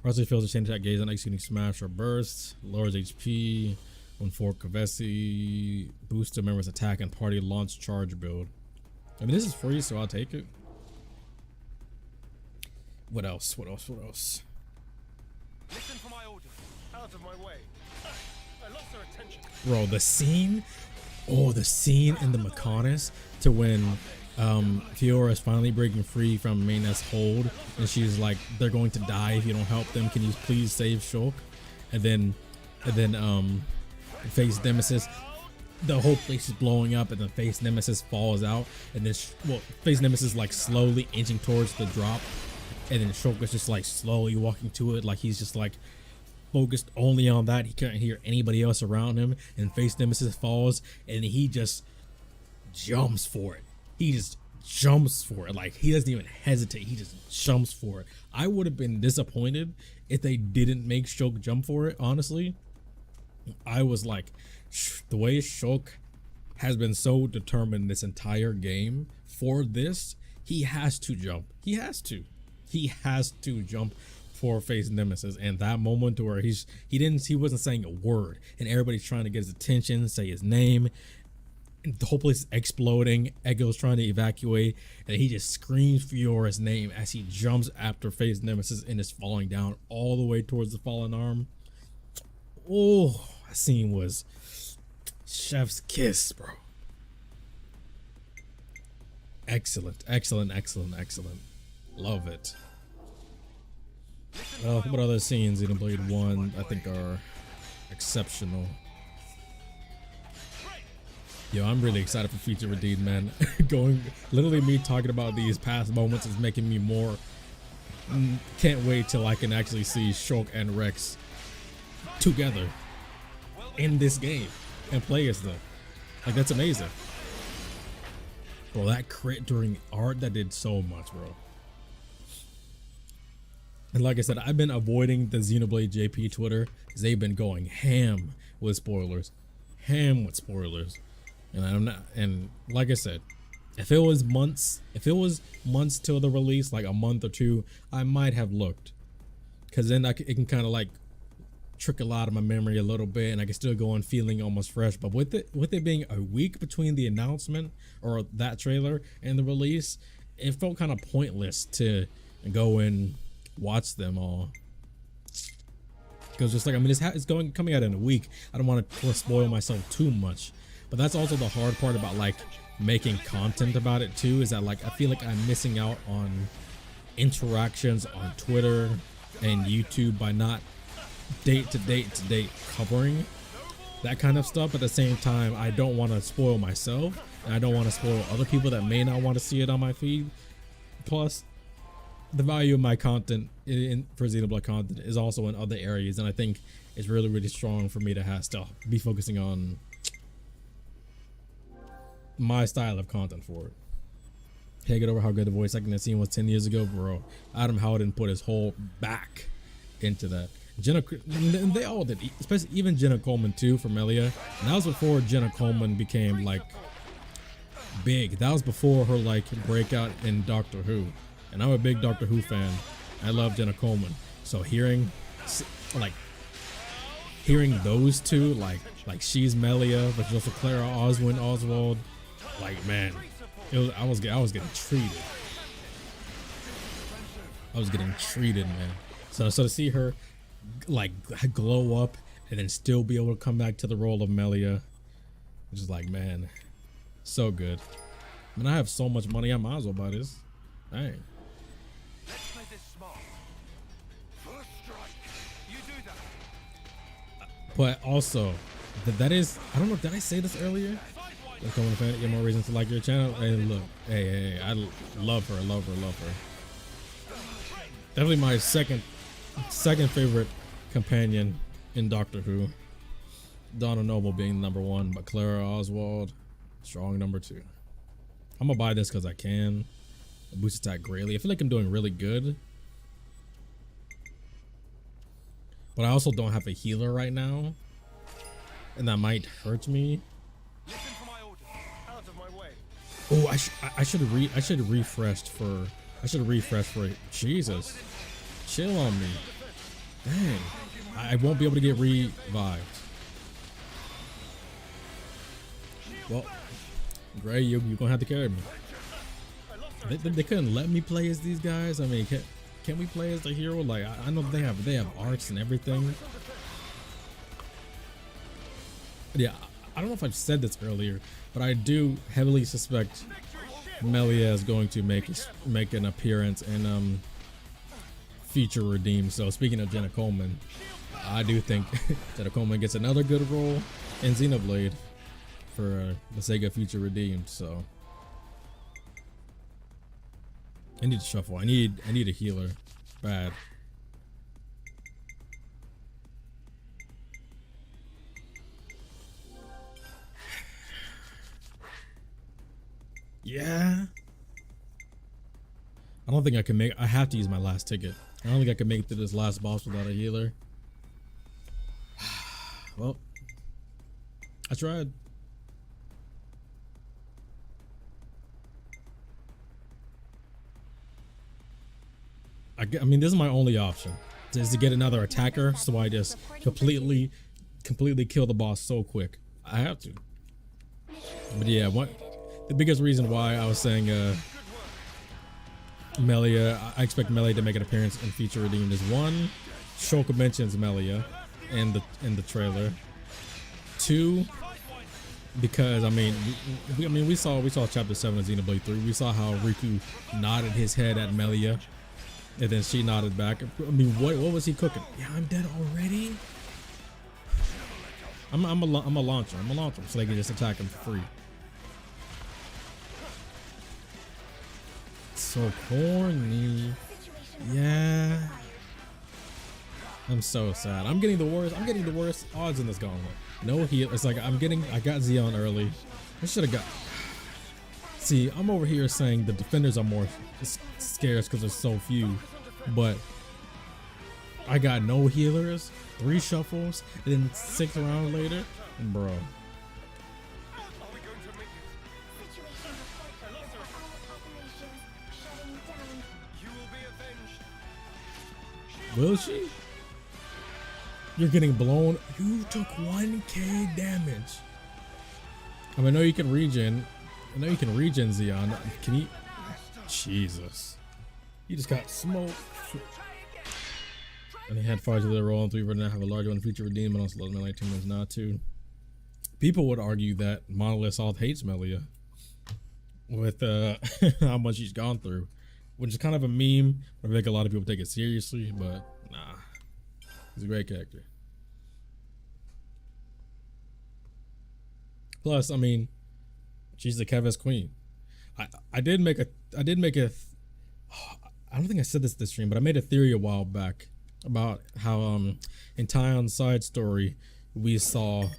Russell feels a change attack gauge on executing smash or burst, lowers HP, when for Kavesi, boosts a member's attack and party launch charge build. I mean, this is free, so I'll take it. What else? What else? What else? Listen for my orders. Out of my way. I lost their attention. Bro, the scene, the scene in the Mechonis to when Fiora is finally breaking free from Mayna's hold, and she's like, "They're going to die if you don't help them. Can you please save Shulk?" And then Face Nemesis, the whole place is blowing up, and then Face Nemesis falls out, and then Face Nemesis like slowly inching towards the drop, and then Shulk is just like slowly walking to it, like he's just like focused only on that. He can't hear anybody else around him, and Face Nemesis falls, and he just jumps for it. He just jumps for it. Like, he doesn't even hesitate. He just jumps for it. I would have been disappointed if they didn't make Shulk jump for it, honestly. I was like, the way Shulk has been so determined this entire game for this, he has to jump. He has to jump for Face Nemesis. And that moment where he wasn't saying a word and everybody's trying to get his attention, say his name, and the whole place is exploding, Echo's trying to evacuate, and he just screams Fiora's name as he jumps after Face Nemesis and is falling down all the way towards the fallen arm. Oh, that scene was chef's kiss, bro. Excellent, excellent, excellent, excellent. Love it. What other scenes in Xenoblade 1 I think are exceptional? Yo, I'm really excited for Future Redeemed, man. Literally me talking about these past moments is making me more. Can't wait till I can actually see Shulk and Rex together in this game and play as them. Like, that's amazing. Bro, that crit during art, that did so much, bro. And like I said, I've been avoiding the Xenoblade JP Twitter because they've been going ham with spoilers. And I'm not, and like I said, if it was months till the release, like a month or two, I might have looked, because then it can kind of like trickle out of my memory a little bit, and I can still go on feeling almost fresh. But with it being a week between the announcement or that trailer and the release, it felt kind of pointless to go and watch them all. Because just like, I mean, it's coming out in a week. I don't want to spoil myself too much. But that's also the hard part about like making content about it too, is that like I feel like I'm missing out on interactions on Twitter and YouTube by not date to date covering that kind of stuff. At the same time, I don't want to spoil myself, and I don't want to spoil other people that may not want to see it on my feed. Plus, the value of my content for Xenoblade content is also in other areas, and I think it's really, really strong for me to still be focusing on my style of content for it. Can't get over how good the voice acting that scene was 10 years ago, bro. Adam Howden put his whole back into that. They all did, especially even Jenna Coleman too for Melia. And that was before Jenna Coleman became like big. That was before her like breakout in Doctor Who. And I'm a big Doctor Who fan. I love Jenna Coleman. So hearing those two, like she's Melia, but she's also Clara Oswald. Like, man, I was getting treated. Man. So to see her like glow up and then still be able to come back to the role of Melia, which is like, man, so good. I mean, I have so much money, I might as well buy this. Dang. Let's play this smart. First strike. You do that. But also, that is, I don't know, did I say this earlier? Come fan, you have more reasons to like your channel. And look, hey, I love her. Definitely my second favorite companion in Doctor Who. Donna Noble being number one, but Clara Oswald, strong number two. I'm gonna buy this because I can. boost attack greatly. I feel like I'm doing really good. But I also don't have a healer right now. And that might hurt me. Listen for my orders. Out of my way. Oh, I should have refreshed for Jesus. Chill on me. Dang. I won't be able to get revived. Well, Gray, you're gonna have to carry me. They couldn't let me play as these guys. I mean, can we play as the hero? Like I know they have arts and everything. Yeah, I don't know if I've said this earlier, but I do heavily suspect Melia is going to make an appearance in Future Redeemed. So speaking of Jenna Coleman, I do think Jenna Coleman gets another good role in Xenoblade for the sake of Future Redeemed. So I need to shuffle. I need a healer, bad. Yeah. I don't think I can make. I have to use my last ticket. I don't think I can make it to this last boss without a healer. Well, I tried. I mean, this is my only option, is to get another attacker, so I just completely kill the boss so quick. I have to. But yeah, the biggest reason why I was saying Melia, I expect Melia to make an appearance in Future Redeemed is one, Shulk mentions Melia in the trailer. Two, because I mean we saw chapter 7 of Xenoblade 3. We saw how Riku nodded his head at Melia, and then she nodded back. I mean, what was he cooking? Yeah, I'm dead already. I'm a launcher. I'm a launcher, so they can just attack him for free. So corny. Yeah. I'm so sad. I'm getting the worst odds in this gauntlet. No heal. It's like I got Xeon early. I should have got. See, I'm over here saying the defenders are more scarce because there's so few, but I got no healers, 3 shuffles, and then 6 rounds later, bro. Will she? You're getting blown. You took 1k damage. I mean, I know you can regen. I know you can regen Xeon. Can you? Jesus. You just got smoked. And he had 5 to the roll and 3 for now have a large one Future Redeemed, but also Melia 2 minutes not to. People would argue that Monolith South hates Melia with how much she's gone through, which is kind of a meme. I think a lot of people take it seriously, but nah, he's a great character. Plus, I mean, she's the Kevis queen. I did make a I don't think I said this stream, but I made a theory a while back about how in Tyon's side story we saw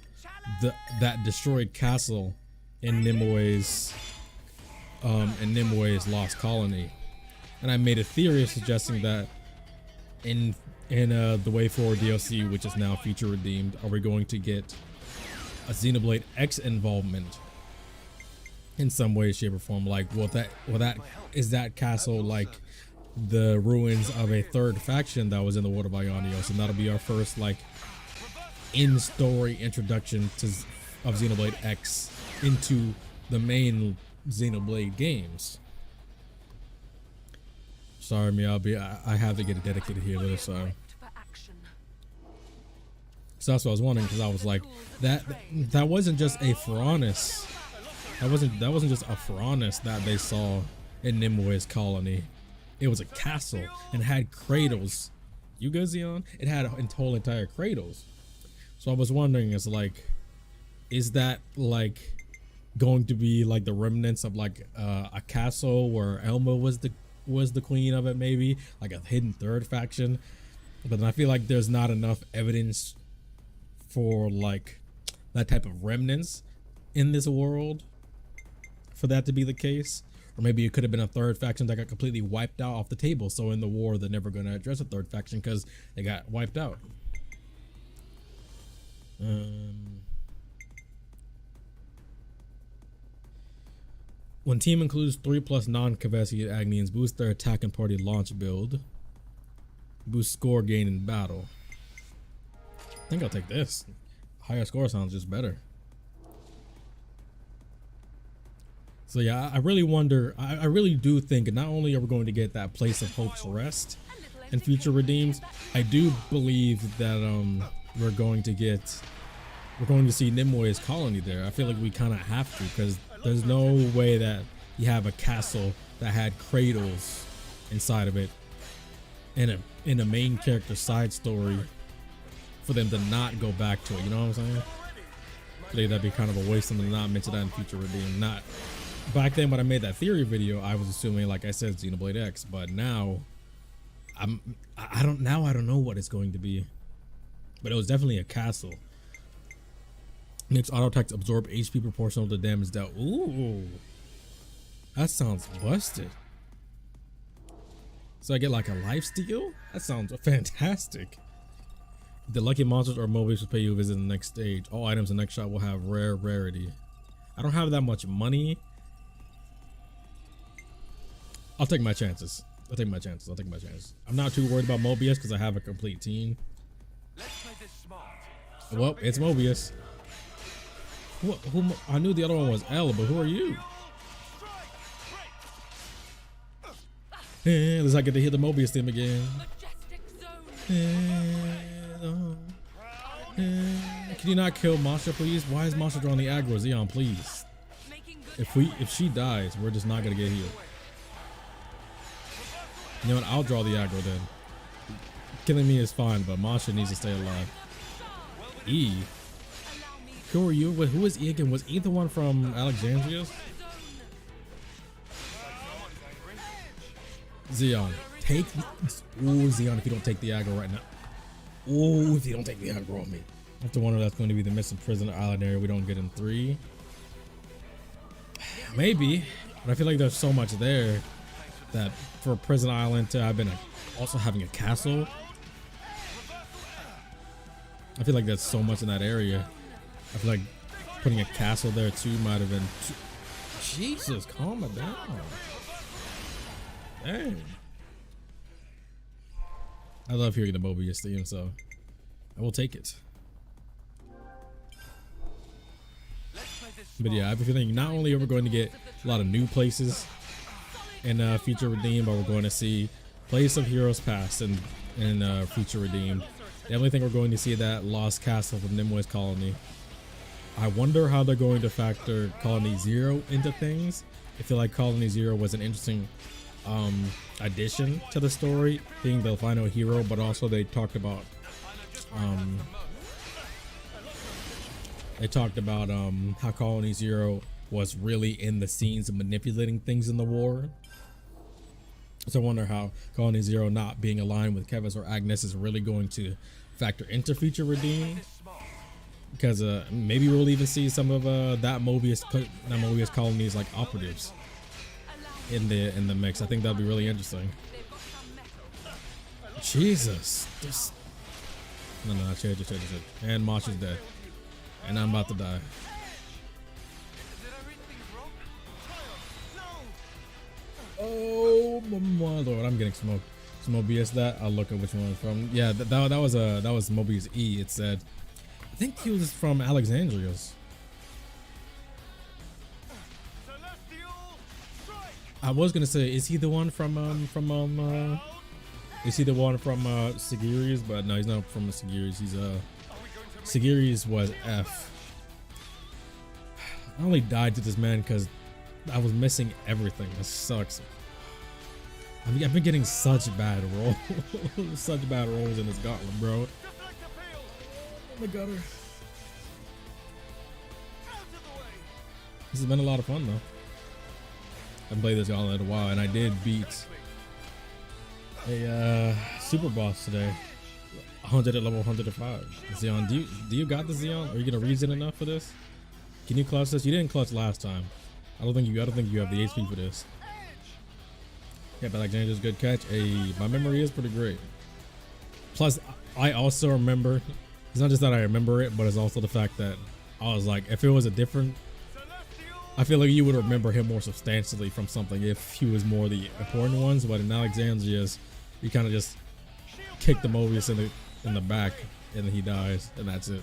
that destroyed castle in Nimue's lost colony. And I made a theory suggesting that in the Way Forward DLC, which is now Future Redeemed, are we going to get a Xenoblade X involvement in some way, shape, or form? Like, is that castle like the ruins of a third faction that was in the World of Ionios, and that'll be our first like in-story introduction of Xenoblade X into the main Xenoblade games. Sorry, I have to get a dedicated healer, so that's what I was wondering, because I was like, that wasn't just a Pharaonis. That wasn't just a Pharaonis that they saw in Nimue's colony. It was a castle and had cradles. You good, Xeon? It had entire cradles. So I was wondering, is that like going to be like the remnants of like a castle where Elma was the queen of it, maybe like a hidden third faction? But then I feel like there's not enough evidence for like that type of remnants in this world for that to be the case. Or maybe it could have been a third faction that got completely wiped out off the table. So in the war, they're never going to address a third faction because they got wiped out. When team includes 3+ non-Kavesi Agnians, boost their attack and party launch build. Boost score gain in battle. I think I'll take this. Higher score sounds just better. So yeah, I really wonder, I really do think not only are we going to get that Place of Hope's Rest in future redeems, I do believe that we're going to see Nimue colony there. I feel like we kind of have to, because there's no way that you have a castle that had cradles inside of it in a main character side story for them to not go back to it. You know what I'm saying? I think that'd be kind of a waste of them to not mention that in future redeem. Not back then when I made that theory video, I was assuming, like I said, Xenoblade X, but now I don't know what it's going to be. But it was definitely a castle. Makes auto attacks absorb HP proportional to damage dealt. Ooh, that sounds busted. So I get like a life steal? That sounds fantastic. The lucky monsters or Mobius will pay you a visit in the next stage. All items in the next shot will have rarity. I don't have that much money. I'll take my chances. I'm not too worried about Mobius because I have a complete team. Well, it's Mobius. Who, I knew the other one was L, but who are you? At least I get to hear the Mobius theme again. Can you not kill Masha, please? Why is Masha drawing the aggro? Xeon, please. If she dies, we're just not gonna get healed. You know what? I'll draw the aggro then. Killing me is fine, but Masha needs to stay alive. E. Who are you? Wait, who is E again? Was E the one from Alexandria's? Xeon, take the, ooh, Xeon, if you don't take the aggro right now. Ooh, if you don't take the aggro on me. I have to wonder if that's going to be the missing prisoner island area we don't get in 3. Maybe, but I feel like there's so much there that for a prison island to have been also having a castle. I feel like there's so much in that area. I feel like putting a castle there too might have been too, Jesus, calm it down. Dang. I love hearing the Mobius theme, so I will take it. But yeah, I have a feeling not only are we going to get a lot of new places in Future Redeem, but we're going to see Place of Heroes Past in Future Redeem. Definitely think we're going to see that Lost Castle from Nimue's Colony. I wonder how they're going to factor Colony Zero into things. I feel like Colony Zero was an interesting addition to the story, being the final hero, but also they talked about how Colony Zero was really in the scenes of manipulating things in the war. So I wonder how Colony Zero not being aligned with Kevis or Agnes is really going to factor into Future Redeem, because maybe we'll even see some of that Mobius colonies like operatives in the mix. I think that'd be really interesting. Jesus, no, change it. And Mosh is dead, and I'm about to die. Oh my lord, I'm getting smoked. Some Mobius that I'll look at which one it's from. Yeah, that was Mobius E. It said, I think he was from Alexandria's. I was gonna say, is he the one from Sigiri's? But no, he's not from Sigiri's. He's Sigiri's was F. I only died to this man because I was missing everything. That sucks. I've been getting such bad rolls, such bad rolls in this Gauntlet, bro. Oh my god. This has been a lot of fun though. I've played this Gauntlet in a while, and I did beat a super boss today. 100 at level 105. Xeon, do you got the Xeon? Are you gonna reason enough for this? Can you clutch this? You didn't clutch last time. I don't think you have the HP for this. Yeah, but Alexandria's good catch. My memory is pretty great. Plus, I also remember. It's not just that I remember it, but it's also the fact that I was like, if it was a different, I feel like you would remember him more substantially from something if he was more the important ones. But in Alexandria's, you kind of just kick the Mobius in the back, and then he dies, and that's it.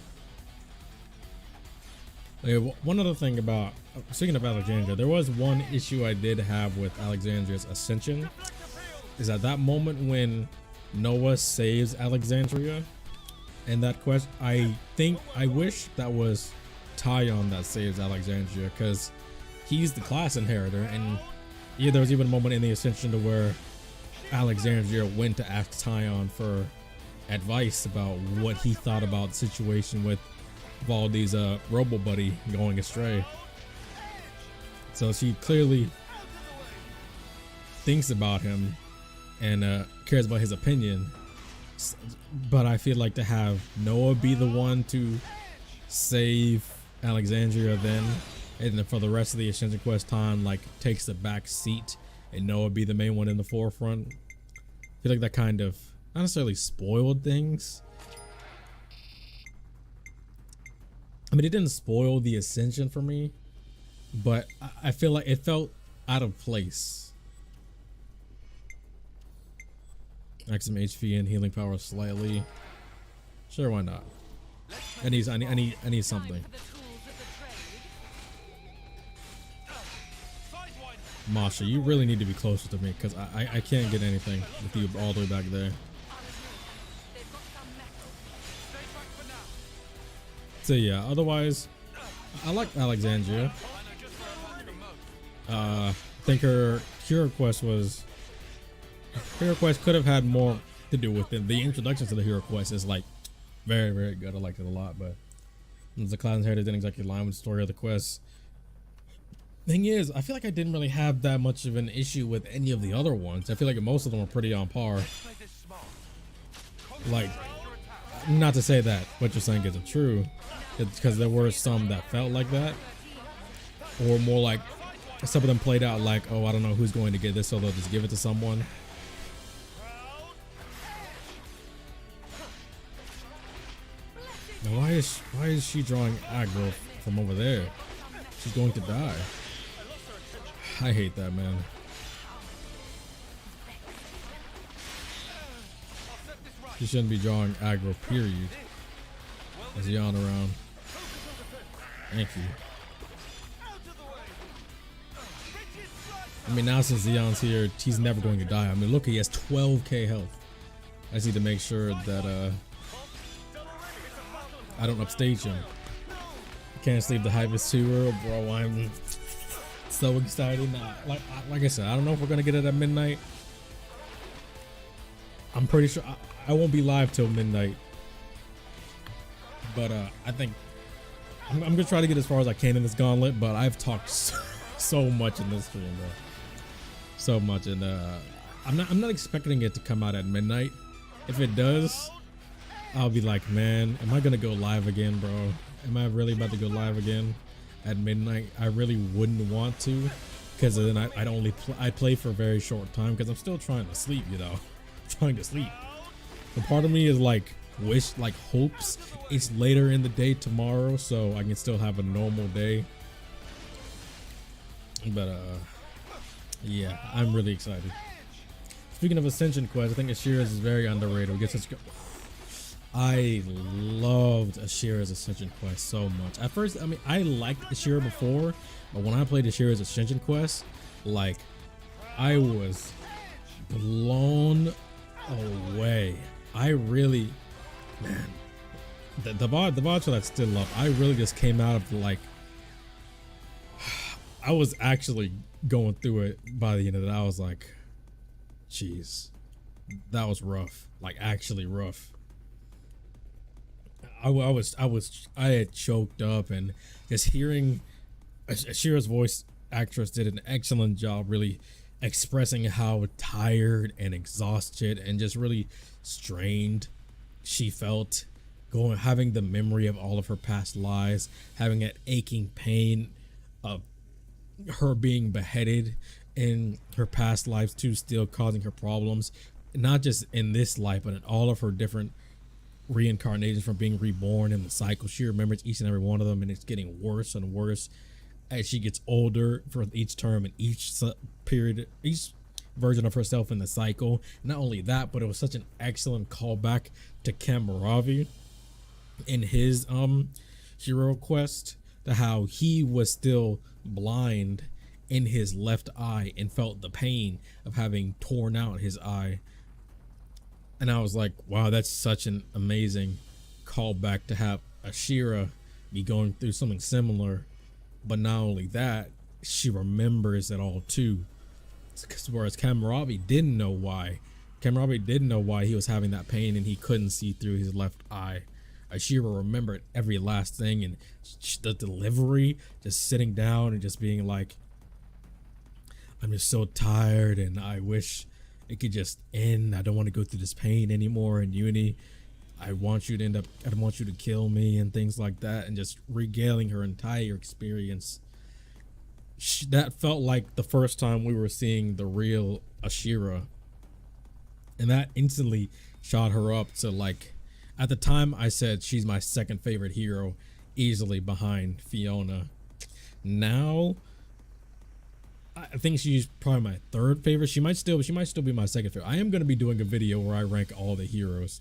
Okay, one other thing about, speaking of Alexandria, there was one issue I did have with Alexandria's ascension, is at that moment when Noah saves Alexandria in that quest, I wish that was Tyon that saves Alexandria, because he's the class inheritor, and yeah, there was even a moment in the ascension to where Alexandria went to ask Tyon for advice about what he thought about the situation with Valdi's Robo Buddy going astray. So she clearly thinks about him and cares about his opinion. But I feel like to have Noah be the one to save Alexandria then, and for the rest of the Ascension quest time, like, takes the back seat and Noah be the main one in the forefront, I feel like that kind of not necessarily spoiled things. I mean, it didn't spoil the Ascension for me, but I feel like it felt out of place. Add some HP and healing power slightly. Sure, why not? I need something. Masha, you really need to be closer to me, because I can't get anything with you all the way back there. So yeah, otherwise, I like Alexandria. I think her hero quest could have had more to do with it. The introduction to the hero quest is like very, very good. I liked it a lot, but the class inheritor didn't exactly align with the story of the quest. Thing is, I feel like I didn't really have that much of an issue with any of the other ones. I feel like most of them were pretty on par. Like, not to say that what you're saying isn't true, because there were some that felt like that, or more like some of them played out like, oh, I don't know who's going to get this, so they'll just give it to someone. Now why is she drawing aggro from over there? She's going to die. I hate that, man. She shouldn't be drawing aggro, period. Is Yon around? Thank you. I mean, now since Zion's here, he's never going to die. I mean, look, he has 12k health. I just need to make sure that I don't upstage him. Can't sleep the Hypus 2, bro. I'm so excited. Nah, like I said, I don't know if we're gonna get it at midnight. I'm pretty sure I won't be live till midnight. But I think I'm gonna try to get as far as I can in this gauntlet. But I've talked so much in this stream, bro. So much, and I'm not expecting it to come out at midnight. If it does, I'll be like, man, am I gonna go live again, bro? Am I really about to go live again at midnight? I really wouldn't want to, because then I play for a very short time, because I'm still trying to sleep, you know. Trying to sleep. The part of me is like hopes it's later in the day tomorrow, so I can still have a normal day. But yeah, I'm really excited. Speaking of Ascension quest, I think Ashira's is very underrated. I loved Ashira's Ascension quest so much. At first, I mean, I liked Ashira before, but when I played Ashira's Ascension quest, like, I was blown away. I really, man, the VOD show that's still up, I really just came out of, like, I was actually going through it by the end of it. I was like, jeez, that was rough, like actually rough. I had choked up, and just hearing Ashira's voice actress did an excellent job really expressing how tired and exhausted and just really strained she felt, having the memory of all of her past lives, having that aching pain of her being beheaded in her past lives too, still causing her problems, not just in this life, but in all of her different reincarnations from being reborn in the cycle. She remembers each and every one of them, and it's getting worse and worse as she gets older for each term and each period, each version of herself in the cycle. Not only that, but it was such an excellent callback to Kamaravi in his hero quest, to how he was still blind in his left eye and felt the pain of having torn out his eye. And I was like, wow, that's such an amazing callback to have Ashira be going through something similar. But not only that, she remembers it all too. Whereas Kamaravi didn't know why. Kamaravi didn't know why he was having that pain and he couldn't see through his left eye. Ashira remembered every last thing, and the delivery, just sitting down and just being like, I'm just so tired and I wish it could just end. I don't want to go through this pain anymore. And Uni, I want you to I don't want you to kill me and things like that, and just regaling her entire experience. That felt like the first time we were seeing the real Ashira, and that instantly shot her up to, like, at the time I said she's my second favorite hero, easily behind Fiona. Now I think she's probably my third favorite. She might still be my second favorite. I am going to be doing a video where I rank all the heroes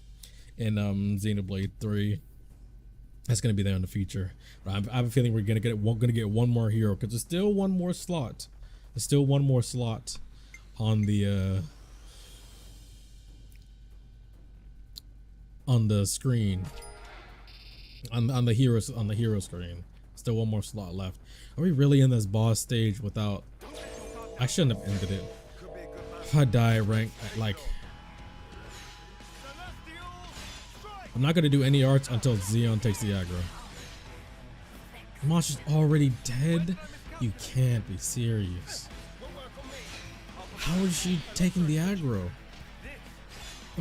in Xenoblade 3. That's going to be there in the future. But I have a feeling we're going to get one more hero, because there's still one more slot. There's still one more slot on the screen, on the hero screen. Still one more slot left. Are we really in this boss stage without? I shouldn't have ended it. If I die rank at, like, I'm not gonna do any arts until Xeon takes the aggro. The monster's already dead? You can't be serious. How is she taking the aggro?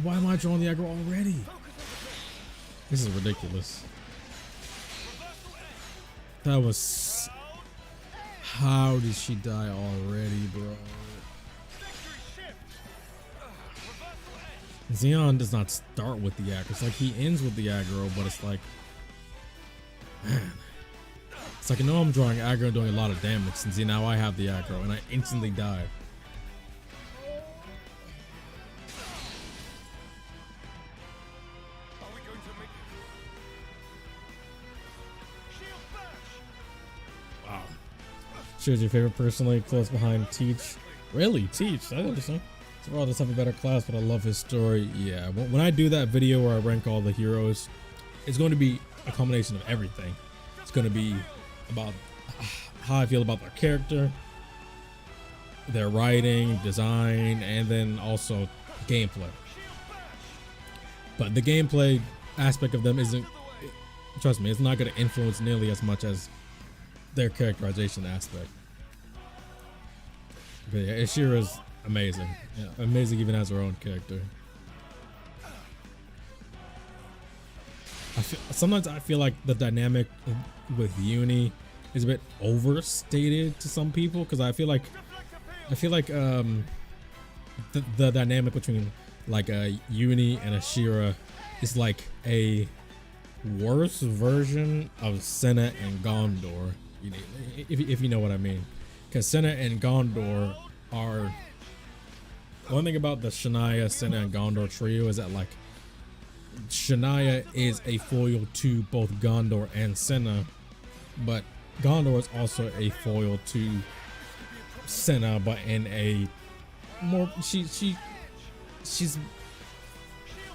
Why am I drawing the aggro already? This is ridiculous. That was... How did she die already, bro? Xeon does not start with the aggro. It's like he ends with the aggro, but it's like, man. It's like, I know I'm drawing aggro and doing a lot of damage, since now I have the aggro and I instantly die. Wow. Choose your favorite personally, close behind Teach. Really? Teach? That's interesting. So I'll just have a better class, but I love his story. Yeah, when I do that video where I rank all the heroes, it's going to be a combination of everything. It's going to be about how I feel about their character, their writing, design, and then also gameplay. But the gameplay aspect of them isn't, trust me, it's not going to influence nearly as much as their characterization aspect. But yeah, Ashira's amazing. Yeah, amazing even as her own character. Sometimes I feel like the dynamic with Uni is a bit overstated to some people, because I feel like the dynamic between like Uni and Ashira is like a worse version of Senna and Gondor, if you know what I mean. Because Senna and Gondor are, one thing about the Shania, Senna, and Gondor trio is that, like, Shania is a foil to both Gondor and Senna, but Gondor is also a foil to Senna, but in a more, she's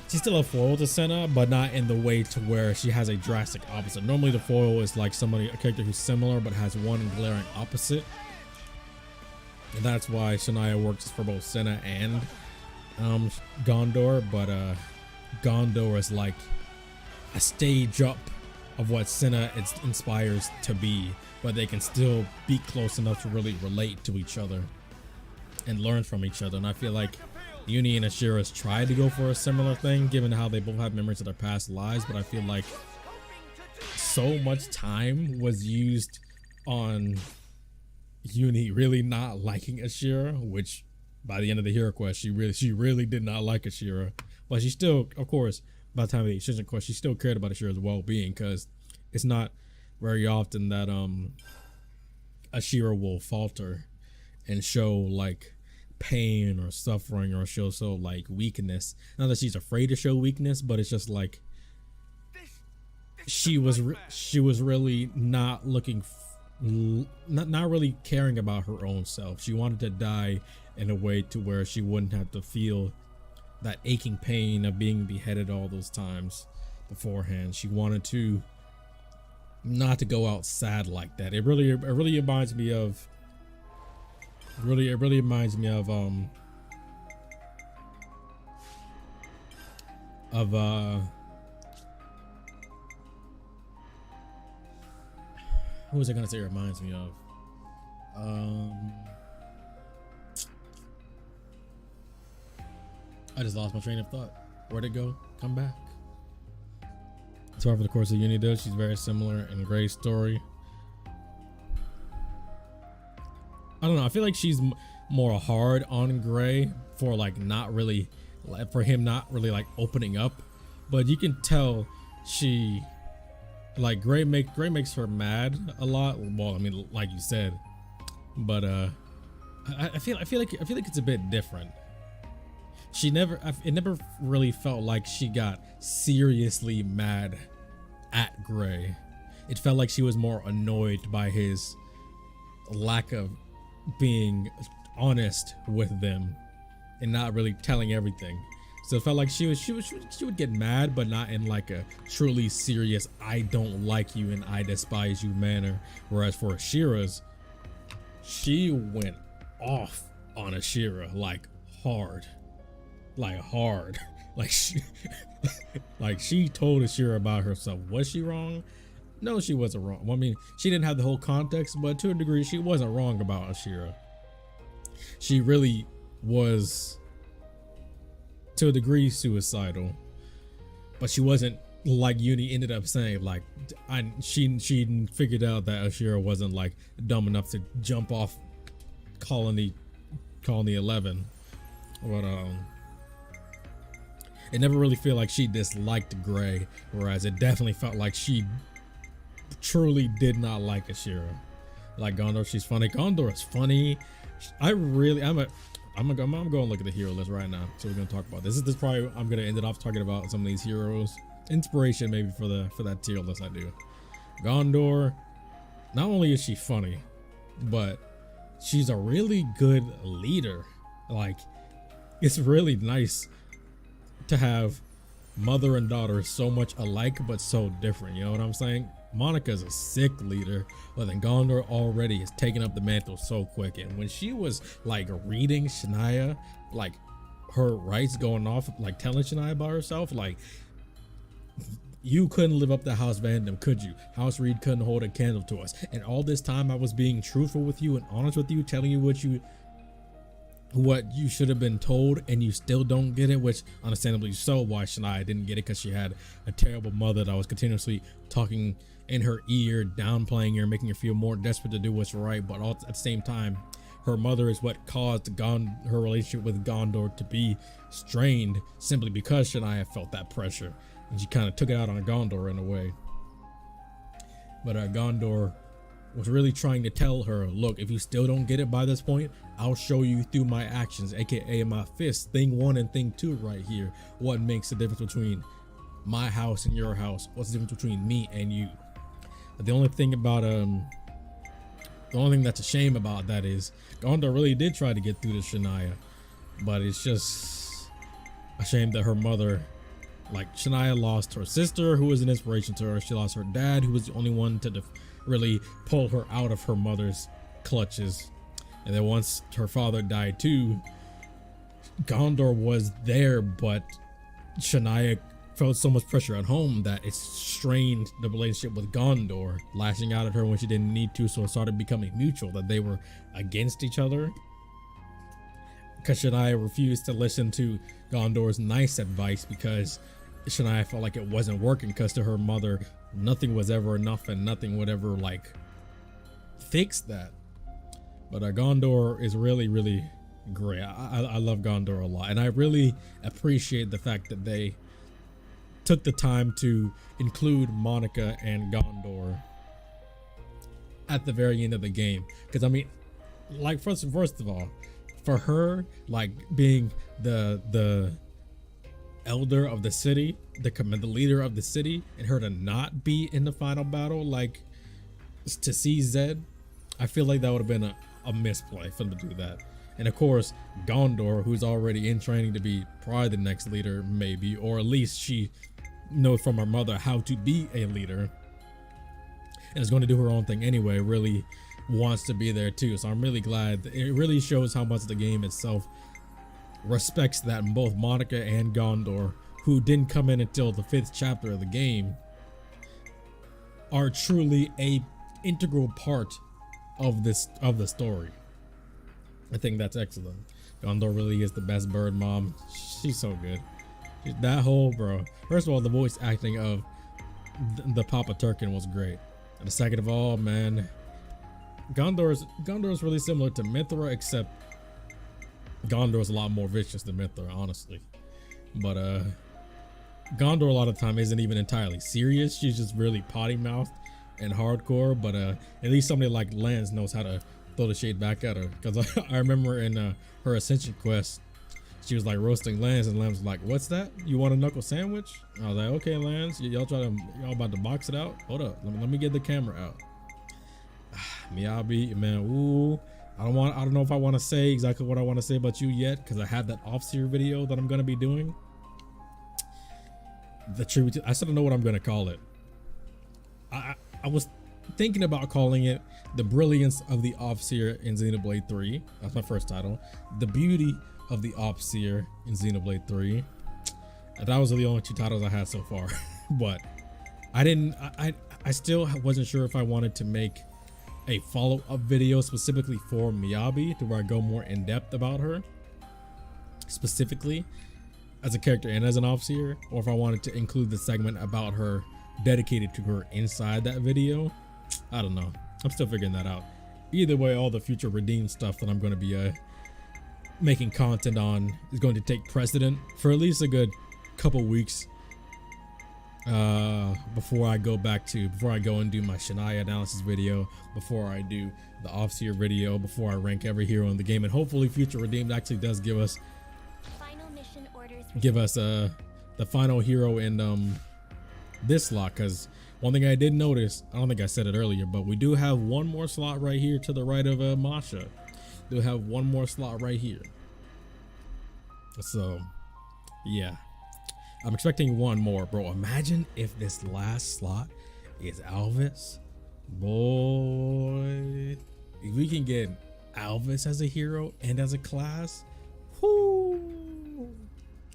still a foil to Senna, but not in the way to where she has a drastic opposite. Normally the foil is like a character who's similar but has one glaring opposite. And that's why Shania works for both Senna and Gondor, but Gondor is like a stage up of what Senna inspires to be, but they can still be close enough to really relate to each other and learn from each other. And I feel like Uni and Ashira's tried to go for a similar thing, given how they both have memories of their past lives, but I feel like so much time was used on Uni really not liking Ashira, which by the end of the hero quest, she really did not like Ashira. But she still, of course, by the time of the Ascension quest, she still cared about Ashira's well-being, because it's not very often that Ashira will falter and show like pain or suffering, or show like weakness. Not that she's afraid to show weakness, but it's just like she was really not looking, not really caring about her own self. She wanted to die in a way to where she wouldn't have to feel that aching pain of being beheaded all those times beforehand. She wanted to not to go out sad like that. It really reminds me of what was I gonna say it reminds me of? I just lost my train of thought. Where'd it go? Come back. As far for the course of Uni does, she's very similar in Gray's story. I don't know. I feel like she's more hard on Gray for like for him not really like opening up, but you can tell she like Gray makes her mad a lot. Well, I mean, like you said, but I feel like it's a bit different. It never really felt like she got seriously mad at Gray. It felt like she was more annoyed by his lack of being honest with them and not really telling everything. So it felt like she would get mad, but not in like a truly serious "I don't like you and I despise you" manner. Whereas for Ashira's, she went off on Ashira like hard. Like she told Ashira about herself. Was she wrong? No, she wasn't wrong. Well, I mean, she didn't have the whole context, but to a degree, she wasn't wrong about Ashira. She really was, to a degree, suicidal, but she wasn't like Uni ended up saying. Like, she figured out that Ashira wasn't like dumb enough to jump off Colony 11, but it never really felt like she disliked Gray, whereas it definitely felt like she truly did not like Ashira. Like Gondor, she's funny. Gondor is funny. I'm gonna go and look at the hero list right now. So we're gonna talk about this. This is probably I'm gonna end it off talking about some of these heroes. Inspiration maybe for that tier list I do. Gondor, not only is she funny, but she's a really good leader. Like, it's really nice to have mother and daughter so much alike but so different. You know what I'm saying? Monica's a sick leader, but then Gondor already has taken up the mantle so quick. And when she was like reading Shania, like her rights going off, like telling Shania about herself, like, you couldn't live up to House Vandom, could you? House Reed couldn't hold a candle to us. And all this time I was being truthful with you and honest with you, telling you what you should have been told, and you still don't get it, which understandably so why Shania didn't get it, because she had a terrible mother that was continuously talking in her ear, downplaying her, making her feel more desperate to do what's right. But all, at the same time, her mother is what caused her relationship with Gondor to be strained, simply because Shania felt that pressure, and she kind of took it out on Gondor in a way. But Gondor was really trying to tell her, look, if you still don't get it by this point, I'll show you through my actions, aka my fists, thing 1 and thing 2 right here, what makes the difference between my house and your house, what's the difference between me and you. But the only thing that's a shame about that is Gondor really did try to get through to Shania, but it's just a shame that her mother, like, Shania lost her sister, who was an inspiration to her. She lost her dad, who was the only one to really pull her out of her mother's clutches. And then once her father died too, Gondor was there, but Shania felt so much pressure at home that it strained the relationship with Gondor, lashing out at her when she didn't need to. So it started becoming mutual, that they were against each other, because Shania refused to listen to Gondor's nice advice, because Shania felt like it wasn't working, because to her mother nothing was ever enough and nothing would ever like fix that. But Gondor is really, really great. I love Gondor a lot, and I really appreciate the fact that they took the time to include Monica and Gondor at the very end of the game. Because I mean, like first of all, for her like being the elder of the city, the leader of the city, and her to not be in the final battle, like to see Zed, I feel like that would have been a misplay for them to do that. And of course, Gondor, who's already in training to be probably the next leader, maybe, or at least she knows from her mother how to be a leader and is going to do her own thing anyway, really wants to be there too. So I'm really glad. It really shows how much the game itself respects that both Monica and Gondor, who didn't come in until the 5th chapter of the game, are truly a integral part of the story. I think that's excellent. Gondor really is the best bird mom. She's so good. That whole, bro. First of all, the voice acting of the Papa Turkin was great. And the second of all, man, Gondor is really similar to Mithra, except Gondor is a lot more vicious than Mithra, honestly. But Gondor a lot of the time isn't even entirely serious. She's just really potty mouthed and hardcore. But at least somebody like Lance knows how to throw the shade back at her. Because I remember in her Ascension quest, she was like roasting Lance, and Lance was like, "What's that? You want a knuckle sandwich?" I was like, "Okay, Lance, y'all about to box it out? Hold up, let me get the camera out." Miyabi, man, ooh, I don't know if I want to say exactly what I want to say about you yet, because I have that off-seer video that I'm gonna be doing. The tribute, I still don't know what I'm gonna call it. I was thinking about calling it "The Brilliance of the Off-Seer in Xenoblade 3." That's my first title. "The Beauty of the Off-Seer in Xenoblade 3." And that was the only 2 titles I had so far. But I still wasn't sure if I wanted to make a follow-up video specifically for Miyabi, to where I go more in depth about her specifically as a character and as an Off-Seer, or if I wanted to include the segment about her dedicated to her inside that video. I don't know. I'm still figuring that out. Either way, all the future redeemed stuff that I'm going to be making content on is going to take precedent for at least a good couple weeks before I go and do my Shania analysis video, before I do the Off-Seer video, before I rank every hero in the game. And hopefully Future Redeemed actually does give us the final hero in this slot. Because one thing I did notice, I don't think I said it earlier, but we do have one more slot right here to the right of Masha. We do have one more slot right here. So yeah, I'm expecting one more, bro. Imagine if this last slot is Alvis. Boy, if we can get Alvis as a hero and as a class, whoo.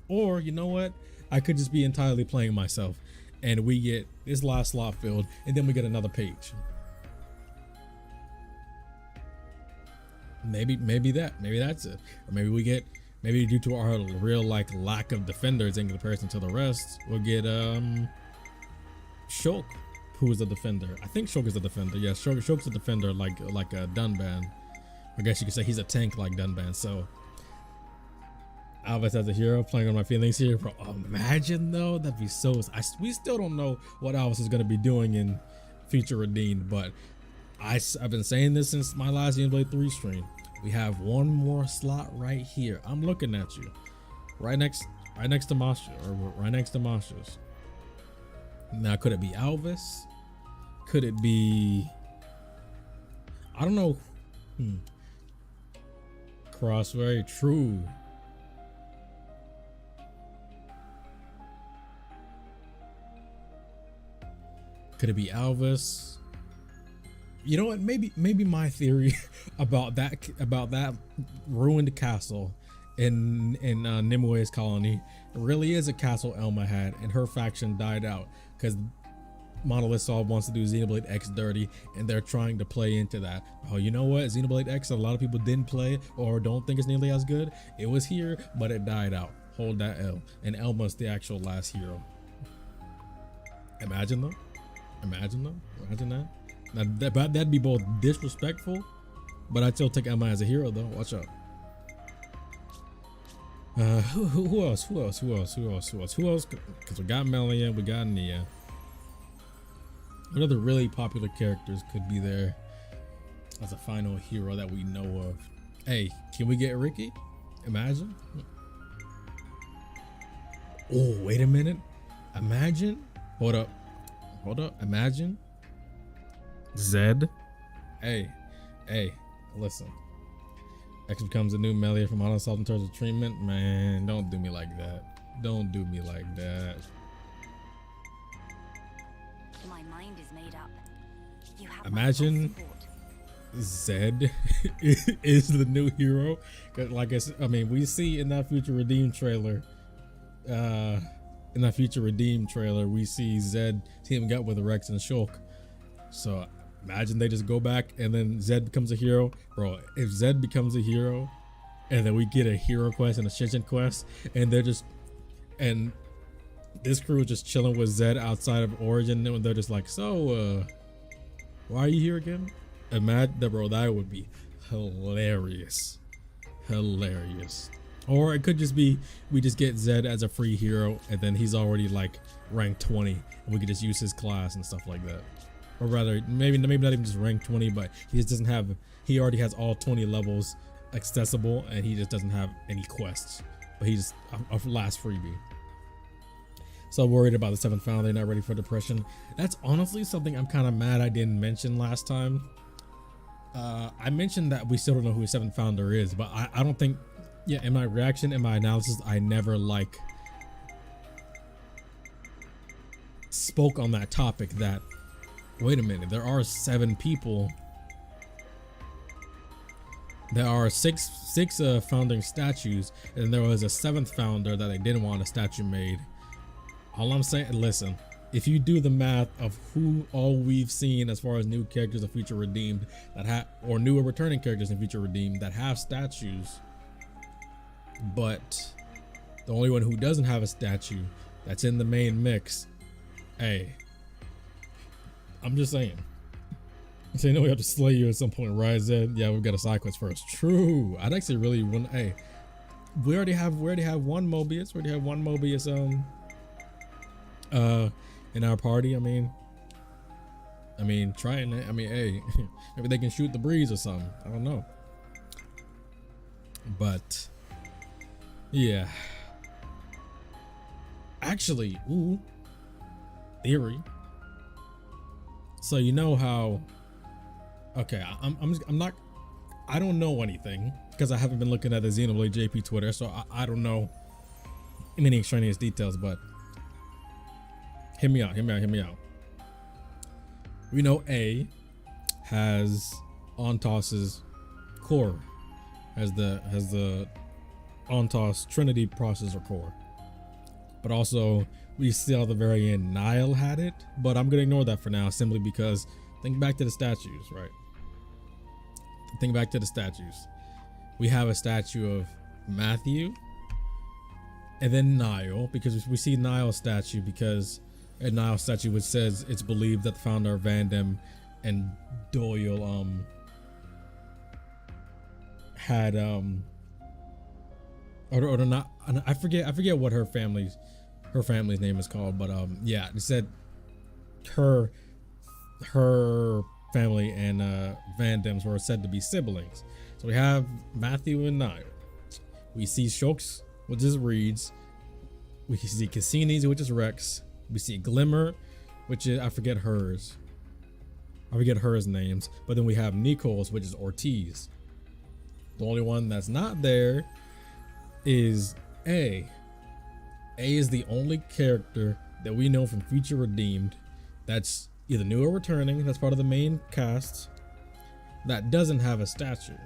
Or you know what, I could just be entirely playing myself and we get this last slot filled, and then we get another page. Maybe that's it. Or maybe due to our real lack of defenders in comparison to the rest, we'll get Shulk, who is a defender. I think Shulk is a defender. Yeah, Shulk's a defender like a Dunban. I guess you could say he's a tank like Dunban. So Alvis as a hero, playing on my feelings here, bro. Imagine though, that'd be so. We still don't know what Alvis is gonna be doing in Future Redeemed, but I've been saying this since my last Xenoblade 3 stream. We have one more slot right here. I'm looking at you, right next to Masha, or right next to Masha's. Now, could it be Alvis? Could it be? I don't know. Crossway, true. Could it be Alvis? You know what? Maybe my theory about that ruined castle in Nimue's colony really is a castle Elma had, and her faction died out because Monolith Soul wants to do Xenoblade X dirty, and they're trying to play into that. Oh, you know what? Xenoblade X, a lot of people didn't play or don't think it's nearly as good. It was here, but it died out. Hold that L. And Elma's the actual last hero. Imagine though. Imagine that. That'd be both disrespectful But I still take Emma as a hero though. Watch out. Who else? Because we got Melia, we got Nia. What other really popular characters could be there as a final hero that we know of? Hey, can we get Ricky? Imagine. Oh, wait a minute. Imagine. Hold up. Imagine. Zed. Hey, listen. X becomes a new Melia from Honor Assault in terms of treatment. Man, don't do me like that. Don't do me like that. My mind is made up. You have Imagine Zed is the new hero. Like I mean, we see in that Future Redeemed trailer. We see Zed teaming up with Rex and Shulk. So imagine they just go back and then Zed becomes a hero. Bro, if Zed becomes a hero and then we get a hero quest and a Shinshin quest and and this crew is just chilling with Zed outside of Origin and they're just like, so why are you here again? Imagine that, bro. That would be hilarious. Or it could just be we just get Zed as a free hero and then he's already like rank 20 and we could just use his class and stuff like that. Or rather, maybe not even just rank 20, but he already has all 20 levels accessible and he just doesn't have any quests. But he's a last freebie. So worried about the 7th founder, not ready for depression. That's honestly something I'm kind of mad I didn't mention last time. I mentioned that we still don't know who the 7th founder is, but I don't think, yeah, in my reaction, in my analysis, I never spoke on that topic that, wait a minute, there are 7 people. There are six founding statues, and there was a 7th founder that they didn't want a statue made. All I'm saying, listen, if you do the math of who all we've seen as far as new characters of Future Redeemed or new or returning characters in Future Redeemed that have statues, but the only one who doesn't have a statue that's in the main mix, hey, I'm just saying. So you know we have to slay you at some point, right, Zed? Yeah, we've got a side quest first. True. I'd actually really want. Hey, we already have one Mobius. We already have one Mobius in our party. I mean, trying it. I mean, hey, maybe they can shoot the breeze or something. I don't know. But yeah, actually, ooh, theory. So you know how? Okay, I don't know anything because I haven't been looking at the Xenoblade JP Twitter, so I don't know any extraneous details. But hear me out. We know A has Ontas's core, has the Ontas Trinity processor core, but also we see at the very end Nile had it, but I'm gonna ignore that for now simply because think back to the statues, right? Think back to the statues. We have a statue of Matthew and then Nile, because we see Nile's statue because a Nile statue which says it's believed that the founder of Vandam and Doyle had or not, I forget what her family's name is called, but yeah, it said her family and Vandams were said to be siblings. So we have Matthew and Nile. We see Shulk's, which is Reed's. We see Cassini's, which is Rex. We see Glimmer, which is I forget hers names. But then we have Nicole's, which is Ortiz. The only one that's not there is A. A is the only character that we know from Future Redeemed that's either new or returning, that's part of the main cast, that doesn't have a statue.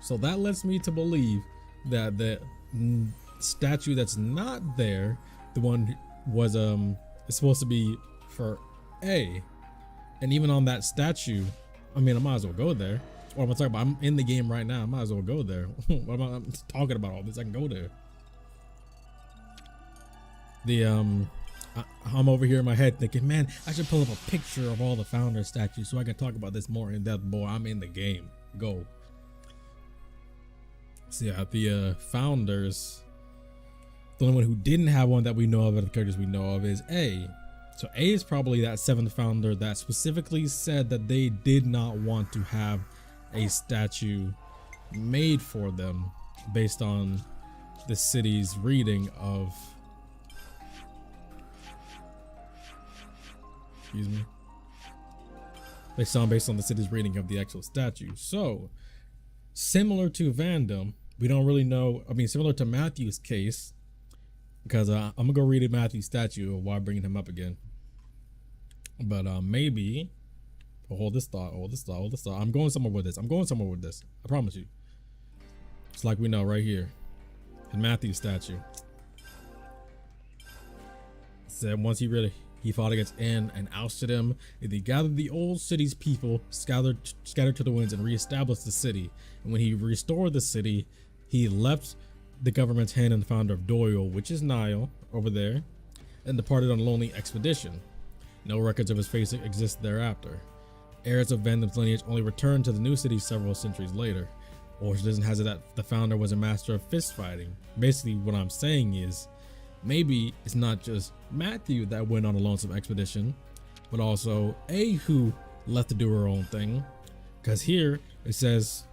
So that lets me to believe that the statue that's not there, the one was is supposed to be for A. And even on that statue, I mean, I might as well go there. What am I talking about? I'm in the game right now. I might as well go there. What am I talking about all this? I can go there. I'm over here in my head thinking, man, I should pull up a picture of all the founder statues so I can talk about this more in depth. Boy, I'm in the game. Go. So yeah, the founders, the only one who didn't have one that we know of, of the characters we know of, is A. So A is probably that 7th founder that specifically said that they did not want to have a statue made for them based on the city's reading of, excuse me, based on the city's reading of the actual statue. So similar to Vandom, we don't really know. I mean, similar to Matthew's case, because I'm gonna go read Matthew's statue while bringing him up again. But maybe, hold this thought. I'm going somewhere with this. I promise you. It's like we know right here in Matthew's statue. It said once he fought against N and ousted him, and he gathered the old city's people, scattered to the winds, and reestablished the city. And when he restored the city, he left the government's hand in the founder of Doyle, which is Niall over there, and departed on a lonely expedition. No records of his face exist thereafter. Heirs of Vandom's lineage only returned to the new city several centuries later. Or tradition has it that the founder was a master of fist fighting. Basically, what I'm saying is, maybe it's not just Matthew that went on a lonesome expedition, but also A, who left to do her own thing. Because here it says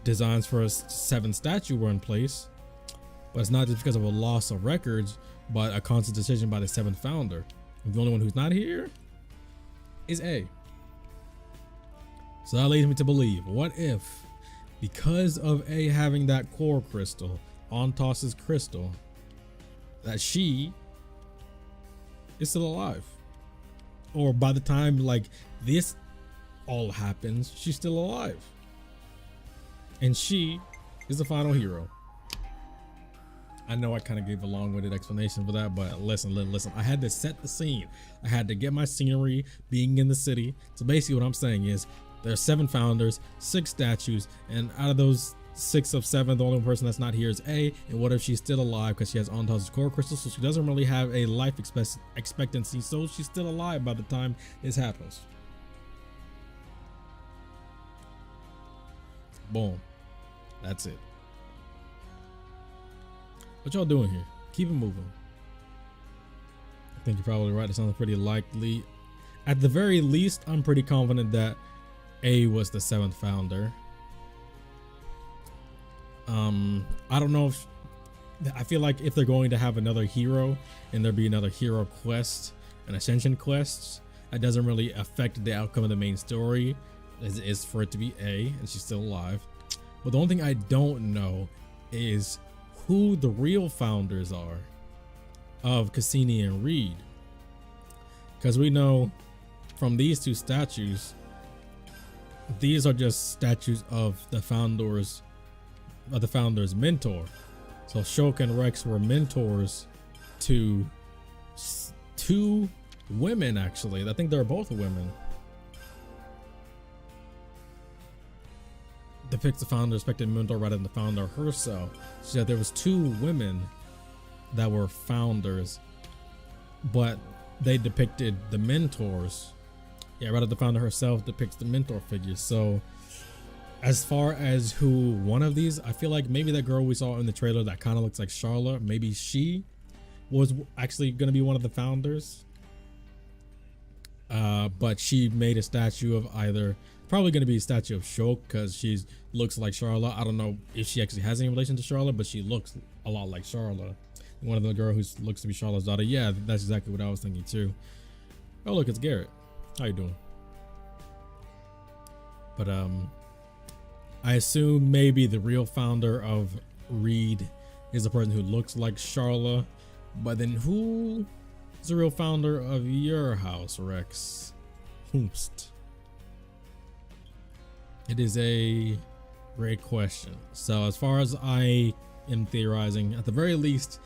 designs for a 7th statue were in place, but it's not just because of a loss of records, but a conscious decision by the 7th founder. And the only one who's not here is A. So that leads me to believe, what if, because of A having that core crystal, Ontas's crystal, that she is still alive? Or by the time like this all happens, she's still alive. And she is the final hero. I know I kind of gave a long-winded explanation for that, but listen. I had to set the scene. I had to get my scenery being in the city. So basically what I'm saying is there are 7 founders, 6 statues, and out of those 6 of 7, the only person that's not here is A. And what if she's still alive because she has Ontas's core crystal, so she doesn't really have a life expectancy, so she's still alive by the time this happens. Boom. That's it. What y'all doing here? Keep it moving. I think you're probably right. It sounds pretty likely. At the very least, I'm pretty confident that A was the 7th founder. I don't know if I feel like if they're going to have another hero and there be another hero quest, an ascension quest, that doesn't really affect the outcome of the main story. Is for it to be A and she's still alive. But the only thing I don't know is who the real founders are of Cassini and Reed, because we know from these 2 statues, these are just statues of the founder's mentor. So Shulk and Rex were mentors to 2 women, actually. I think they're both women. Depicts the founder respected mentor rather than the founder herself. So that there was 2 women that were founders, but they depicted the mentors. Yeah, rather the founder herself depicts the mentor figures. So as far as who one of these, I feel like maybe that girl we saw in the trailer that kind of looks like Charlotte, maybe she was actually going to be one of the founders. But she made a statue of either, probably going to be a statue of Shulk because she looks like Charlotte. I don't know if she actually has any relation to Charlotte, but she looks a lot like Charlotte. One of the girl who looks to be Charlotte's daughter. Yeah, that's exactly what I was thinking too. Oh look, it's Garrett. How you doing? But I assume maybe the real founder of Reed is the person who looks like Charlotte. But then who is the real founder of your house, Rex? Whomst? It is a great question. So as far as I am theorizing, at the very least,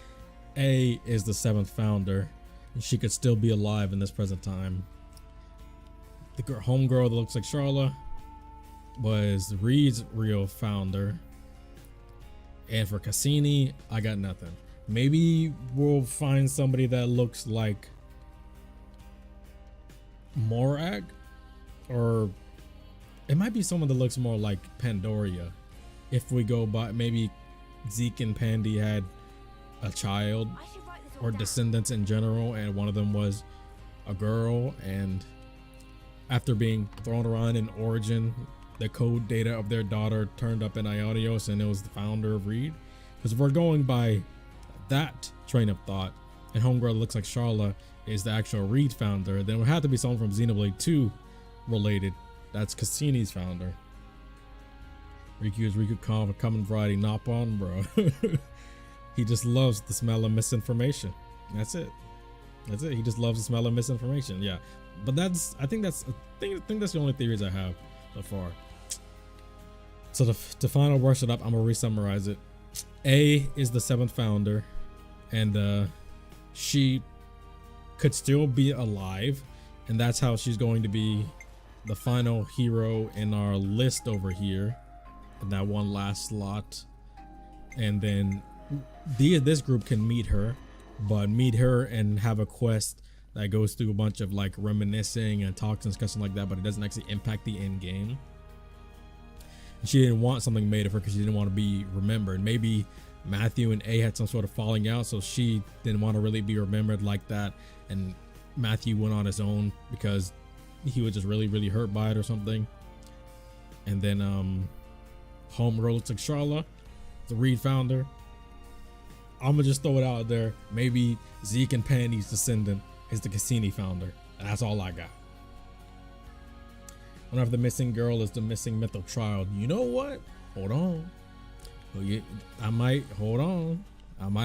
A is the 7th founder, and she could still be alive in this present time. The homegirl that looks like Charlotte was Reed's real founder. And for Cassini, I got nothing. Maybe we'll find somebody that looks like Morag, or it might be someone that looks more like Pandoria. if we go by, maybe Zeke and Pandy had a child I should write this all or down. descendants in general, and one of them was a girl, and after being thrown around in Origin, the code data of their daughter turned up in Ionios, and it was the founder of Reed. Because if we're going by that train of thought, and Homegirl looks like Charla is the actual Reed founder, then it would have to be someone from Xenoblade 2 related. That's Cassini's founder. Riku is Riku common variety Nopon, bro. He just loves the smell of misinformation. That's it. That's it. He just loves the smell of misinformation. Yeah, but I think that's the only theories I have so far. So to final brush it up, I'm gonna re-summarize it. A is the 7th founder, and she could still be alive, and that's how she's going to be the final hero in our list over here in that one last slot. And then this group can meet her, but meet her and have a quest that goes through a bunch of like reminiscing and talks and discussion like that, but it doesn't actually impact the end game. And she didn't want something made of her because she didn't want to be remembered. Maybe Matthew and A had some sort of falling out, so she didn't want to really be remembered like that, and Matthew went on his own because he was just really hurt by it or something. And then Homegirl looks like Charla, the Reed founder. I'm gonna just throw it out there. Maybe Zeke and Pandy's descendant is the Cassini founder, and that's all I got. One of the missing girl is the missing mythical child. You know what? Hold on. I might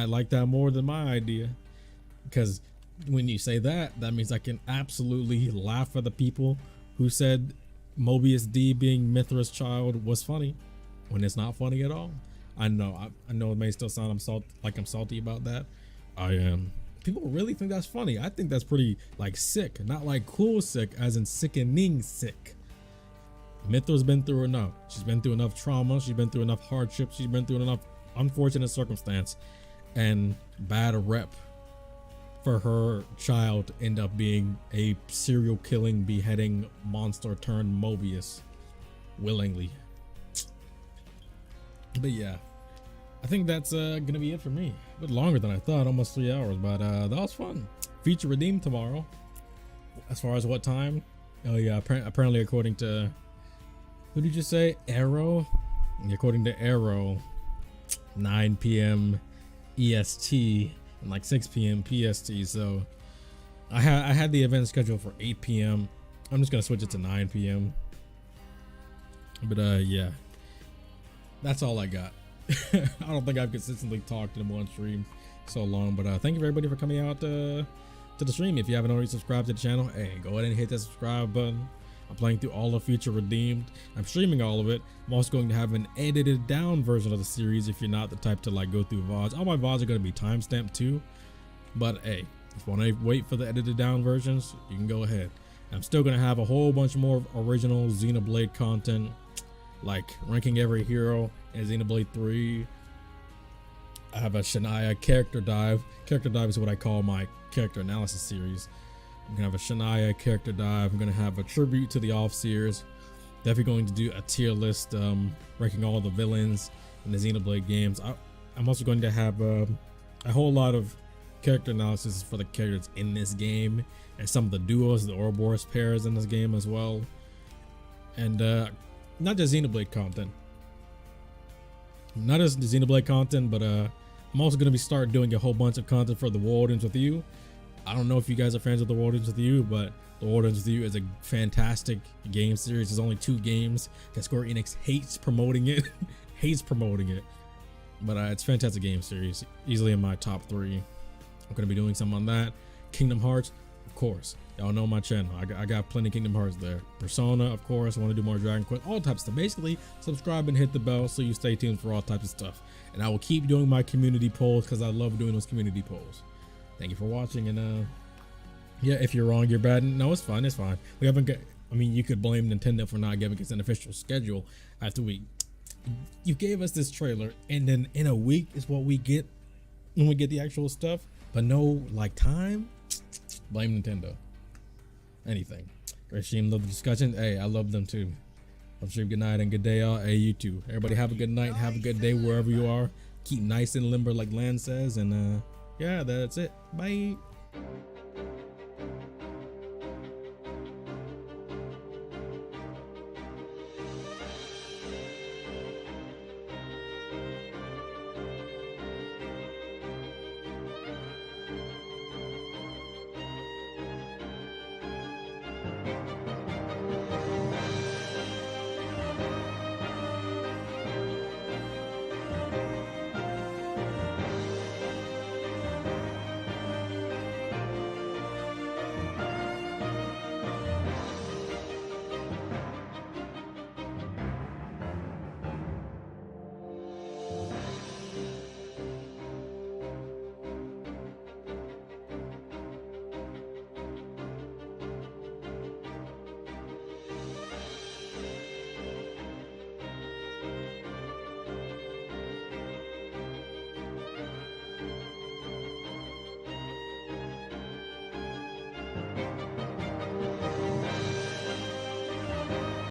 like that more than my idea, because when you say that, that means I can absolutely laugh at the people who said Mobius D being Mithra's child was funny when it's not funny at all. I know it may still sound I'm salty about that. I am. People really think that's funny. I think that's pretty like sick, not like cool sick, as in sickening sick. Mithra's been through enough. She's been through enough trauma. She's been through enough hardship. She's been through enough unfortunate circumstance and bad rep for her child to end up being a serial killing, beheading monster turned Mobius willingly. But yeah, I think that's gonna be it for me. A bit longer than I thought, almost 3 hours, but that was fun. Feature redeemed tomorrow. As far as what time? Oh yeah, apparently according to, who did you say? Arrow? According to Arrow, 9 p.m. EST and like 6 p.m. PST. So I had the event scheduled for 8 p.m. I'm just gonna switch it to 9 p.m. But yeah, that's all I got. I don't think I've consistently talked in one stream so long, but thank you everybody for coming out to the stream. If you haven't already subscribed to the channel, hey, go ahead and hit that subscribe button. I'm playing through all of Future Redeemed. I'm streaming all of it. I'm also going to have an edited down version of the series if you're not the type to like go through VODs. All my VODs are going to be timestamped too, but hey, if you want to wait for the edited down versions, you can go ahead. I'm still going to have a whole bunch more original Xenoblade content, like ranking every hero in Xenoblade 3. I have a Shania character dive. Character dive is what I call my character analysis series. I'm gonna have a Shania character dive. I'm gonna have a tribute to the Offseers. Definitely going to do a tier list, ranking all the villains in the Xenoblade games. I'm also going to have a whole lot of character analysis for the characters in this game, and some of the duos, the Ouroboros pairs in this game as well. And not just Xenoblade content. Not just the Xenoblade content, but I'm also gonna be start doing a whole bunch of content for the Wardens with You. I don't know if you guys are fans of the Wardens with You, but the Wardens with You is a fantastic game series. There's only 2 games that Square Enix hates promoting it. But it's a fantastic game series, easily in my top 3. I'm gonna be doing some on that. Kingdom Hearts, of course, y'all know my channel. I got plenty of Kingdom Hearts there. Persona, of course. I want to do more Dragon Quest, all types of stuff. Basically, subscribe and hit the bell so you stay tuned for all types of stuff. And I will keep doing my community polls because I love doing those community polls. Thank you for watching, and yeah, if you're wrong, you're bad. No, it's fine. It's fine. We haven't got. I mean, you could blame Nintendo for not giving us an official schedule after you gave us this trailer, and then in a week is what we get when we get the actual stuff, but no like time. Blame Nintendo. Anything. Great stream, love the discussion. Hey, I love them too. Upstream, good night and good day, y'all. Hey, you too. Everybody have a good night. Have a good day wherever you are. Keep nice and limber like Lan says. And yeah, that's it. Bye.